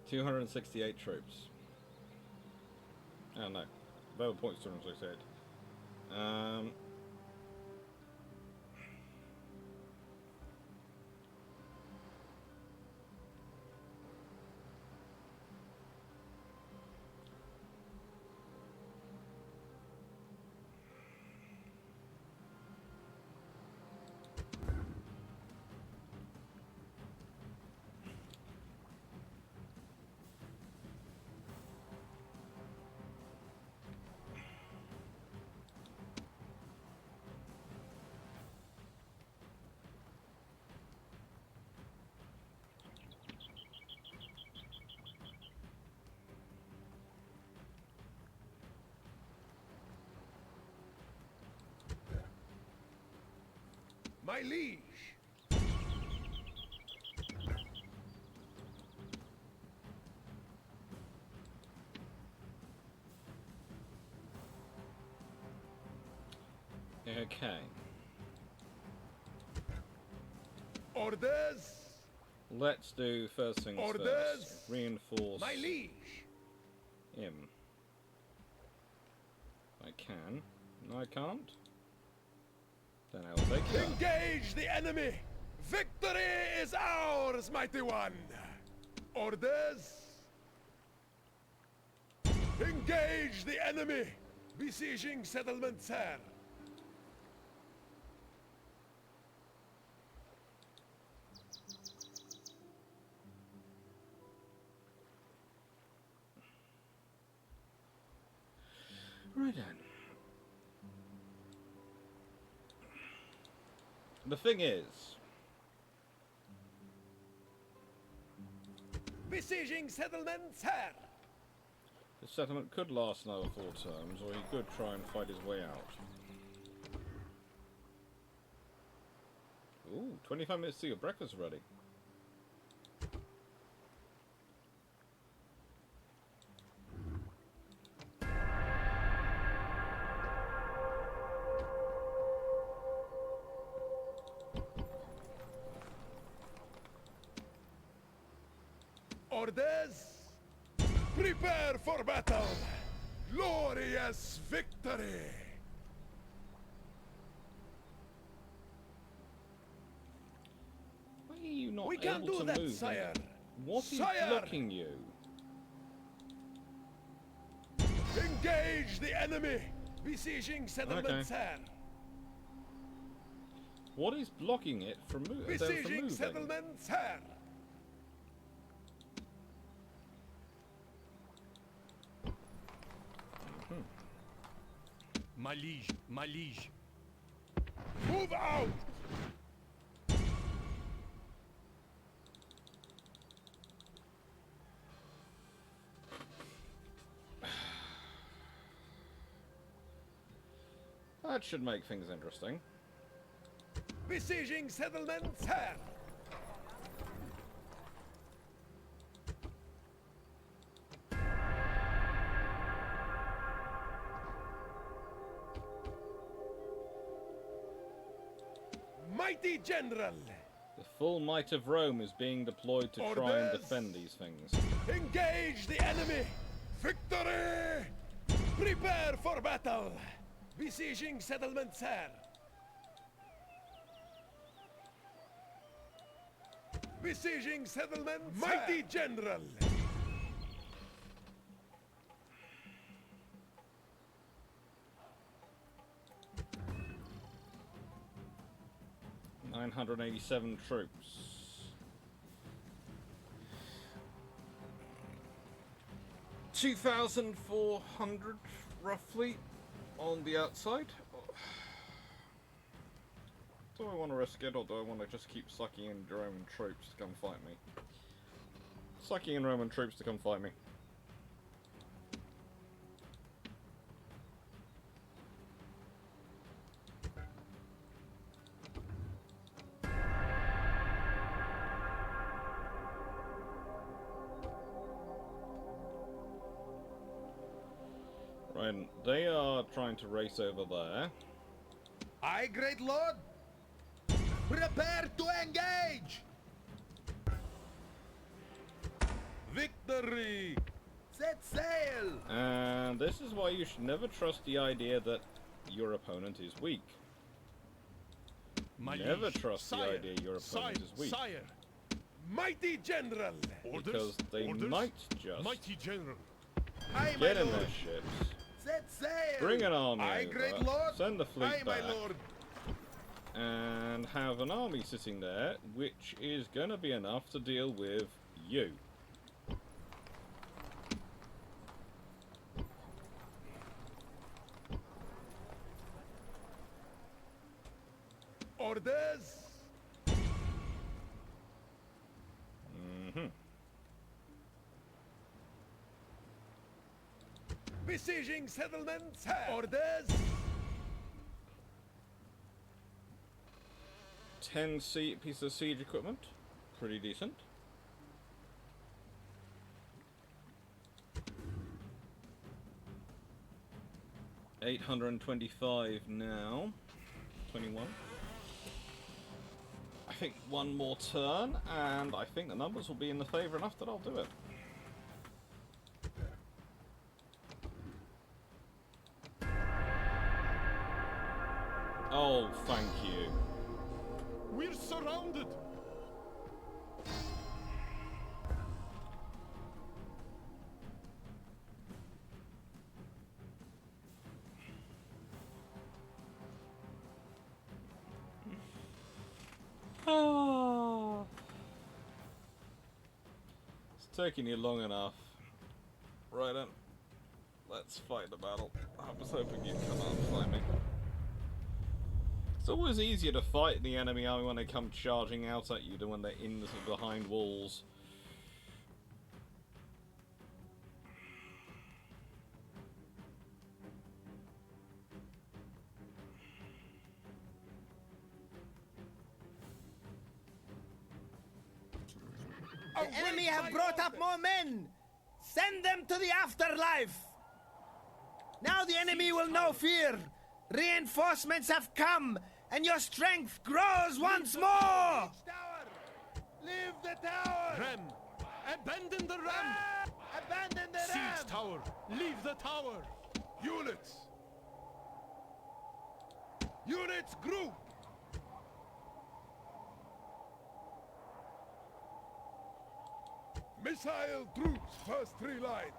268 troops. Oh no. Battle points 268. My liege! Okay. Orders! Let's do first things Orders! first. Reinforce My liege! him. I can. No, I can't. Then I will take it. Engage the enemy! Victory is ours, mighty one! Orders! Engage the enemy! Besieging settlement, sir! Right then. The thing is, Besieging settlement, sir! the settlement could last another 4 terms, or he could try and fight his way out. Ooh, 25 minutes to your breakfast ready. Orders! Prepare for battle! Glorious victory! Why are you not We can able do to that, move? sire! What is Sire! blocking you? Engage the enemy! Besieging settlement, Okay. sir! What is blocking it from, from Besieging moving? settlement, sir! My liege, my liege. Move out! That should make things interesting. Besieging settlement, sir! Mighty general! The full might of Rome is being deployed to try and Orders! defend these things. Engage the enemy! Victory! Prepare for battle! Besieging settlement, sir! Besieging settlement, mighty general! $987 troops. 2,400 roughly on the outside. Do I want to risk it, or do I want to just keep sucking in Roman troops to come fight me? Sucking in Roman troops to come fight me. Right, they are trying to race over there. Aye, great lord. Prepare to engage! Victory! Set sail! And this is why you should never trust the idea that your opponent is weak. My Never liege. trust the Sire, idea your opponent is weak. Sire. Mighty general! Orders. Because they Orders. might just Mighty general. Aye, get my in lord. their ships, Set sail! bring an army Aye, over, great lord! send the fleet Aye, back, my lord! and have an army sitting there, which is going to be enough to deal with you. Orders! Besieging settlements! Orders! 10 pieces of siege equipment, pretty decent. $825 now. 21. I think one more turn, and I think the numbers will be in the favour enough that I'll do it. Oh, thank you. We're surrounded. Oh. It's taking you long enough. Right then. Let's fight the battle. I was hoping you'd come out and find me. It's always easier to fight the enemy army when they come charging out at you than when they're in the behind walls. The enemy have brought up more men! Send them to the afterlife! Now the enemy will know fear! Reinforcements have come, and your strength grows once more! Tower! Leave the tower! Ram. Abandon the ram. Abandon the ram! Siege tower. Leave the tower. Units! Units group! Missile troops, first three lines.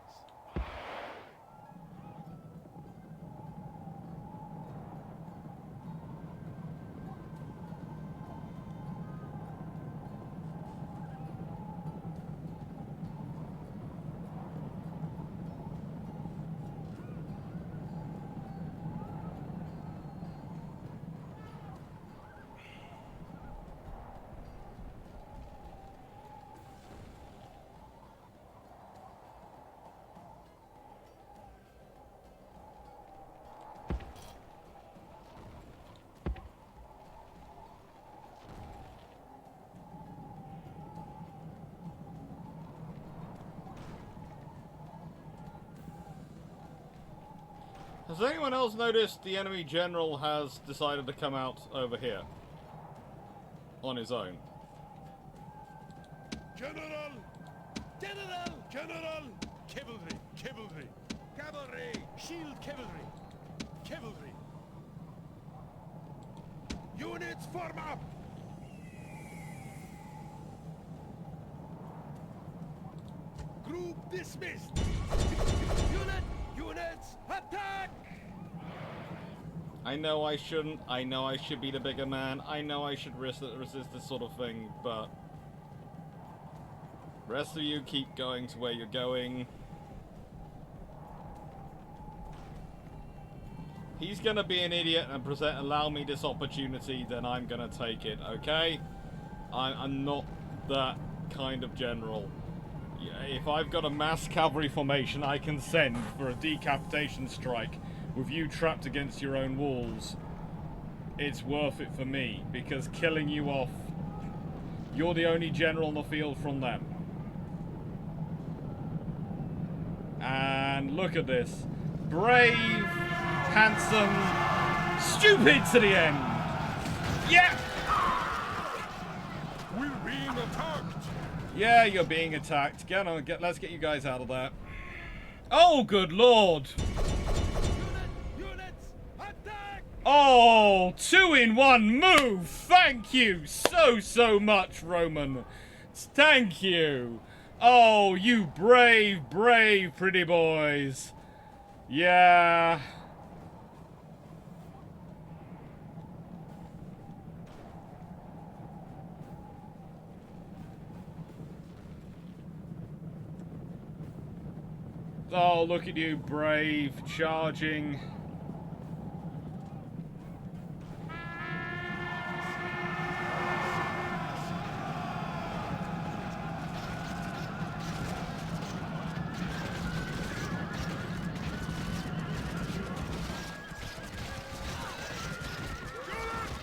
Has anyone else noticed the enemy general has decided to come out over here? On his own. General! General. General. Cavalry. Cavalry. Cavalry! Shield cavalry. Cavalry. Units form up! Group dismissed! Units, attack! I know I shouldn't, I know I should be the bigger man, I know I should resist this sort of thing, but... the rest of you keep going to where you're going. He's gonna be an idiot and allow me this opportunity, then I'm gonna take it, okay? I'm not that kind of general. If I've got a mass cavalry formation I can send for a decapitation strike with you trapped against your own walls, it's worth it for me, because killing you off, you're the only general on the field from them. And look at this. Brave, handsome, stupid to the end. Yeah! Yeah, you're being attacked. Get on, let's get you guys out of there. Oh, good lord! Units, attack! Oh, 2-in-1 move! Thank you so much, Roman. Thank you. Oh, you brave, pretty boys. Yeah. Oh, look at you, brave, charging.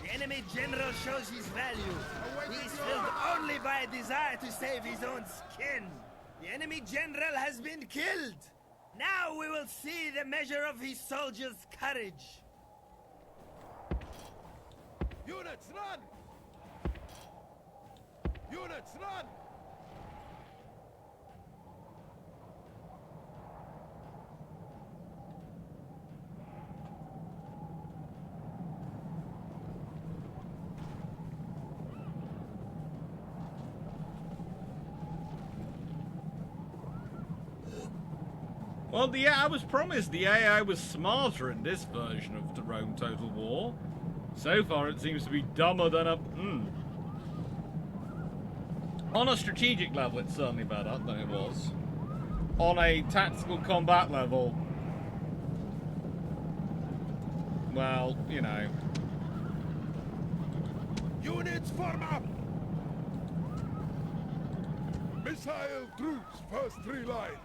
The enemy general shows his value. He is filled only by a desire to save his own skin. The enemy general has been killed. Now we will see the measure of his soldiers' courage. Units, run! Units, run! Well, I was promised the AI was smarter in this version of the Rome Total War. So far, it seems to be dumber than a... On a strategic level, it's certainly better than it was. On a tactical combat level... Well, you know... Units, form up! Missile troops, first 3 lines.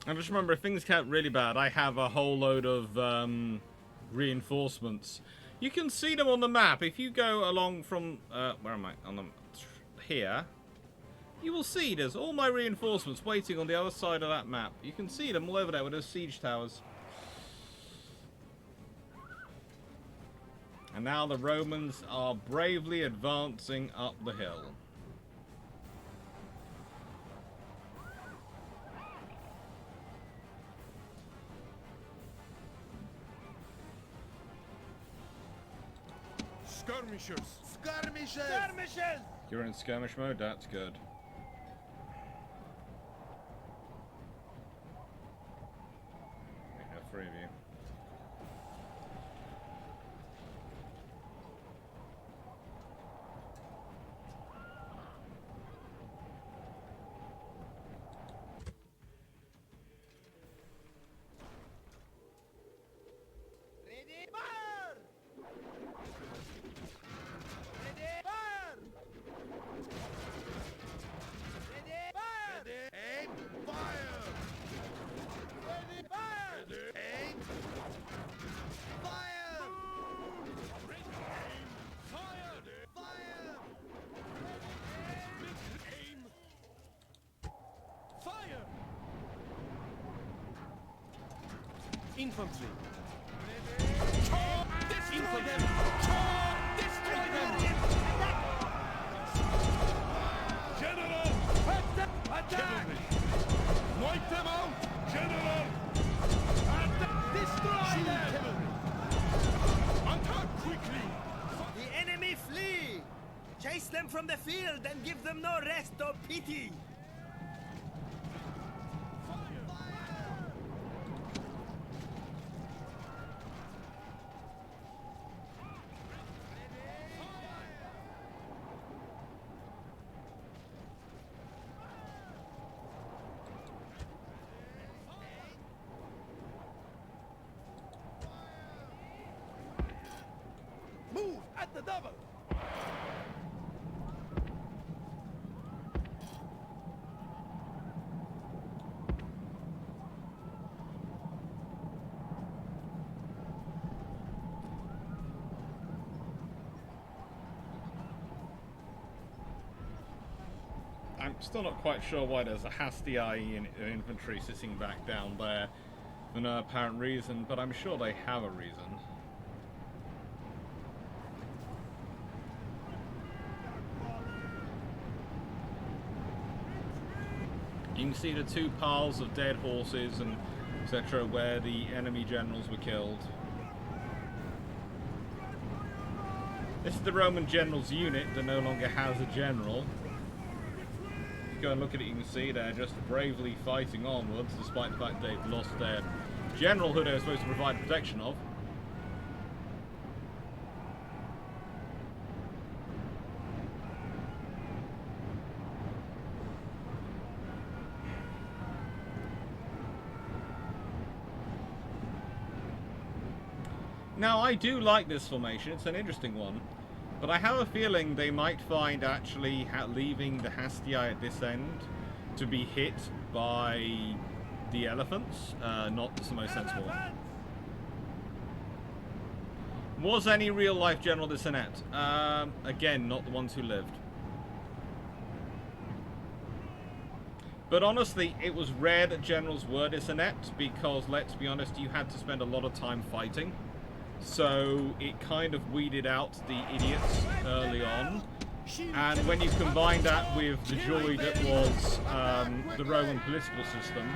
I just remember, if things get really bad, I have a whole load of reinforcements. You can see them on the map. If you go along from... where am I? On the... Here. You will see there's all my reinforcements waiting on the other side of that map. You can see them all over there with those siege towers. And now the Romans are bravely advancing up the hill. Skirmishers! Skirmishes! Skirmishes! You're in skirmish mode? That's good. We have 3 of you. Ready, fire! Ready, fire! Ready, fire! Aim! Fire! Ready, fire! Aim! Fire! Fire! Fire! Aim! Fire! Infantry! Destroy them! Destroy them! General! Attack! Wipe them out! General! Destroy them! Attack quickly! The enemy flee! Chase them from the field and give them no rest or pity! the double. I'm still not quite sure why there's a Hastii in infantry sitting back down there for no apparent reason, but I'm sure they have a reason. You can see the two piles of dead horses and etc. where the enemy generals were killed. This is the Roman general's unit that no longer has a general. If you go and look at it, you can see they're just bravely fighting onwards, despite the fact they've lost their general who they were supposed to provide protection of. Now, I do like this formation, it's an interesting one, but I have a feeling they might find actually leaving the Hastii at this end to be hit by the elephants, not the most sensible one. Was any real-life General Dissonant? Again, not the ones who lived. But honestly, it was rare that generals were dissonant because, let's be honest, you had to spend a lot of time fighting. So it kind of weeded out the idiots early on. And when you combine that with the joy that was the Roman political system,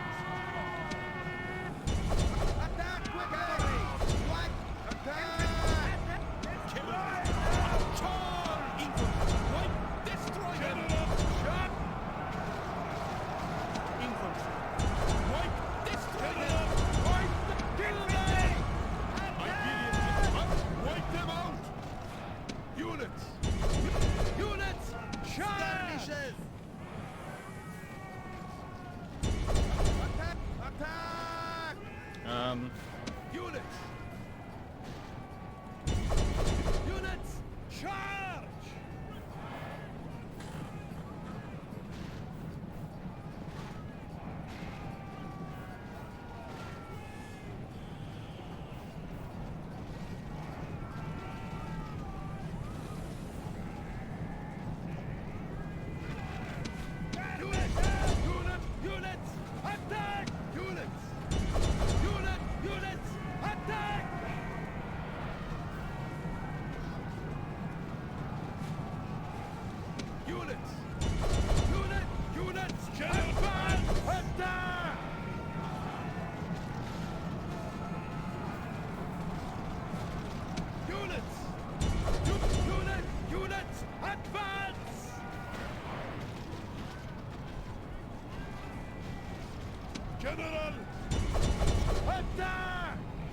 General! Attack! Units!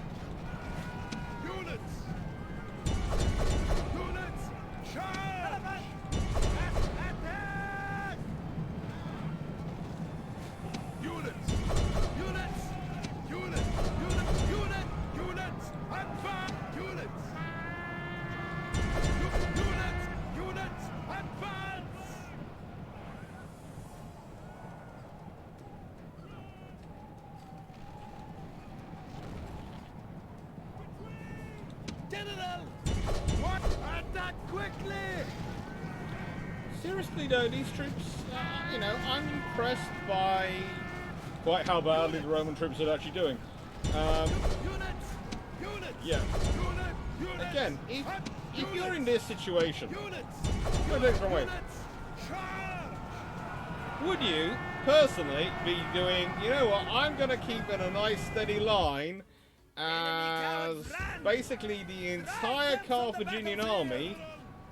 Units! Charge! Attack! Units! Units! Units! Units! Units! Units! Advance! Units! Units! Units! Advance! General! What? Attack quickly! seriously though, these troops, you know, I'm impressed by quite how badly the Roman troops are actually doing. Yeah. Again, if you're in this situation, would you personally be doing, you know what, I'm going to keep in a nice steady line as basically the entire Carthaginian army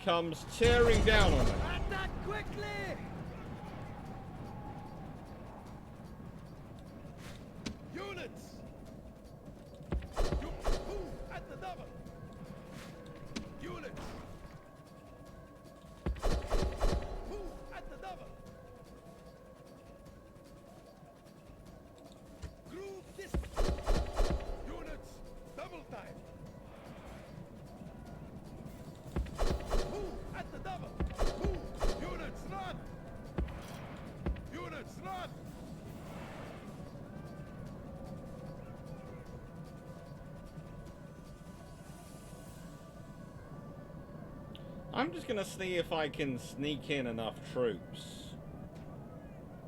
comes tearing down on them? Attack quickly! Units! Move at the double! Units! Move at the double! Group this! Units! Double time! I'm just gonna see if I can sneak in enough troops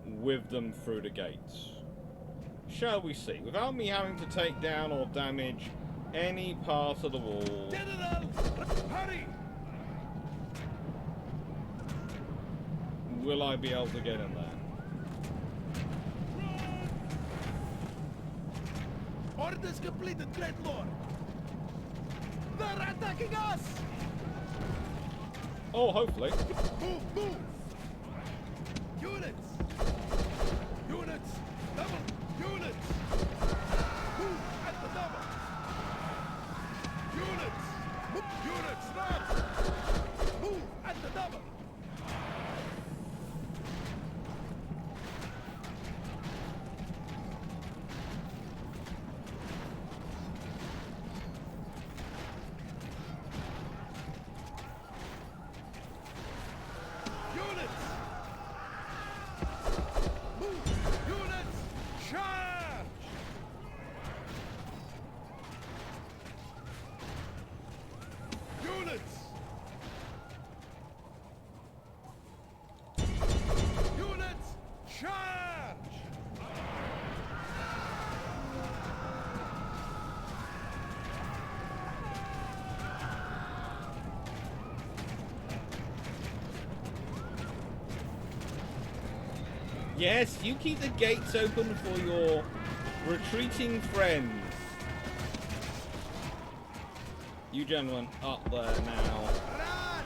with them through the gates. Shall we see? Without me having to take down or damage any part of the wall. General, hurry! Will I be able to get in there? Orders completed, Dread Lord. They're attacking us! Oh, hopefully. Move, move! Units! Units! Double! Units! Move at the double! Units! Units, stop! Move at the double! Units! Move! Units! Charge! Units! Units! Charge! Yes, you keep the gates open for your retreating friends. You gentlemen up there now. Run!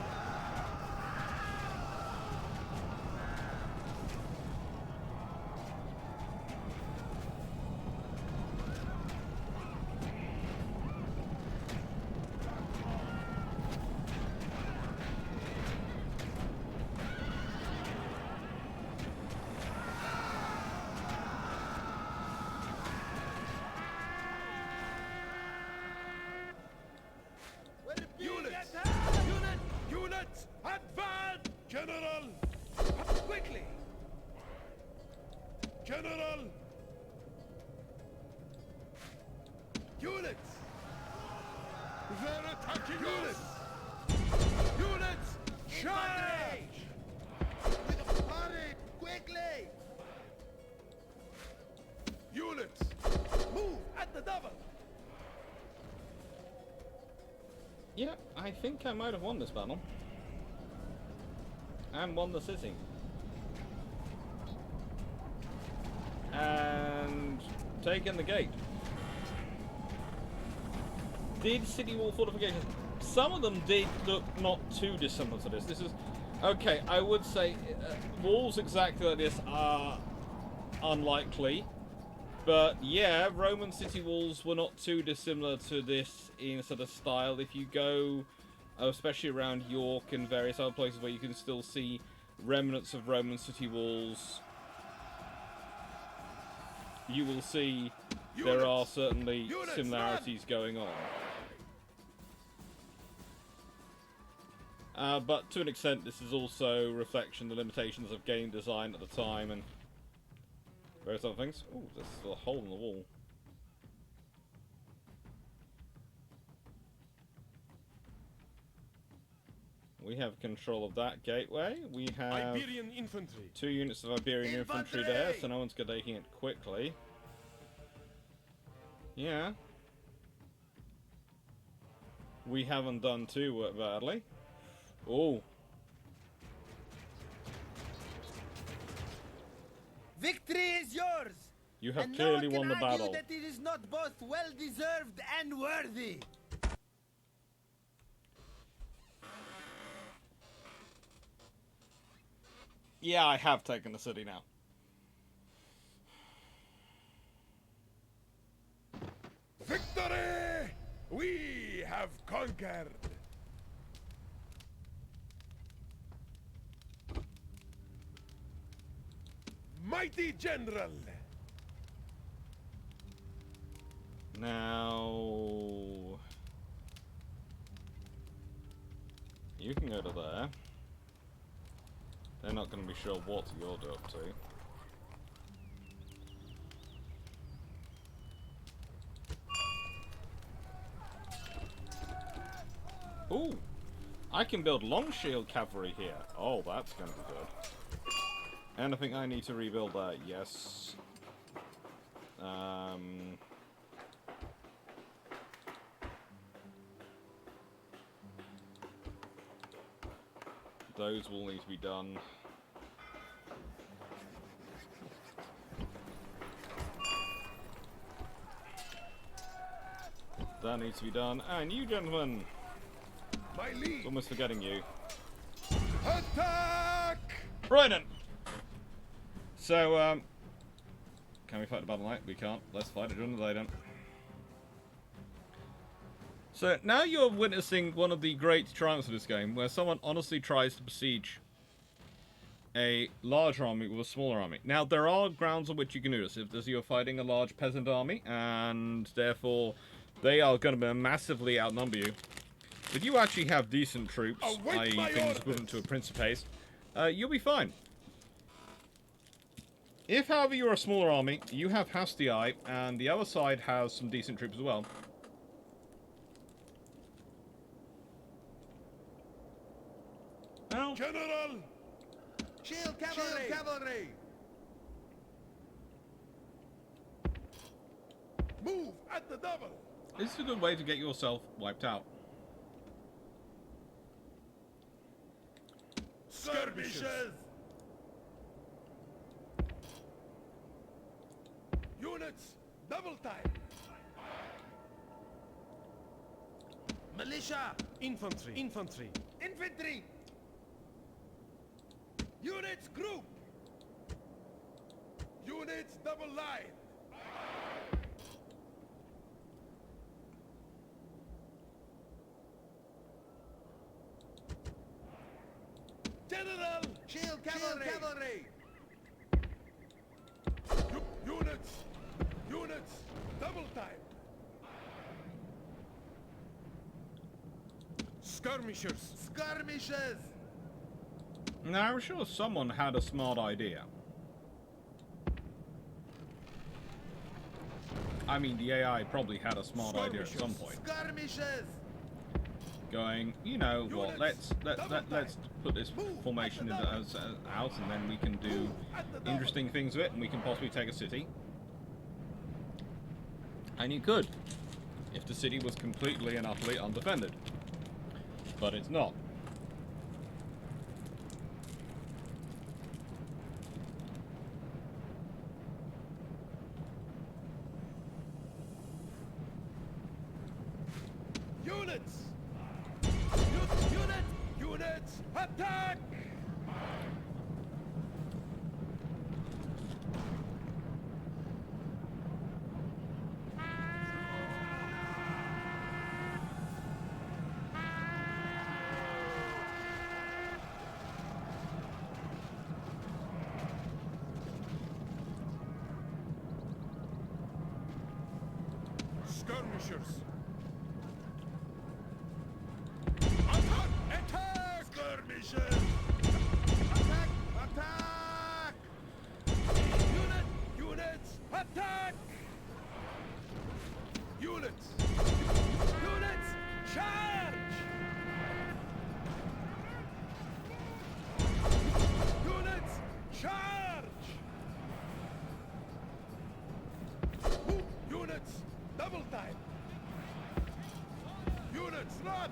Units! Units! Advance! General! Quickly! General! Units! They're attacking units! Units! Charge! Hurry! Quickly! Units! Move at the double! Yeah, I think I might have won this battle. And won the city. And taken the gate. Did city wall fortifications? Some of them did look not too dissimilar to this. This is okay. I would say walls exactly like this are unlikely, but yeah, Roman city walls were not too dissimilar to this in sort of style. If you go, especially around York and various other places where you can still see remnants of Roman city walls, you will see there are certainly similarities going on. But to an extent, this is also a reflection of the limitations of game design at the time and various other things. Ooh, there's still a hole in the wall. We have control of that gateway. We have Iberian infantry. 2 units of Iberian infantry there, so no one's taking it quickly. Yeah. We haven't done too badly. Oh. Victory is yours! You have And clearly no one won the can argue battle. that it is not both well-deserved and worthy. Yeah, I have taken the city now. Victory! We have conquered! Mighty General! Now... You can go to there. They're not going to be sure what you're up to. Ooh! I can build long shield cavalry here. Oh, that's going to be good. Anything I need to rebuild there? Yes. Those will need to be done. That needs to be done. And you, gentlemen. My lead. Almost forgetting you. Attack! Right then. So, can we fight the battle knight? We can't. Let's fight it during the day then. So now you're witnessing one of the great triumphs of this game, where someone honestly tries to besiege a large army with a smaller army. Now, there are grounds on which you can do this. If you're fighting a large peasant army, and therefore they are going to massively outnumber you. If you actually have decent troops, i.e. things equivalent to a principate, you'll be fine. If, however, you're a smaller army, you have Hastii, and the other side has some decent troops as well. General! Shield cavalry! Shield cavalry! Move at the double! This is a good way to get yourself wiped out. Skirmishers! Units, double time! Militia! Infantry. Infantry. Infantry! Units, group! Units, double line! General! Shield cavalry! Shield cavalry! Units! Units! Double time! Skirmishers. Skirmishes! Now, I'm sure someone had a smart idea. I mean, the AI probably had a smart idea at some point. Skirmishes! Going, you know what? Let's put this formation out, and then we can do interesting things with it, and we can possibly take a city. And you could, if the city was completely and utterly undefended. But it's not. Units! Units! Attack! Skirmishers. Attack! Attack! Skirmishes! Attack! Attack! Units! Attack! Units! Units! Charge! Units! Charge! Move! Units! Double time! Units, run!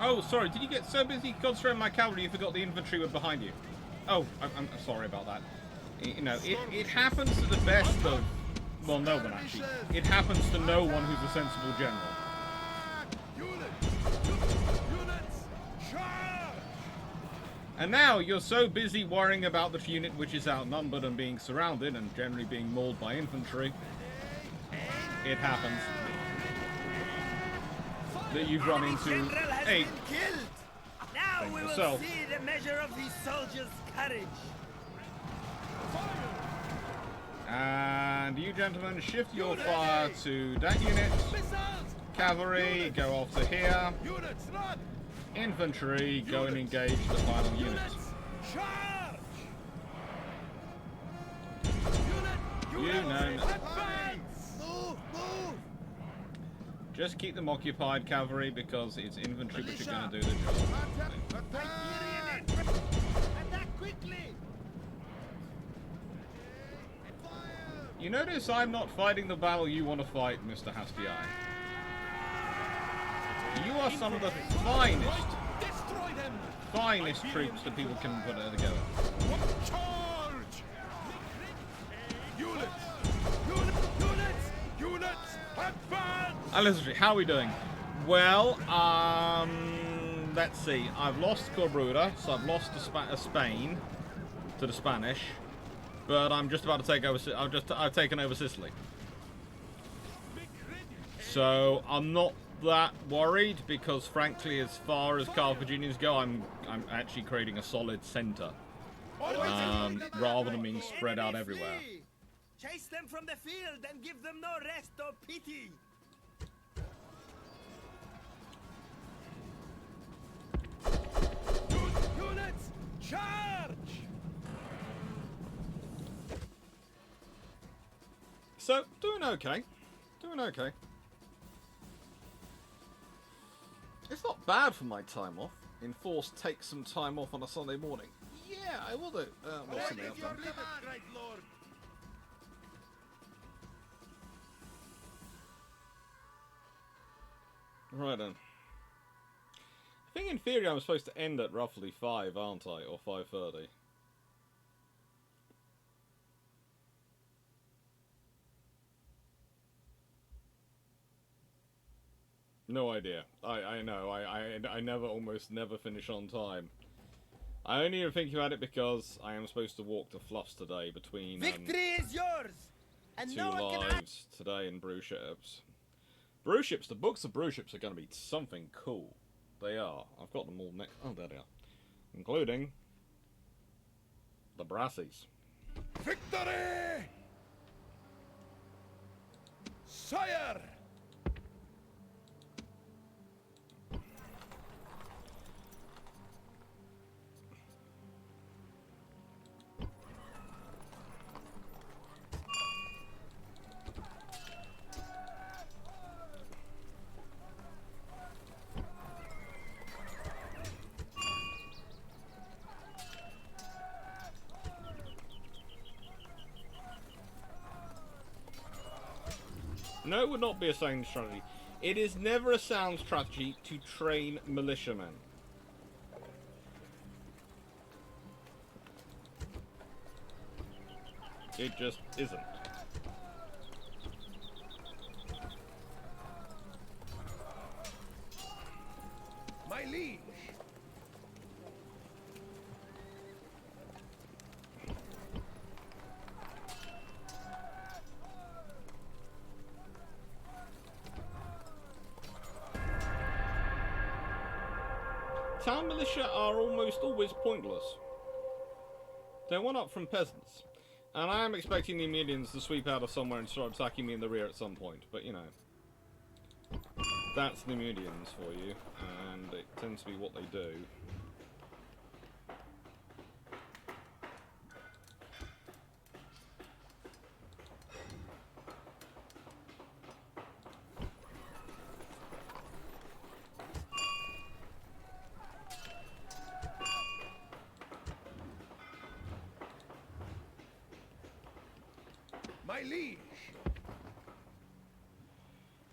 Oh, sorry, did you get so busy concentrating on my cavalry you forgot the infantry were behind you? Oh, I'm sorry about that. You know, it happens to the best of... Well, no one, actually. It happens to no one who's a sensible general. Units! Charge! And now you're so busy worrying about the unit which is outnumbered and being surrounded and generally being mauled by infantry. It happens that you've run into General has a... been killed! Now Thank we will yourself. see the measure of these soldiers' courage! And you gentlemen, shift your fire to that unit. Missiles! Cavalry, go off to here. Units, run! Infantry, go and engage the final unit. Units! Charge! You know... Advance! Just keep them occupied, cavalry, because it's infantry which are going to do the job. Attack! Attack quickly! You notice I'm not fighting the battle you want to fight, Mr. Hasty Eye. You are some of the finest troops that people can put together. Charge! Units! Advance! Listen, how are we doing? Well, let's see. I've lost Corbruda, so I've lost to Spain to the Spanish, but I'm just about to take over. I've taken over Sicily, so I'm not that worried because, frankly, as far as Carthaginians go, I'm actually creating a solid centre rather than being spread out everywhere. Chase them from the field and give them no rest or pity. Units, charge! So, doing okay. Doing okay. It's not bad for my time off. Enforced take some time off on a Sunday morning. Yeah, I will do. Well, Sunday afternoon. Great lord! Right then. I think in theory I'm supposed to end at roughly 5, aren't I? Or 5:30. No idea. I know. I almost never finish on time. I only even think about it because I am supposed to walk to Fluffs today between Victory is yours, and 2 no one can lives today in brew ships. Brew ships, the books of brew ships are going to be something cool. They are. I've got them all next. Oh, there they are. Including the Brassies. Victory! Sire! No, it would not be a sound strategy. It is never a sound strategy to train militiamen. It just isn't. My liege! Town militia are almost always pointless. They're one up from peasants. And I am expecting the Emilians to sweep out of somewhere and start attacking me in the rear at some point, but you know. That's the Emilians for you, and it tends to be what they do. My liege!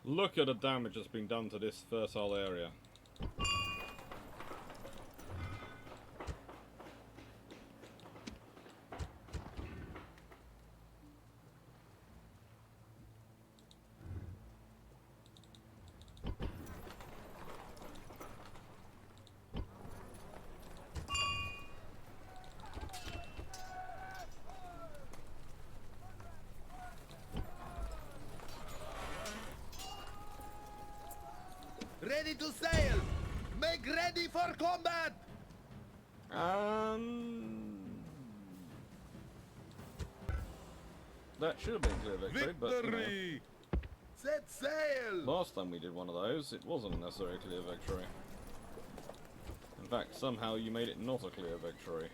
Look at the damage that's been done to this fertile area. Ready to sail! Make ready for combat! That should have been clear victory, but you know, Victory! Set sail! last time we did one of those, it wasn't necessarily a clear victory. In fact, somehow you made it not a clear victory.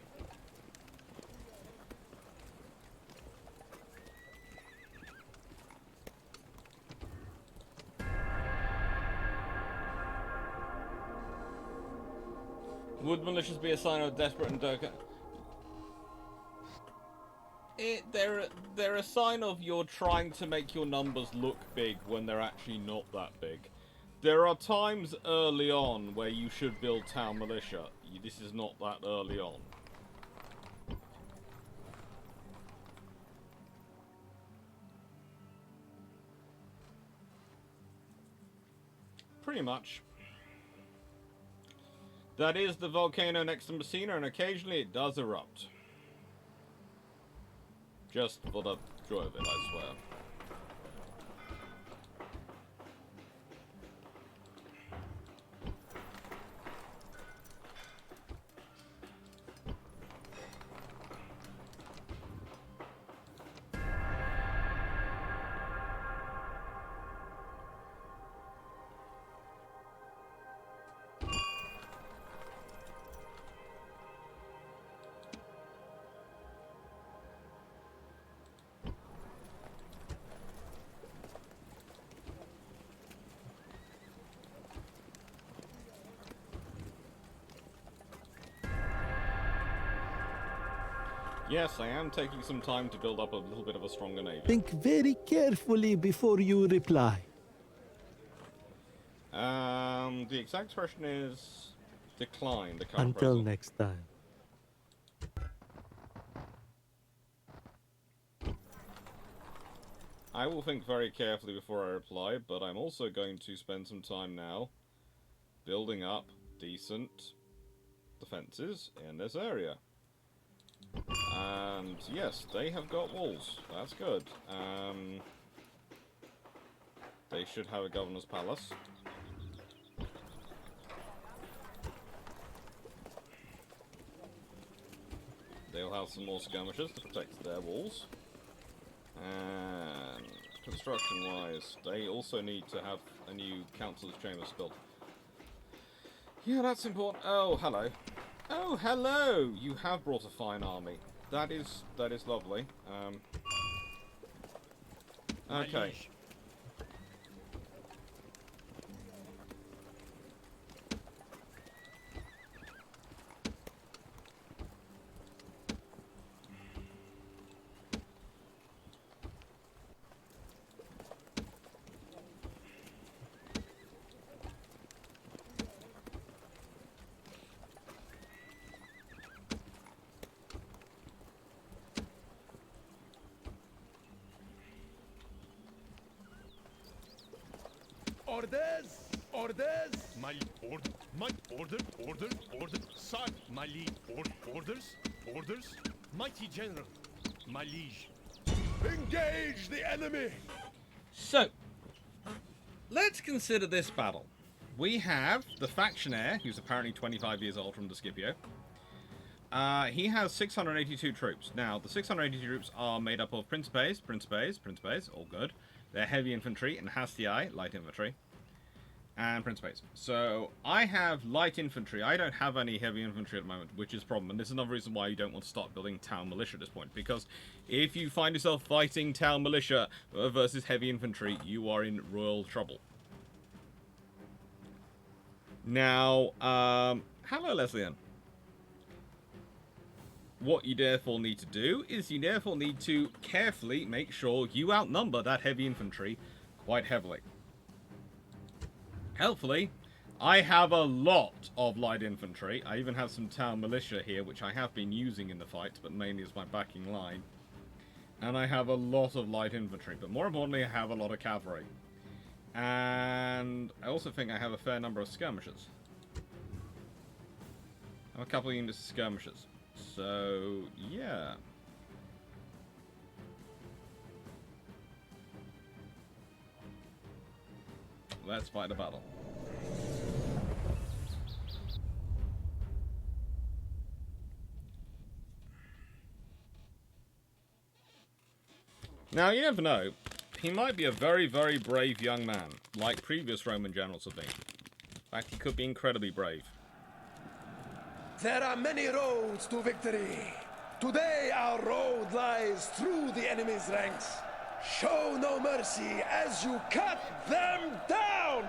Would malicious be a sign of desperate and dark? They're a sign of you're trying to make your numbers look big when they're actually not that big. There are times early on where you should build town militia. This is not that early on. Pretty much. That is the volcano next to Messina, and occasionally it does erupt. Just for the joy of it, I swear. Yes, I am taking some time to build up a little bit of a stronger navy. Think very carefully before you reply. The exact expression is decline the current Until proposal. next time. I will think very carefully before I reply, but I'm also going to spend some time now building up decent defenses in this area. And yes, they have got walls. That's good. They should have a governor's palace. They'll have some more skirmishers to protect their walls. And construction-wise, they also need to have a new council's chambers built. Yeah, that's important. Oh, hello. Oh, hello! You have brought a fine army. That is lovely. Okay. Orders! Orders! My order, sir. My lead, orders. Mighty general, my liege. Engage the enemy! So, let's consider this battle. We have the factionaire, who's apparently 25 years old from the Scipio. He has 682 troops. Now, the 682 troops are made up of Principes, all good. They're heavy infantry, and Hastii, light infantry, and Principes. So, I have light infantry. I don't have any heavy infantry at the moment, which is a problem. And this is another reason why you don't want to start building town militia at this point. Because if you find yourself fighting town militia versus heavy infantry, you are in royal trouble. Now, hello, Leslie-Ann. What you therefore need to do is you therefore need to carefully make sure you outnumber that heavy infantry quite heavily. Helpfully, I have a lot of light infantry. I even have some town militia here, which I have been using in the fight, but mainly as my backing line. And I have a lot of light infantry, but more importantly, I have a lot of cavalry. And I also think I have a fair number of skirmishers. I have a couple of units of skirmishers. So, yeah. Let's fight the battle. Now, you never know. He might be a very, very brave young man, like previous Roman generals have been. In fact, he could be incredibly brave. There are many roads to victory. Today our road lies through the enemy's ranks. Show no mercy as you cut them down!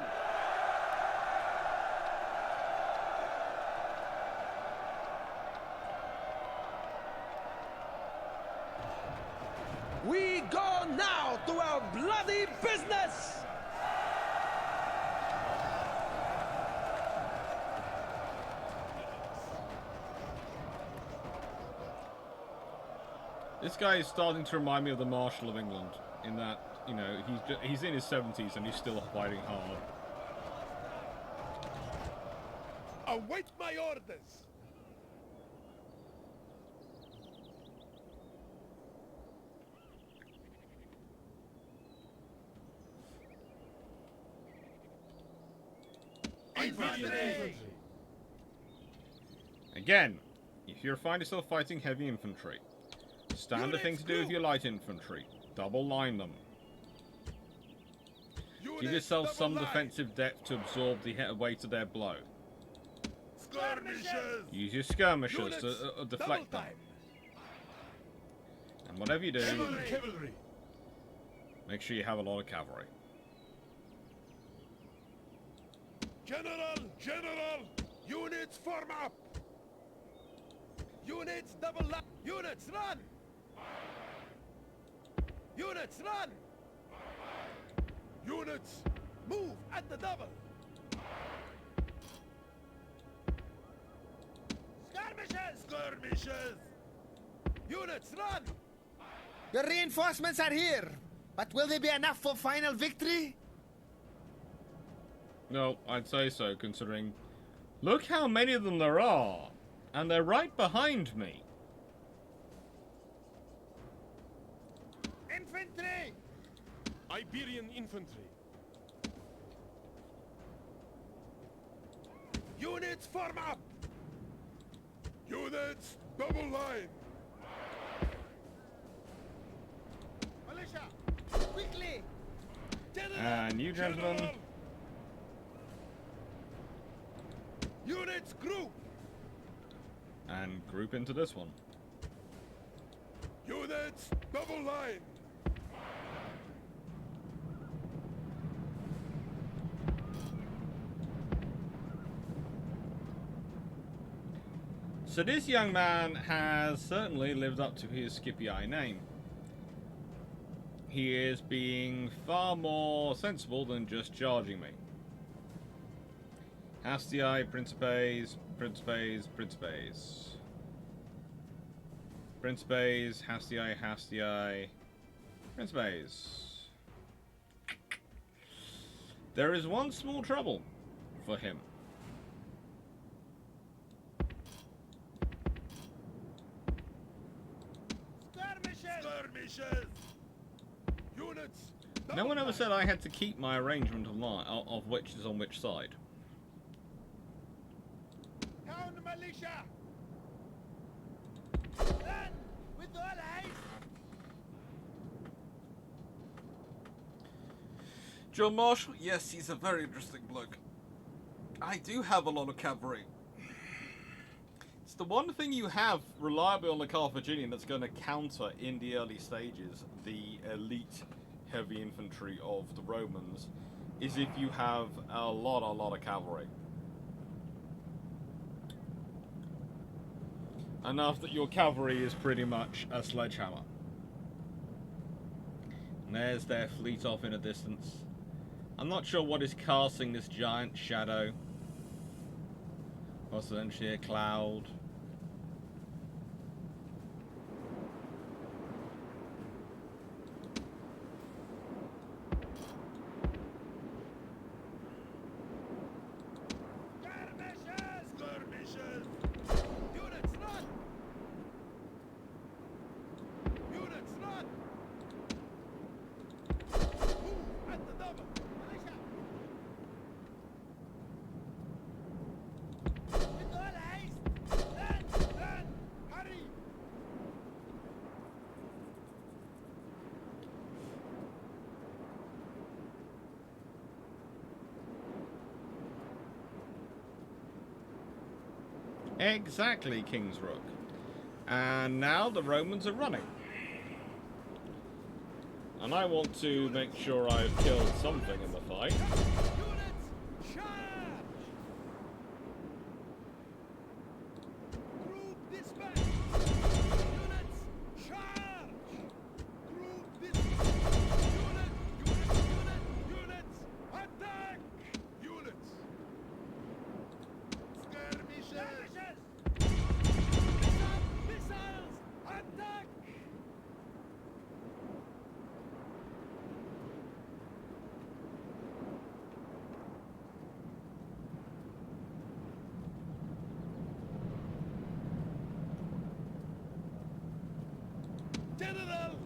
to our bloody business! This guy is starting to remind me of the Marshal of England, in that, you know, he's in his 70s and he's still fighting hard. Await my orders! Infantry! Again, if you find yourself fighting heavy infantry, standard thing to do with your light infantry, double line them. Give yourself some defensive depth to absorb the weight of their blow. Skirmishers! Use your skirmishers to deflect them. And whatever you do, Cavalry! make sure you have a lot of cavalry. General! General! Units form up! Units double line! Units run! Units run! Units move at the double! Skirmishers! Skirmishers! Units run! Your reinforcements are here, but will they be enough for final victory? No, I'd say so, considering... Look how many of them there are! And they're right behind me! Infantry! Iberian infantry. Units form up! Units double line! Militia! Quickly! And you gentlemen... General! Units group! And group into this one. Units double line! So this young man has certainly lived up to his Scipii name. He is being far more sensible than just charging me. Hastii, Principes, Principes, Principes. Principes, Hastii, Principes. There is one small trouble for him. Skirmishers! Units No one ever double said I had to keep my arrangement of which is on which side. Town militia! Run! With all haste! John Marshall? Yes, he's a very interesting bloke. I do have a lot of cavalry. It's the one thing you have reliably on the Carthaginian that's going to counter, in the early stages, the elite heavy infantry of the Romans, is if you have a lot of cavalry. Enough that your cavalry is pretty much a sledgehammer. And there's their fleet off in a distance. I'm not sure what is casting this giant shadow. What's essentially a cloud. Skirmishers! Units run! Units run! Move at the double! Militia! With all haste! Run! Run! Hurry! Exactly, King's Rook. And now the Romans are running. And I want to make sure I've killed something in the fight. Units, charge! Group dispatch! Units, charge! Group dispatch! General!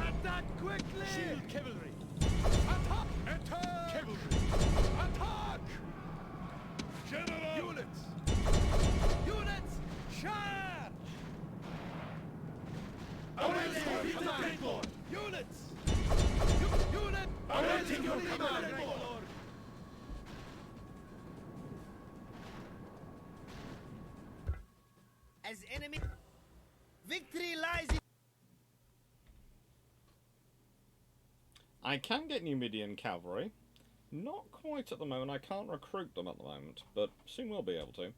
Attack quickly! Shield cavalry! Attack! Attack! Cavalry! Attack! General! Units! Units! Charge! Awaiting your command, Lord! Units! Unit! Awaiting your command, Lord! As enemy, victory lies in. I can get Numidian cavalry. Not quite at the moment. I can't recruit them at the moment, but soon we'll be able to.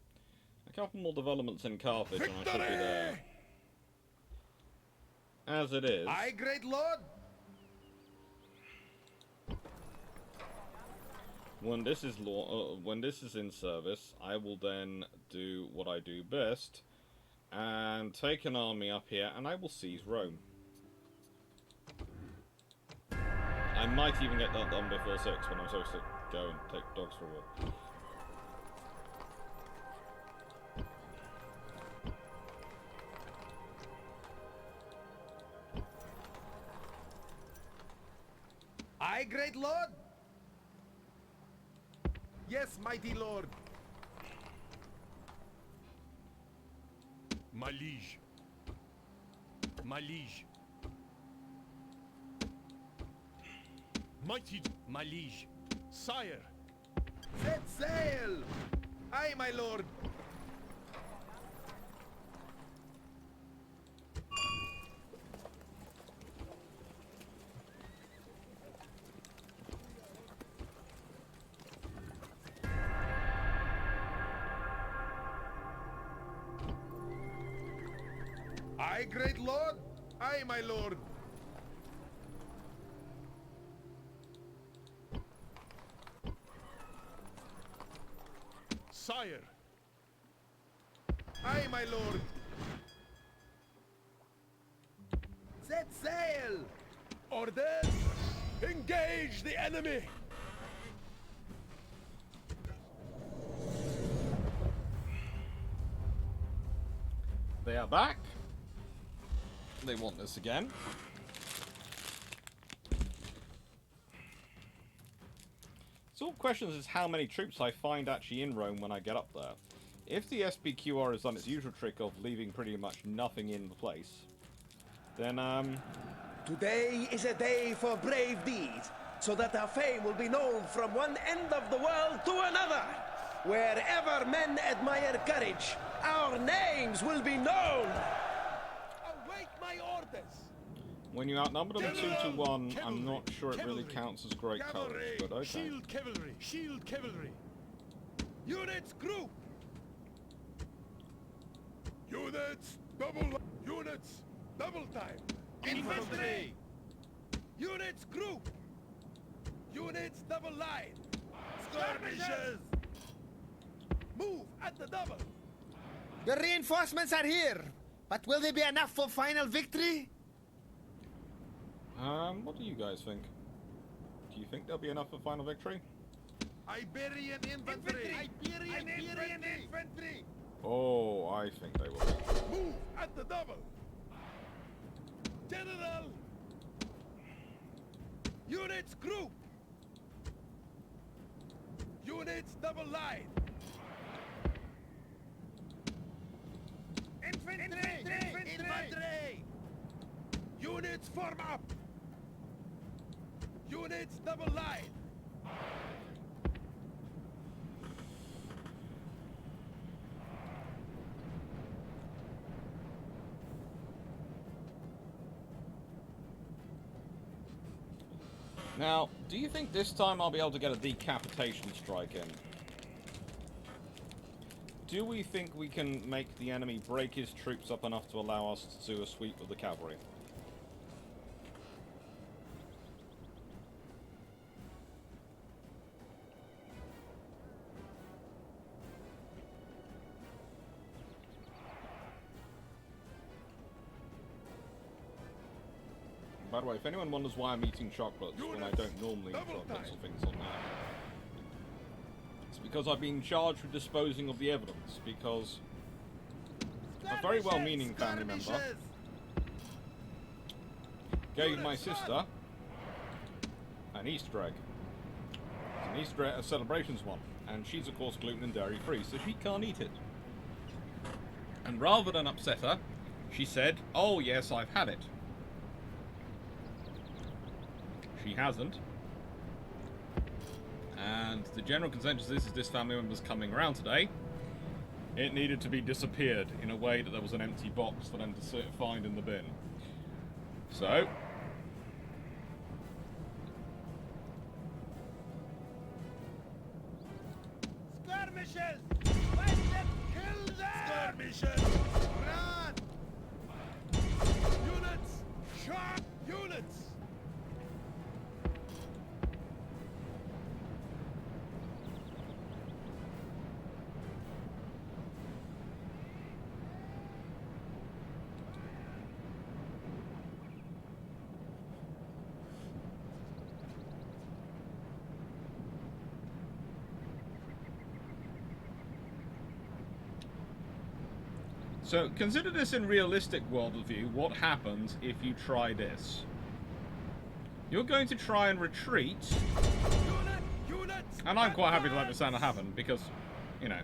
A couple more developments in Carthage and I should be there. As it is. Aye, great lord. When this is in service, I will then do what I do best and take an army up here, and I will seize Rome. I might even get that done before 6 when I'm supposed to go and take dogs for a walk. Aye, great lord. Yes, mighty lord. My liege. My liege. Mighty, my liege. Sire. Set sail. Aye, my lord. Aye, great lord. Aye, my lord. Sire. Aye, my lord. Set sail. Orders. Engage the enemy. They are back. They want this again. So all questions is how many troops I find actually in Rome when I get up there. If the SPQR has done its usual trick of leaving pretty much nothing in the place, then Today is a day for brave deeds, so that our fame will be known from one end of the world to another. Wherever men admire courage, our names will be known. Await my orders. when you outnumber them 2 to General 1, I'm cavalry, not sure it really cavalry, counts as great courage, but okay. Shield cavalry. Shield cavalry. Units group. Units double. Units double time. Infantry. Units group. Units double line. Skirmishers. Move at the double. The reinforcements are here, but will they be enough for final victory? What do you guys think? Do you think there'll be enough for final victory? Iberian infantry. Iberian infantry. Oh, I think they will. Move at the double. General. Units group. Units double line. Infantry. Units form up. Units double line. Now, do you think this time I'll be able to get a decapitation strike in? Do we think we can make the enemy break his troops up enough to allow us to do a sweep of the cavalry? By the way, if anyone wonders why I'm eating chocolates when I don't normally eat chocolates or things like that, it's because I've been charged with disposing of the evidence, because a very well-meaning family member gave my sister an Easter egg. It's an Easter egg, a celebrations one, and she's of course gluten and dairy free, so she can't eat it. And rather than upset her, she said, "Oh yes, I've had it." She hasn't. And the general consensus is this family member's coming around today. It needed to be disappeared in a way that there was an empty box for them to find in the bin. So, Skirmishers! Fight them! Kill them! Skirmishers! Run! Units! Sharp units! so consider this in realistic world of view. What happens if you try this? You're going to try and retreat, Units! and I'm quite happy to let this sound happen because, you know,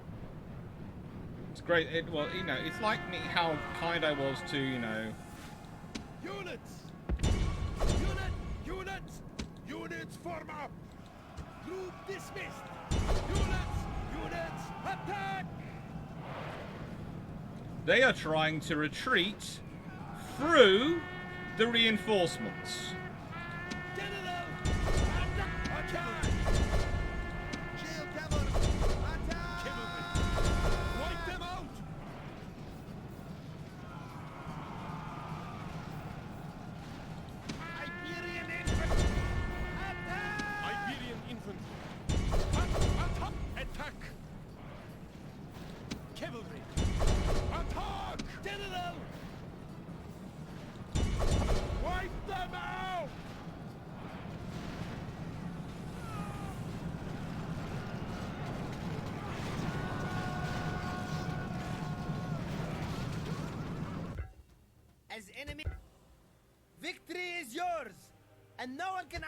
it's great. Well, you know, it's like me how kind I was to, you know. Units! Units! Units form up! Group dismissed! Units! Attack! They are trying to retreat through the reinforcements. General! Attack! Shield cavalry! Attack! Cavalry! Wipe them out! Iberian infantry! Attack! Iberian infantry! Attack! Cavalry! Attack! General! Wipe them out! As enemy... Victory is yours! And no one can...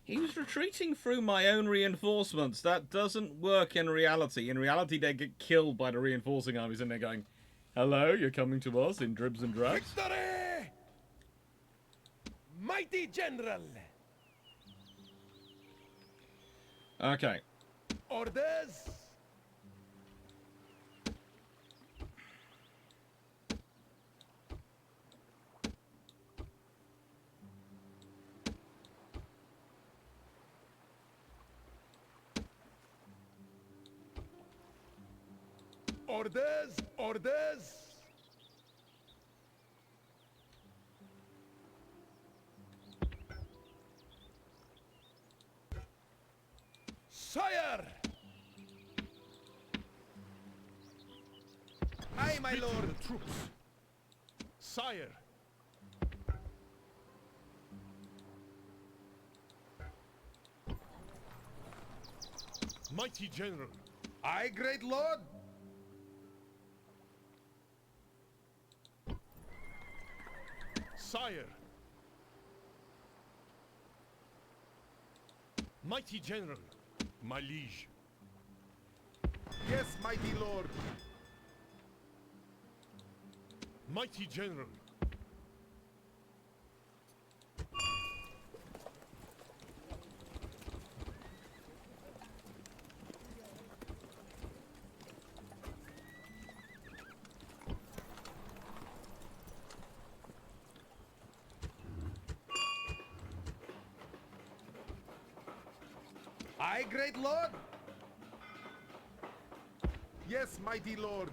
He was retreating through my own reinforcements. That doesn't work in reality. In reality, they get killed by the reinforcing armies and they're going, "Hello, you're coming to us in dribs and drabs?" Victory! Mighty General! Okay. Orders! Orders! Orders! Sire! Aye, my lord! The troops! Sire! Mighty General! Aye, great lord. Sire! Mighty General! My liege! Yes, mighty lord. Mighty General! Aye, great lord. Yes, mighty lord.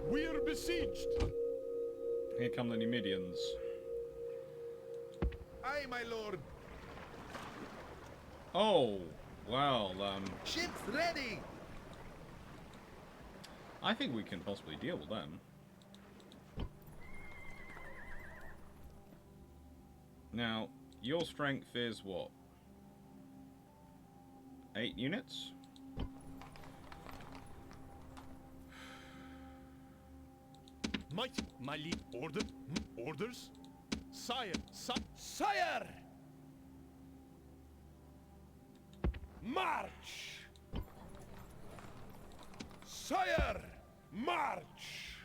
We're besieged! Here come the Numidians. Aye, my lord. Oh, well, Ships ready. I think we can possibly deal with them. Now, your strength is what? 8 units? Might, my lead. Orders? Sire, Sire! March! Sire! March!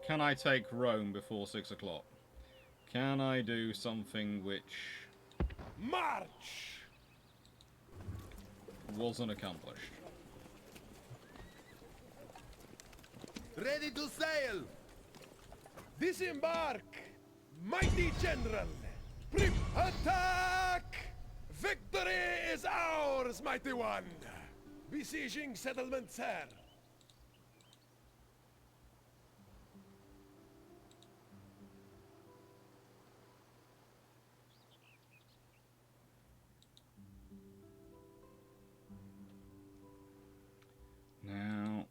Can I take Rome before 6 o'clock? Can I do something which March! wasn't accomplished? Ready to sail! Disembark! Mighty General! Attack! Victory is ours, mighty one! Besieging settlement, sir. Now,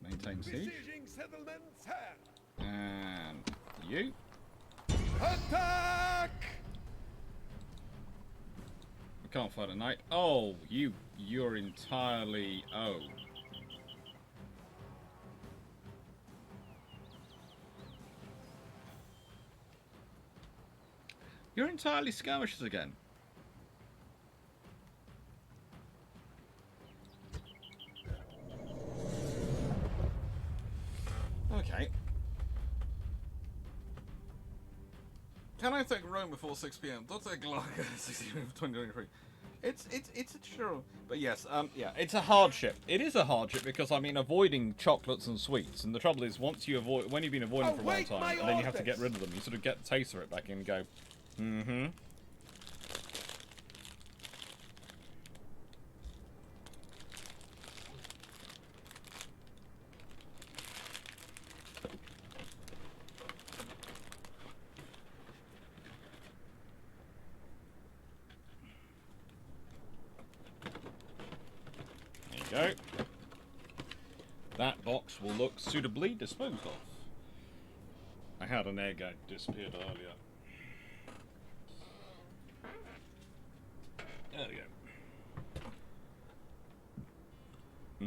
maintain siege, Besieging settlement, sir. and you. Attack! I can't fight at night. Oh, you're entirely. Oh. You're entirely skirmishers again. Okay. Can I take Rome before 6 p.m.? Don't take Glasgow 2023. It's a true. But yes, yeah, it's a hardship. It is a hardship because I mean avoiding chocolates and sweets, and the trouble is when you've been avoiding for a long Await time, my and then you have to get orders. rid of them, you sort of get the taste of it back in and go, mm-hmm. There you go. That box will look suitably disposed of. I had an egg that disappeared earlier. There we go.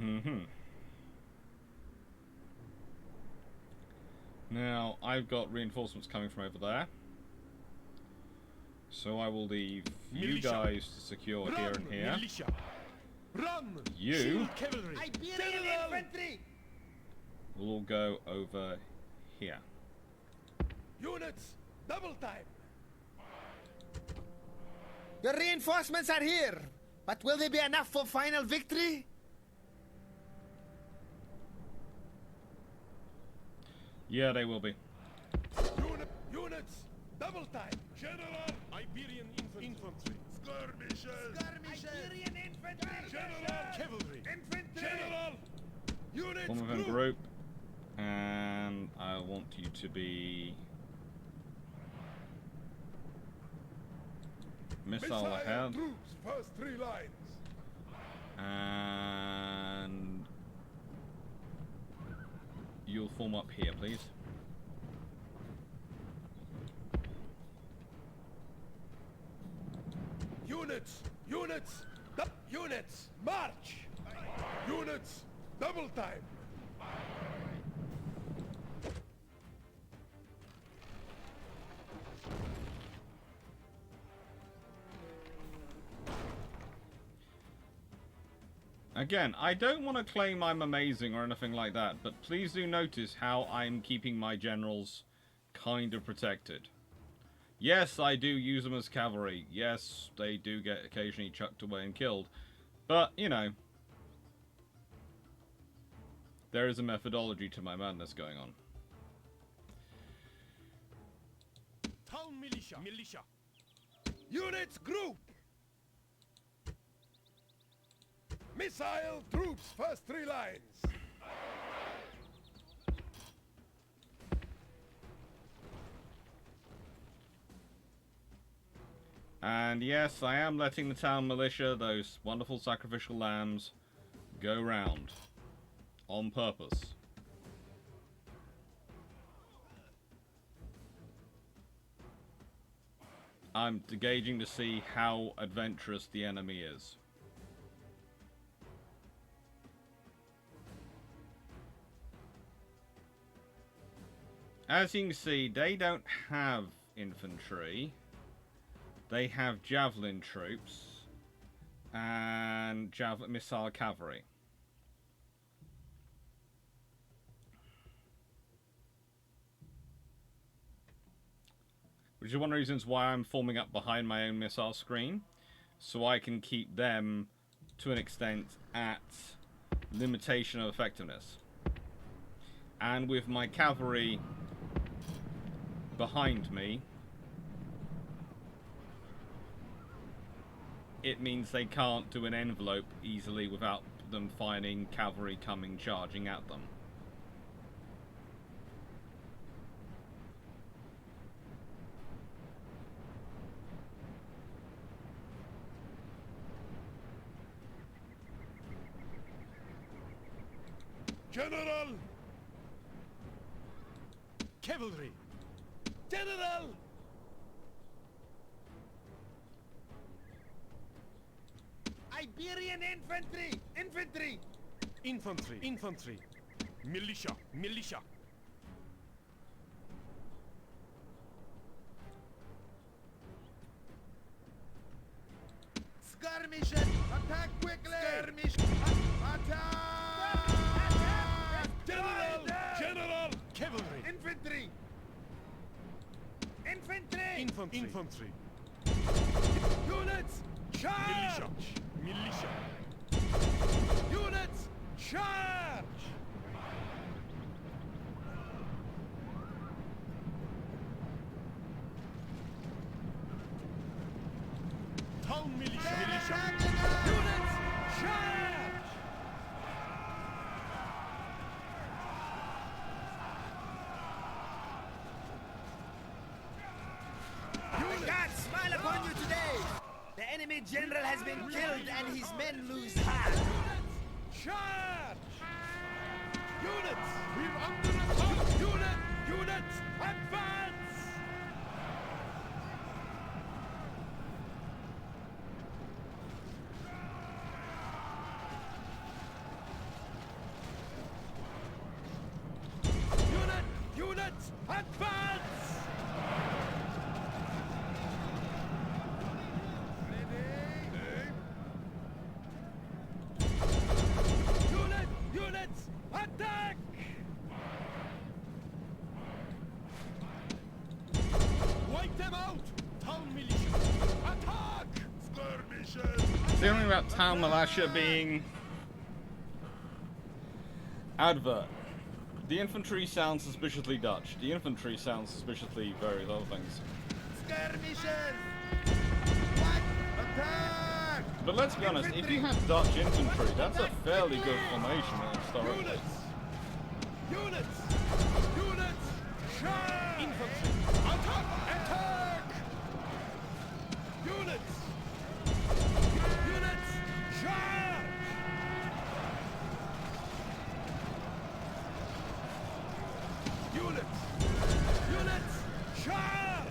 Mm-hmm. Now, I've got reinforcements coming from over there. So I will leave you Militia. guys to secure here and here. Militia. Run! You Shield cavalry. Iberian infantry! will all go over here. Units, double time. Your reinforcements are here, but will they be enough for final victory? Yeah, they will be. Units, double time. General! Iberian infantry. Skirmishers! Iberian infantry! General cavalry. Infantry! General! Units, Form of a group. group. And I want you to be missile ahead. Troops, first three lines. And you'll form up here, please. Units, march! Units, double time. Again, I don't want to claim I'm amazing or anything like that, but please do notice how I'm keeping my generals kind of protected. Yes, I do use them as cavalry. Yes, they do get occasionally chucked away and killed. But, you know, there is a methodology to my madness going on. Town militia. Militia. Units, group. Missile troops, first three lines. And yes, I am letting the town militia, those wonderful sacrificial lambs, go round. On purpose. I'm gauging to see how adventurous the enemy is. As you can see, they don't have infantry. They have javelin troops and missile cavalry. Which is one of the reasons why I'm forming up behind my own missile screen, so I can keep them, to an extent, at limitation of effectiveness. And with my cavalry behind me, it means they can't do an envelope easily without them finding cavalry coming charging at them. General! Cavalry. General! Iberian infantry! Infantry! Infantry. Infantry. Militia. Militia. Skirmishers! Attack quickly! Skirmish! Attack! General! General! Cavalry. Infantry! Infantry! Infantry. Infantry. Units! Charge! Militia. Militia. Units! Charge! Town militia. Militia. Units! Charge! The gods smile upon you today! The enemy general has been killed and his men lose heart! Charge! Units! We're under attack! Units! Advance! Units! Advance! Units! Attack! Wipe them out. Town militia. Attack! Skirmishers! The only thing about town militia being advert. The infantry sounds suspiciously Dutch. The infantry sounds suspiciously various other things. Skirmishers! What? Attack! But let's be honest, if you have Dutch infantry, that's a fairly good formation historically. Units! Charge! Infantry. Attack! Attack! Units! Charge! Units! Charge!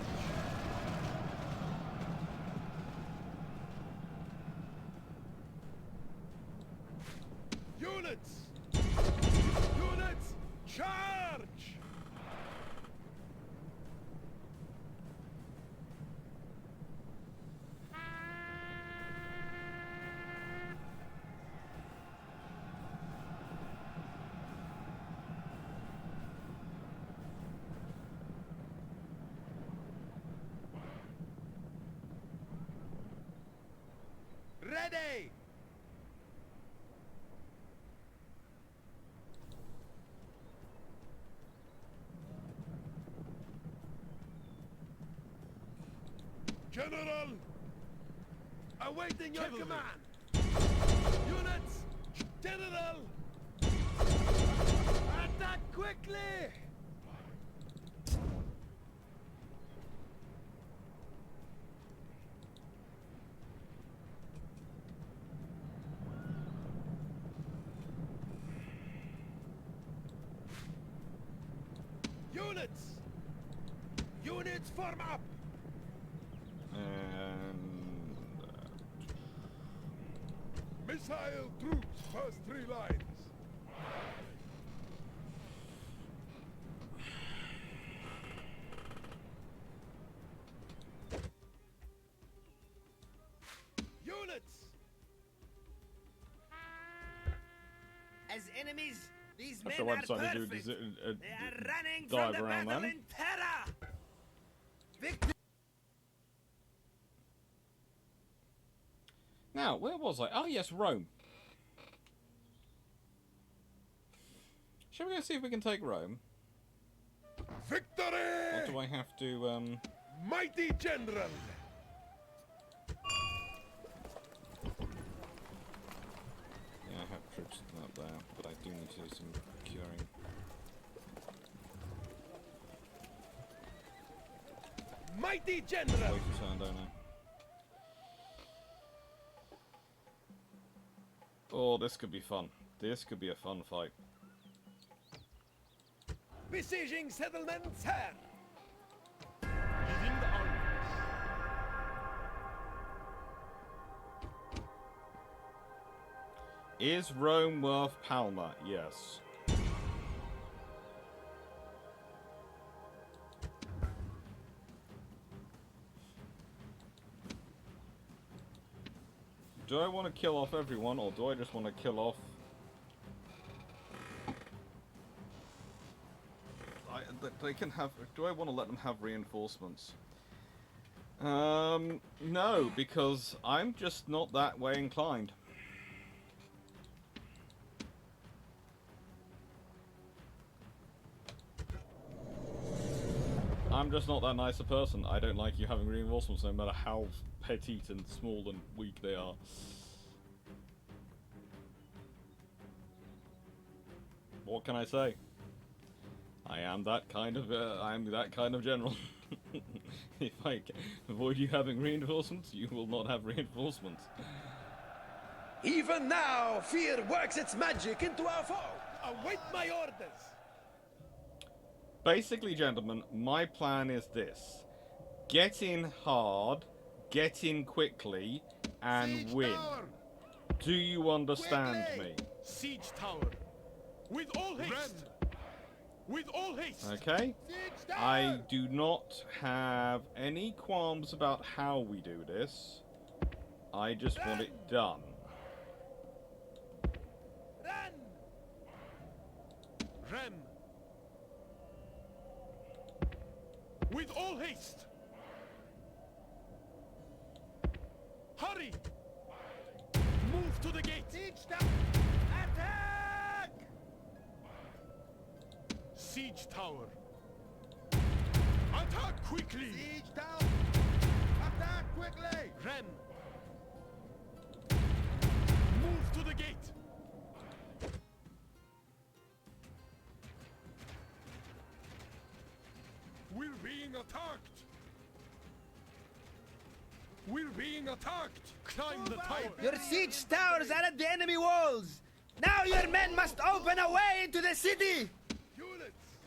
Units! Charge! Ready! General! Awaiting your Cavalry. command! Units! General! Attack quickly! Units! Units form up! And Missile troops, first 3 lines. Units! As enemies, these I'm men sure I are decided to do perfect. They are running from dive the around battle then. in terror. Victory. Now, where was I? Oh, yes, Rome. Shall we go see if we can take Rome? Victory! Or do I have to, Mighty General! Yeah, I have troops out there, but I do need to do some curing. Mighty General! Wait for turn, don't I? Oh, this could be fun. This could be a fun fight. Besieging settlements here! Leading the army. Is Rome worth Palma? Yes. Do I want to kill off everyone, or do I just want to kill off... They can have... Do I want to let them have reinforcements? No, because I'm just not that way inclined. I'm just not that nice a person. I don't like you having reinforcements, no matter how petite and small and weak they are. What can I say? I am that kind of general. If I can avoid you having reinforcements, you will not have reinforcements. Even now, fear works its magic into our foe. Await my orders! Basically, gentlemen, my plan is this. Get in hard, get in quickly, and Siege win. tower! Do you understand Quickly! me? Siege tower. With all haste. With all haste. Okay? Siege tower! I do not have any qualms about how we do this. I just want it done. Run! Rem. With all haste. Hurry. Move to the gate. Siege tower! Attack! Siege tower. Attack quickly. Siege tower! Attack quickly! Rem. Move to the gate. We're being attacked! We're being attacked! Climb the tower. Your siege towers are at the enemy walls. Now your men must open a way into the city. Units!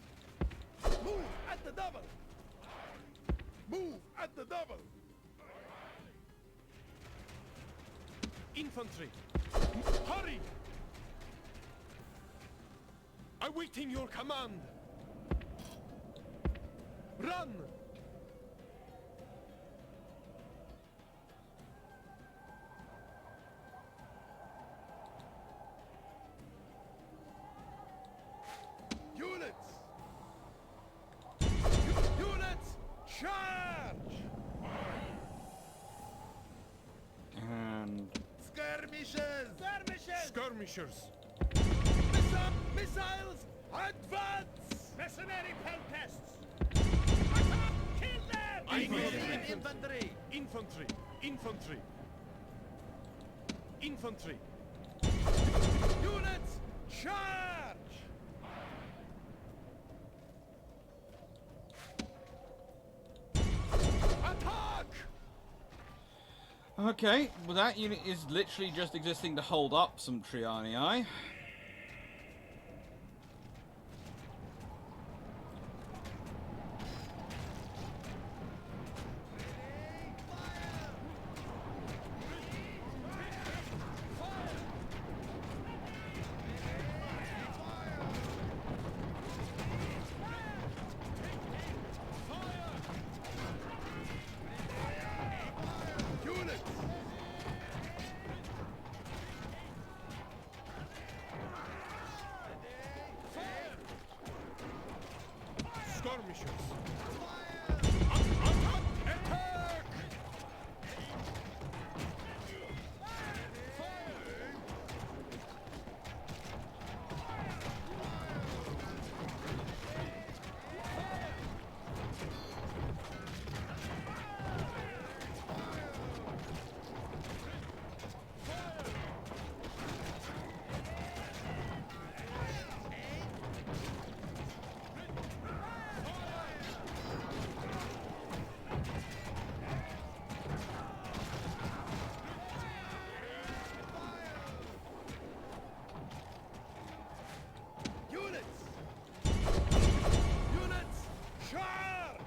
Move at the double! Move at the double! Infantry. Hurry. Awaiting your command. Run. Units! Units! Charge! And Skirmishes! Skirmishes! Skirmishers. Missiles! Advance! Mercenary pests! Kill them! Infantry. Infantry. Infantry. Infantry. Units! Charge! Attack! okay, well that unit is literally just existing to hold up some Trianii. skirmishers. Attack! Units, charge!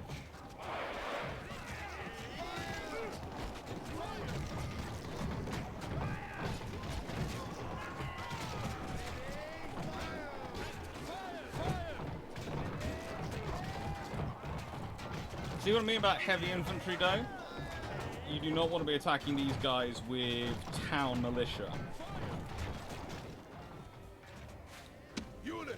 See what I mean about heavy infantry, though? You do not want to be attacking these guys with town militia. Units!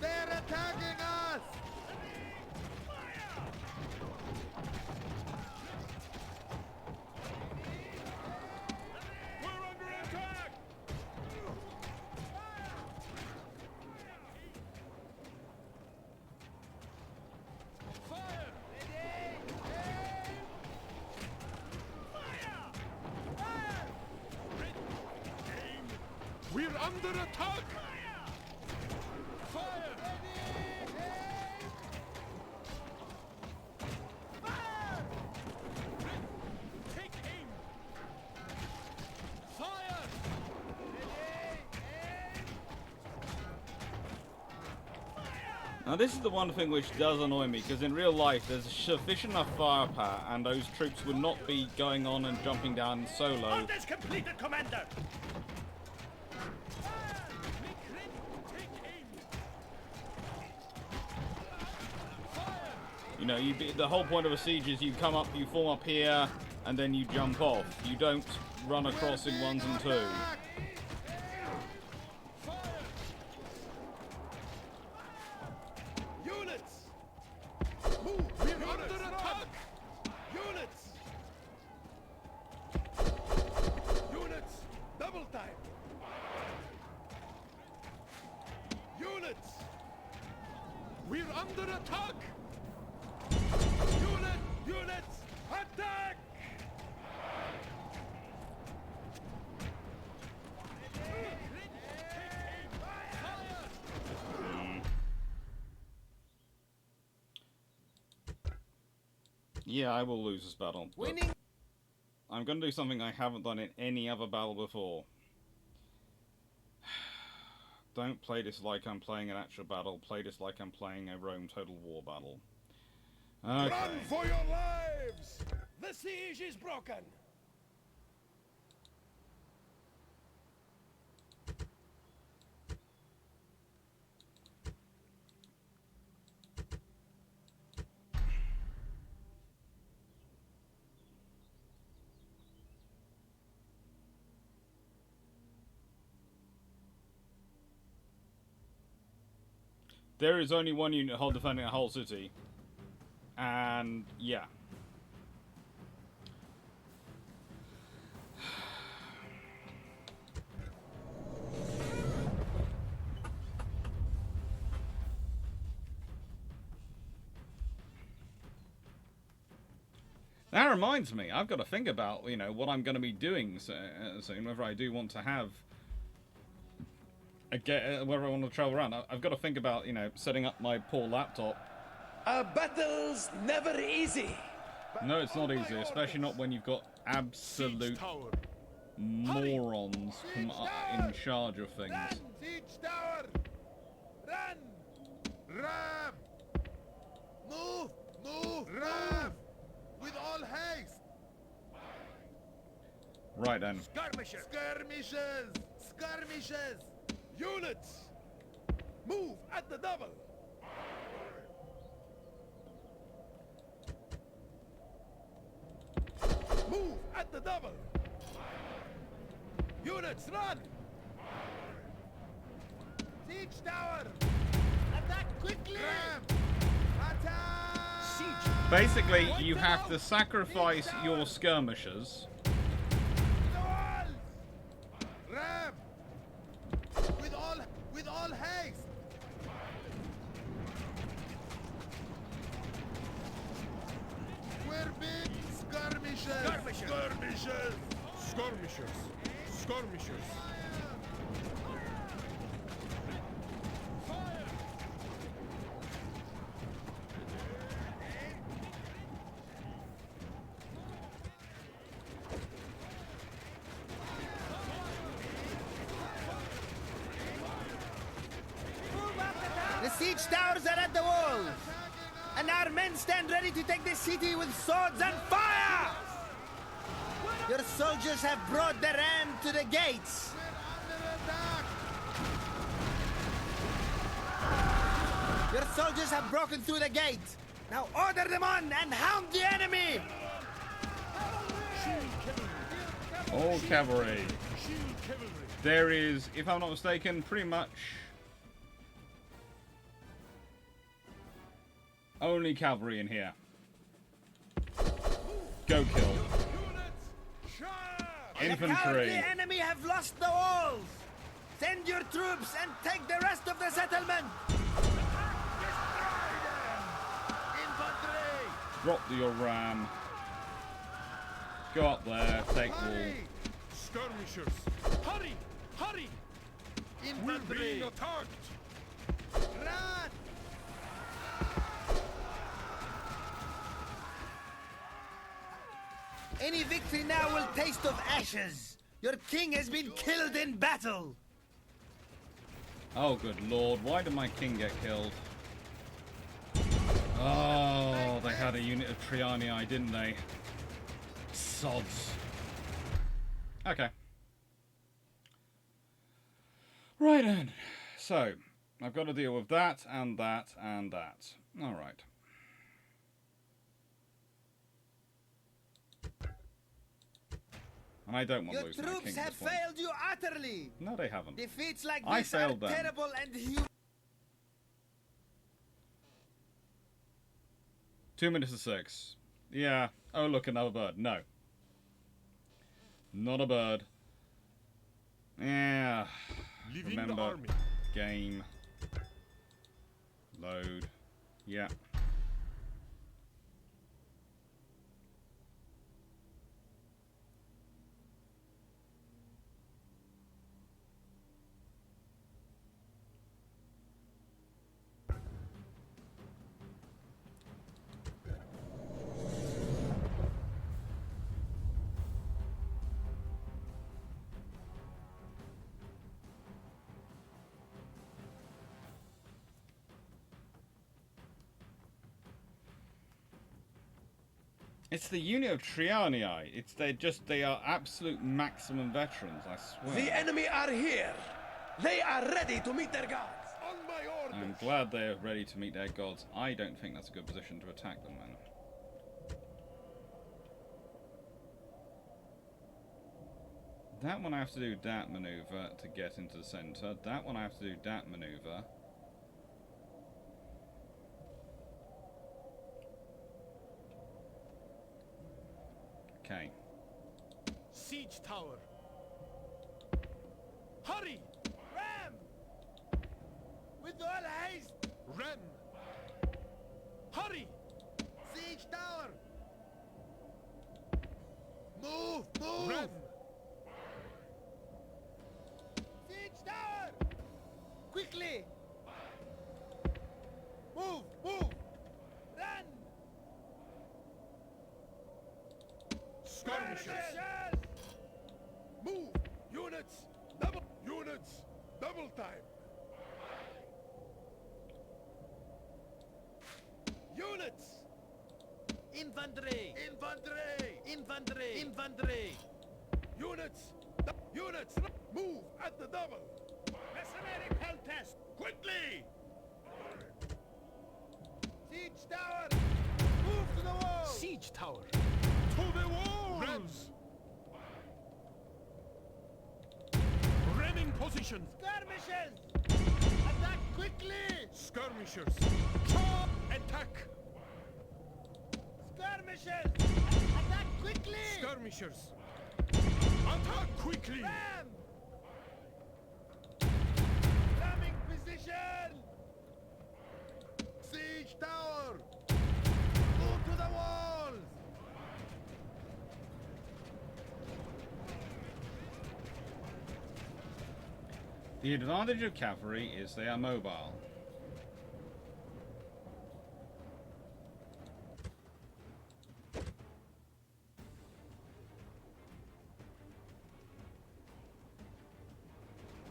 They're attacking us! We're under attack! Fire! We're under attack! Fire! Take aim! Fire! Now this is the one thing which does annoy me, because in real life there's sufficient enough firepower and those troops would not be going on and jumping down solo. Orders completed, Commander! Take aim! You know, the whole point of a siege is you come up, you form up here, and then you jump off. You don't run across in ones and twos. Units! Move! We're under attack! Units! Units! Double time! Units! We're under attack! Units! Attack! Yeah, I will lose this battle. but Winning. I'm going to do something I haven't done in any other battle before. Don't play this like I'm playing an actual battle. Play this like I'm playing a Rome Total War battle. Okay. Run for your lives! The siege is broken! There is only one unit defending a whole city. And, yeah. That reminds me, I've got to think about, you know, what I'm going to be doing soon, whether I do want to have, whether I want to travel around. I've got to think about, you know, setting up my poor laptop. A battle's never easy. No, it's not easy, especially not when you've got absolute Tower! morons in charge of things. Run! Siege tower! Run! Ram! Move! Move! Ram! With all haste! Right then. Skirmishes! Skirmishes! Skirmishes! Units! Move at the double. Move at the double. Units, run! Siege tower! Attack quickly! Ram! Attack! Siege! Basically, you have to sacrifice your skirmishers. The walls! Ram! With all haste! We're big skirmishers! Skirmishers! Skirmishers! Skirmishers! The siege towers are at the walls, and our men stand ready to take the city with swords and fire! Your soldiers have brought the ram to the gates. Your soldiers have broken through the gate. Now order them on and hound the enemy! All cavalry. There is, if I'm not mistaken, pretty much only cavalry in here. Go kill. The Infantry. enemy have lost the walls. Send your troops and take the rest of the settlement. Infantry! Drop your ram. Go up there, take wall. Skirmishers! Hurry! Hurry! We're Infantry! being attacked! Run! Any victory now will taste of ashes. Your king has been killed in battle. Oh, good lord. Why did my king get killed? Oh, they had a unit of Trianii, didn't they? Sods. Okay. Right then. So, I've got to deal with that, and that, and that. Alright. And I don't want to Your lose my king troops at have this point. failed you utterly. No, they haven't. Defeats like I this are failed them. terrible and human. 2 minutes to 6. Yeah. Oh, look, another bird. No. Not a bird. Yeah. Leaving Remember. the army. Game. Load. Yeah. It's the unit of Trianii. They are absolute maximum veterans, I swear. The enemy are here. They are ready to meet their gods. On my orders! I'm glad they are ready to meet their gods. I don't think that's a good position to attack them in. That one I have to do that maneuver to get into the center. That one I have to do that maneuver. Okay. Siege tower! Hurry! Ram! With all haste! Ram! Hurry! Siege tower! Move! Move! Ram! Siege tower! Quickly! Move! Move! Run! Skirmishers! Move! Units! Double! Units! Double time! Units! Infantry! Infantry! Infantry! Infantry! Units! Units! Move at the double! Mercenary peltest! Quickly! tower. To the walls! Ramming position. Skirmishers! Attack quickly! Skirmishers. Chop! Attack! Skirmishers! Attack quickly! Skirmishers. Attack quickly! Ram! Ramming position! Siege tower! Move to the walls! The advantage of cavalry is they are mobile.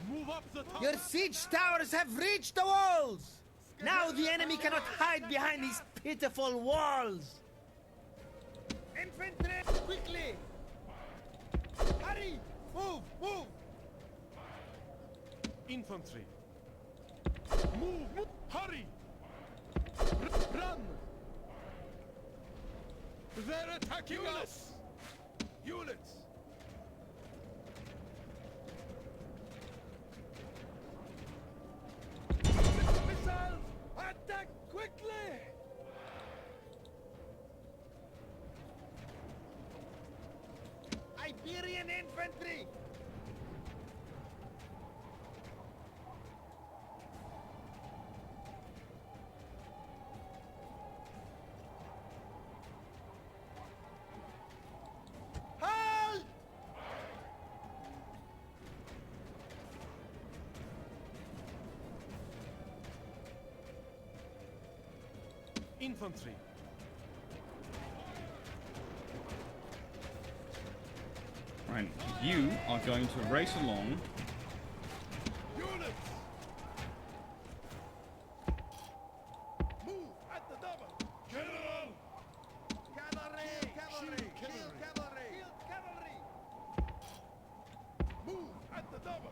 Move up the tower! Your siege towers have reached the walls! Now the enemy cannot hide behind these pitiful walls! Infantry, quickly! Hurry! Move! Move! Infantry. Move! Hurry! Run! They're attacking us! Units! Missiles! Attack quickly! Iberian infantry! Halt! Infantry. Right, you are going to race along. Units! Move at the double! General! Cavalry! Cavalry! Shield Kill cavalry. cavalry! Kill cavalry! Move at the double!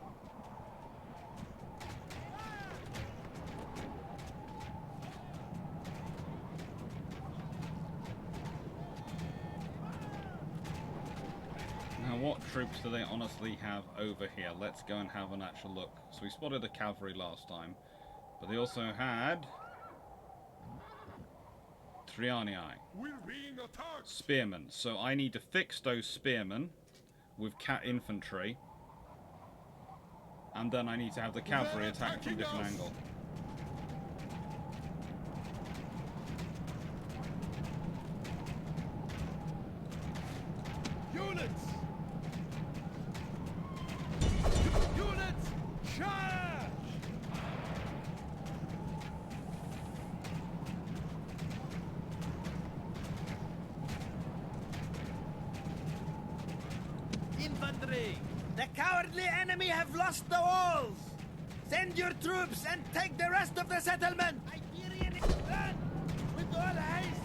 Now, what troops do they honestly have over here? Let's go and have an actual look. So we spotted the cavalry last time, but they also had Trianii, We're being attacked! spearmen. So I need to fix those spearmen with cat infantry, and then I need to have the cavalry attack from a different angle. Units! Units! Charge! Infantry! The cowardly enemy have lost the walls! Send your troops and take the rest of the settlement! Iberian, run! With all haste!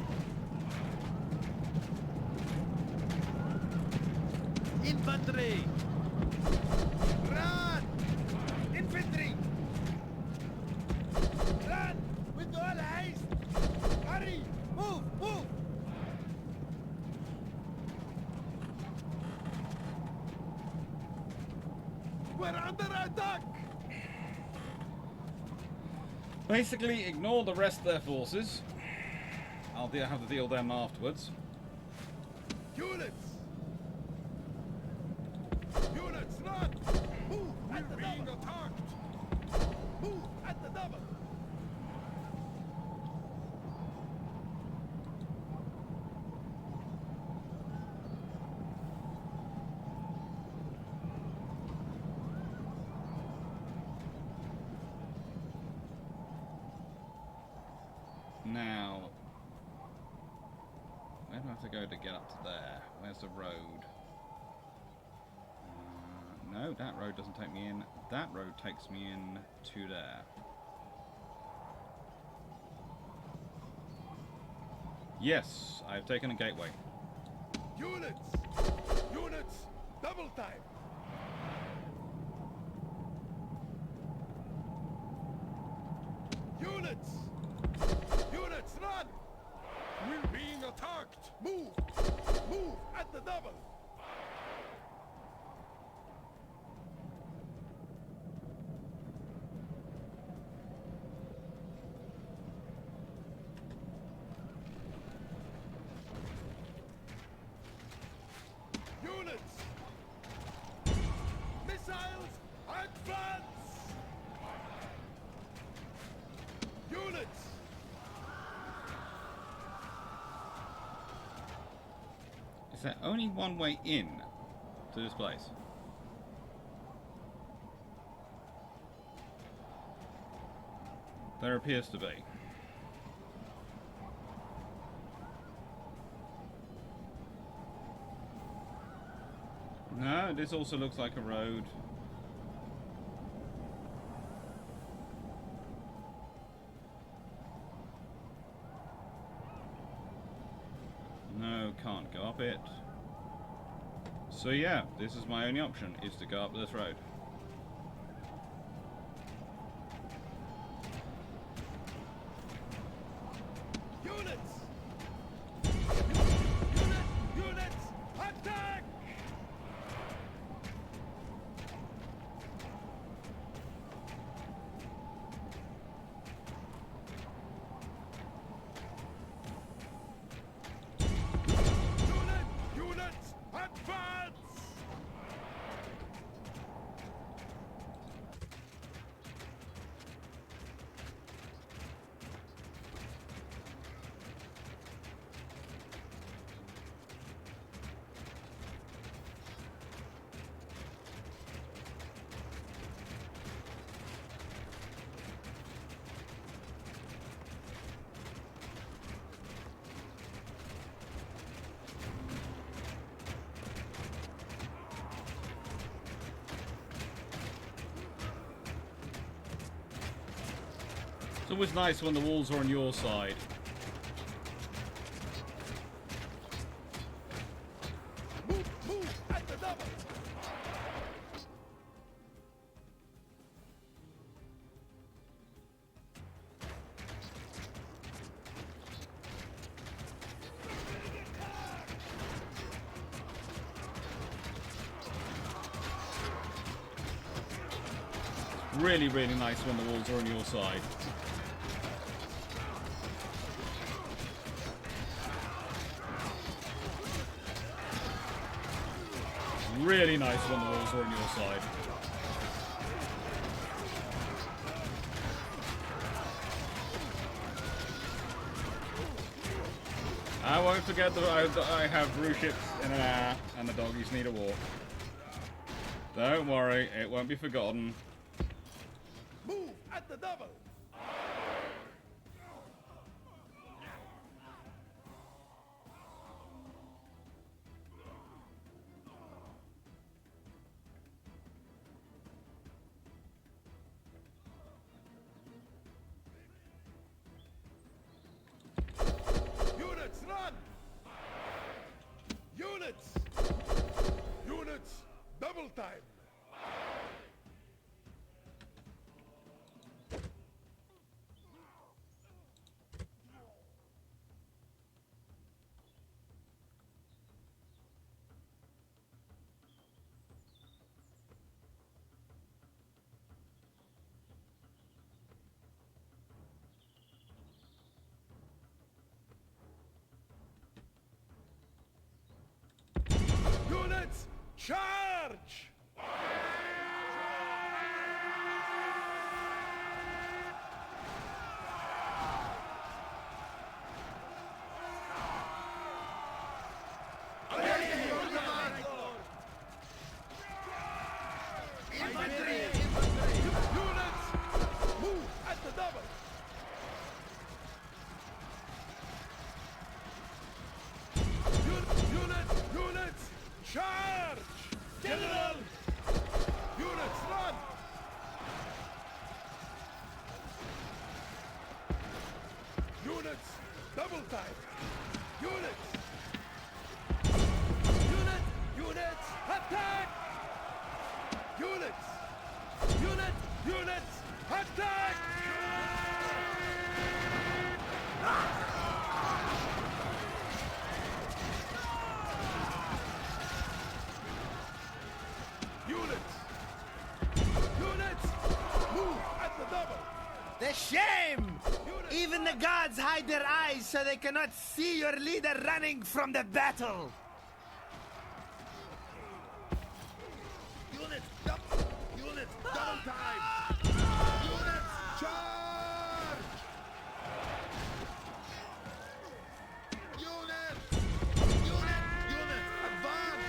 Infantry! Run! Infantry! Run! With all haste! Hurry! Move! Move! We're under attack! Basically, ignore the rest of their forces. I'll have to deal with them afterwards. Units! Units, run! Move at the Being double! attacked! Move at the double! Now, where do I have to go to get up to there? Where's the road? No, that road doesn't take me in. That road takes me in to there. Yes, I've taken a gateway. Units! Units! Double time! Units! Units, run! We're being attacked! Move! Move at the double! Units! Missiles, advance! Units! Is there only one way in to this place? There appears to be. No, this also looks like a road. No, can't go up it. So yeah, this is my only option, is to go up this road. Units! Units! Attack! Units! Advance! It's always nice when the walls are on your side. Move at the double! Really, really nice when the walls are on your side. Really nice when the walls are on your side. I won't forget that I have brew ships in an hour and the doggies need a walk. Don't worry, it won't be forgotten. Move at the double! Units, run! Units! Units, double time! Units, charge! Units, move at the double! Units, charge! General! Units, run! Units, double time! Units! Units, attack! Units, attack! double! The shame! Even the gods hide their eyes so they cannot see your leader running from the battle. Units, double time! Units, charge! Units, advance!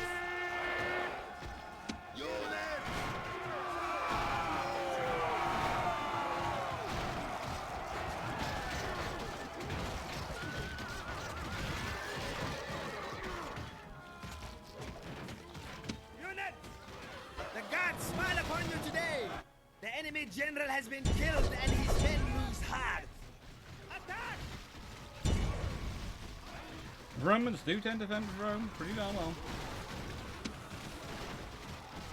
Units! Unit! The gods smile upon you today! The enemy general has been killed and his men lose heart! Attack! Romans do tend to defend Rome pretty darn well.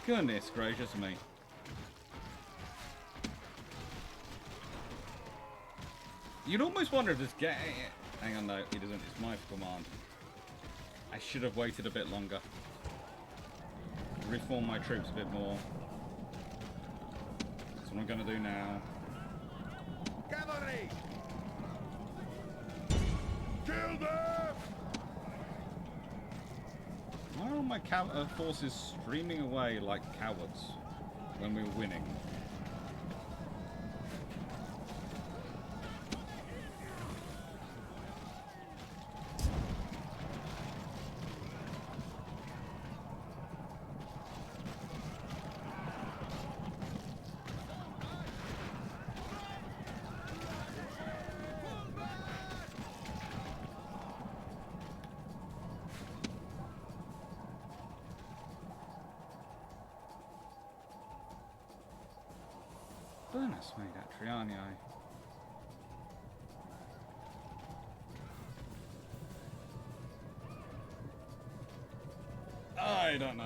Goodness gracious me. You'd almost wonder if this game... Hang on, no, it isn't. It's my command. I should have waited a bit longer. Reform my troops a bit more. That's what I'm going to do now. Cavalry! Kill them! Why are my forces streaming away like cowards when we're winning? Goodness me, that Triani. I don't know.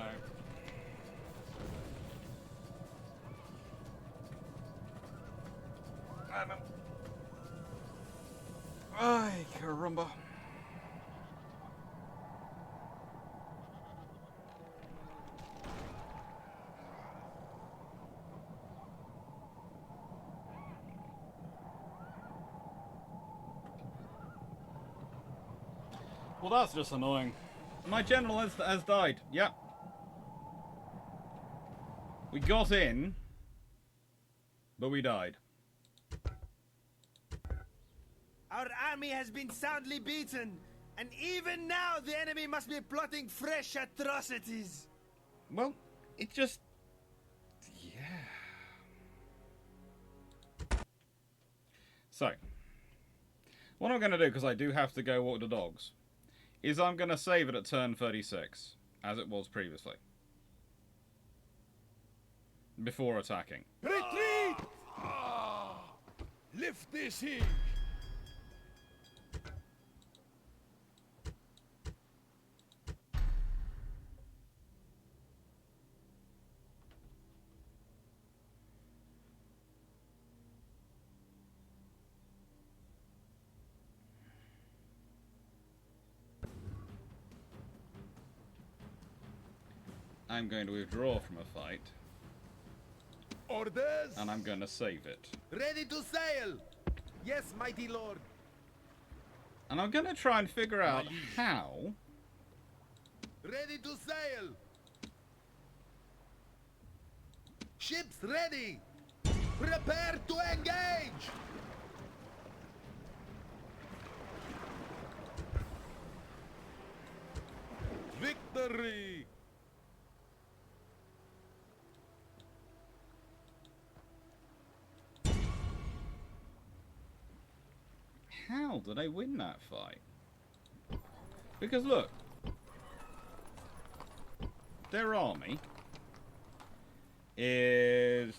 I don't know. Ay, caramba. Well, that's just annoying. My general has died. Yep. We got in, but we died. Our army has been soundly beaten, and even now the enemy must be plotting fresh atrocities. Well, it just... yeah. So, what I'm going to do, because I do have to go walk the dogs, is I'm going to save it at turn 36, as it was previously. Before attacking. Retreat! Lift this siege! I'm going to withdraw from a fight, Orders! and I'm going to save it. Ready to sail! Yes, mighty lord. And I'm going to try and figure out how... Ready to sail! Ships ready! Prepare to engage! Victory! How did I win that fight? Because look, their army is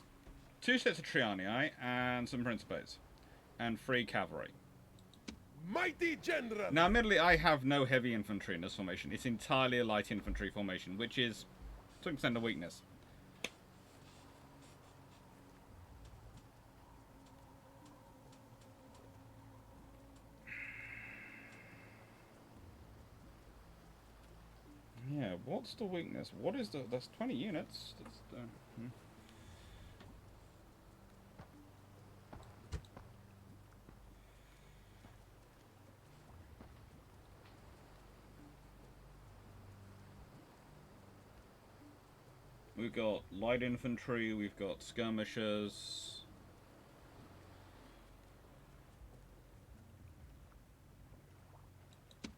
2 sets of Trianii and some Principes, and 3 cavalry. Mighty general! Now, admittedly, I have no heavy infantry in this formation. It's entirely a light infantry formation, which is to an extent a weakness. Yeah, what's the weakness? What is the... That's 20 units. That's the... We've got light infantry, we've got skirmishers.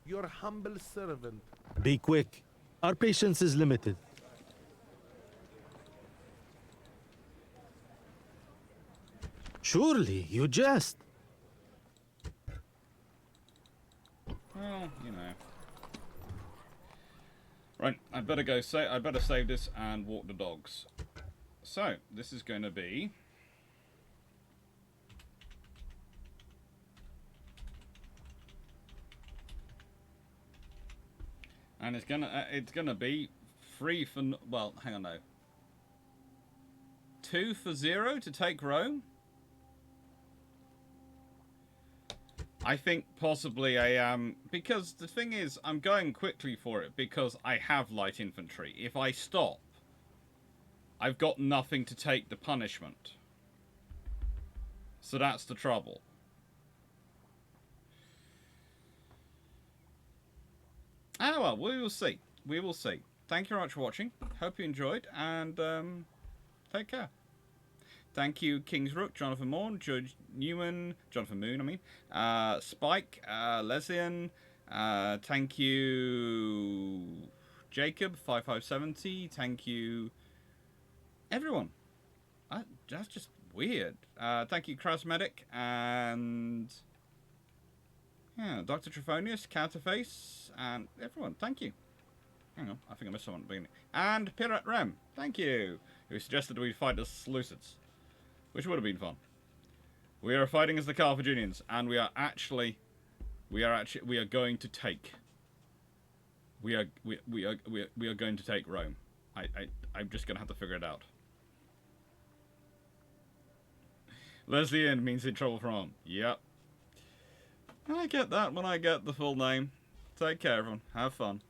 Your humble servant. Be quick. Our patience is limited. Surely, you jest. Well, you know. Right, I better go I better save this and walk the dogs. So, this is going to be and it's gonna be free for well, hang on now. 2 for 0 to take Rome. I think possibly I am, because the thing is, I'm going quickly for it because I have light infantry. If I stop, I've got nothing to take the punishment. So that's the trouble. Ah well, we will see. We will see. Thank you very much for watching. Hope you enjoyed, and take care. Thank you, King's Rook, Jonathan Morn, Judge Newman, Jonathan Moon, I mean, Spike, Lesian, thank you, Jacob, 5570, thank you, everyone. That's just weird. Thank you, Krasmedic, and yeah, Dr. Trophonius, Counterface, and everyone, thank you. Hang on, I think I missed someone at the beginning. And Pirate Rem, thank you, who suggested we fight the Seleucids. Which would have been fun. We are fighting as the Carthaginians, and we are going to take. We are going to take Rome. I'm just gonna have to figure it out. Leslie means in trouble from. Yep. I get that when I get the full name. Take care, everyone. Have fun.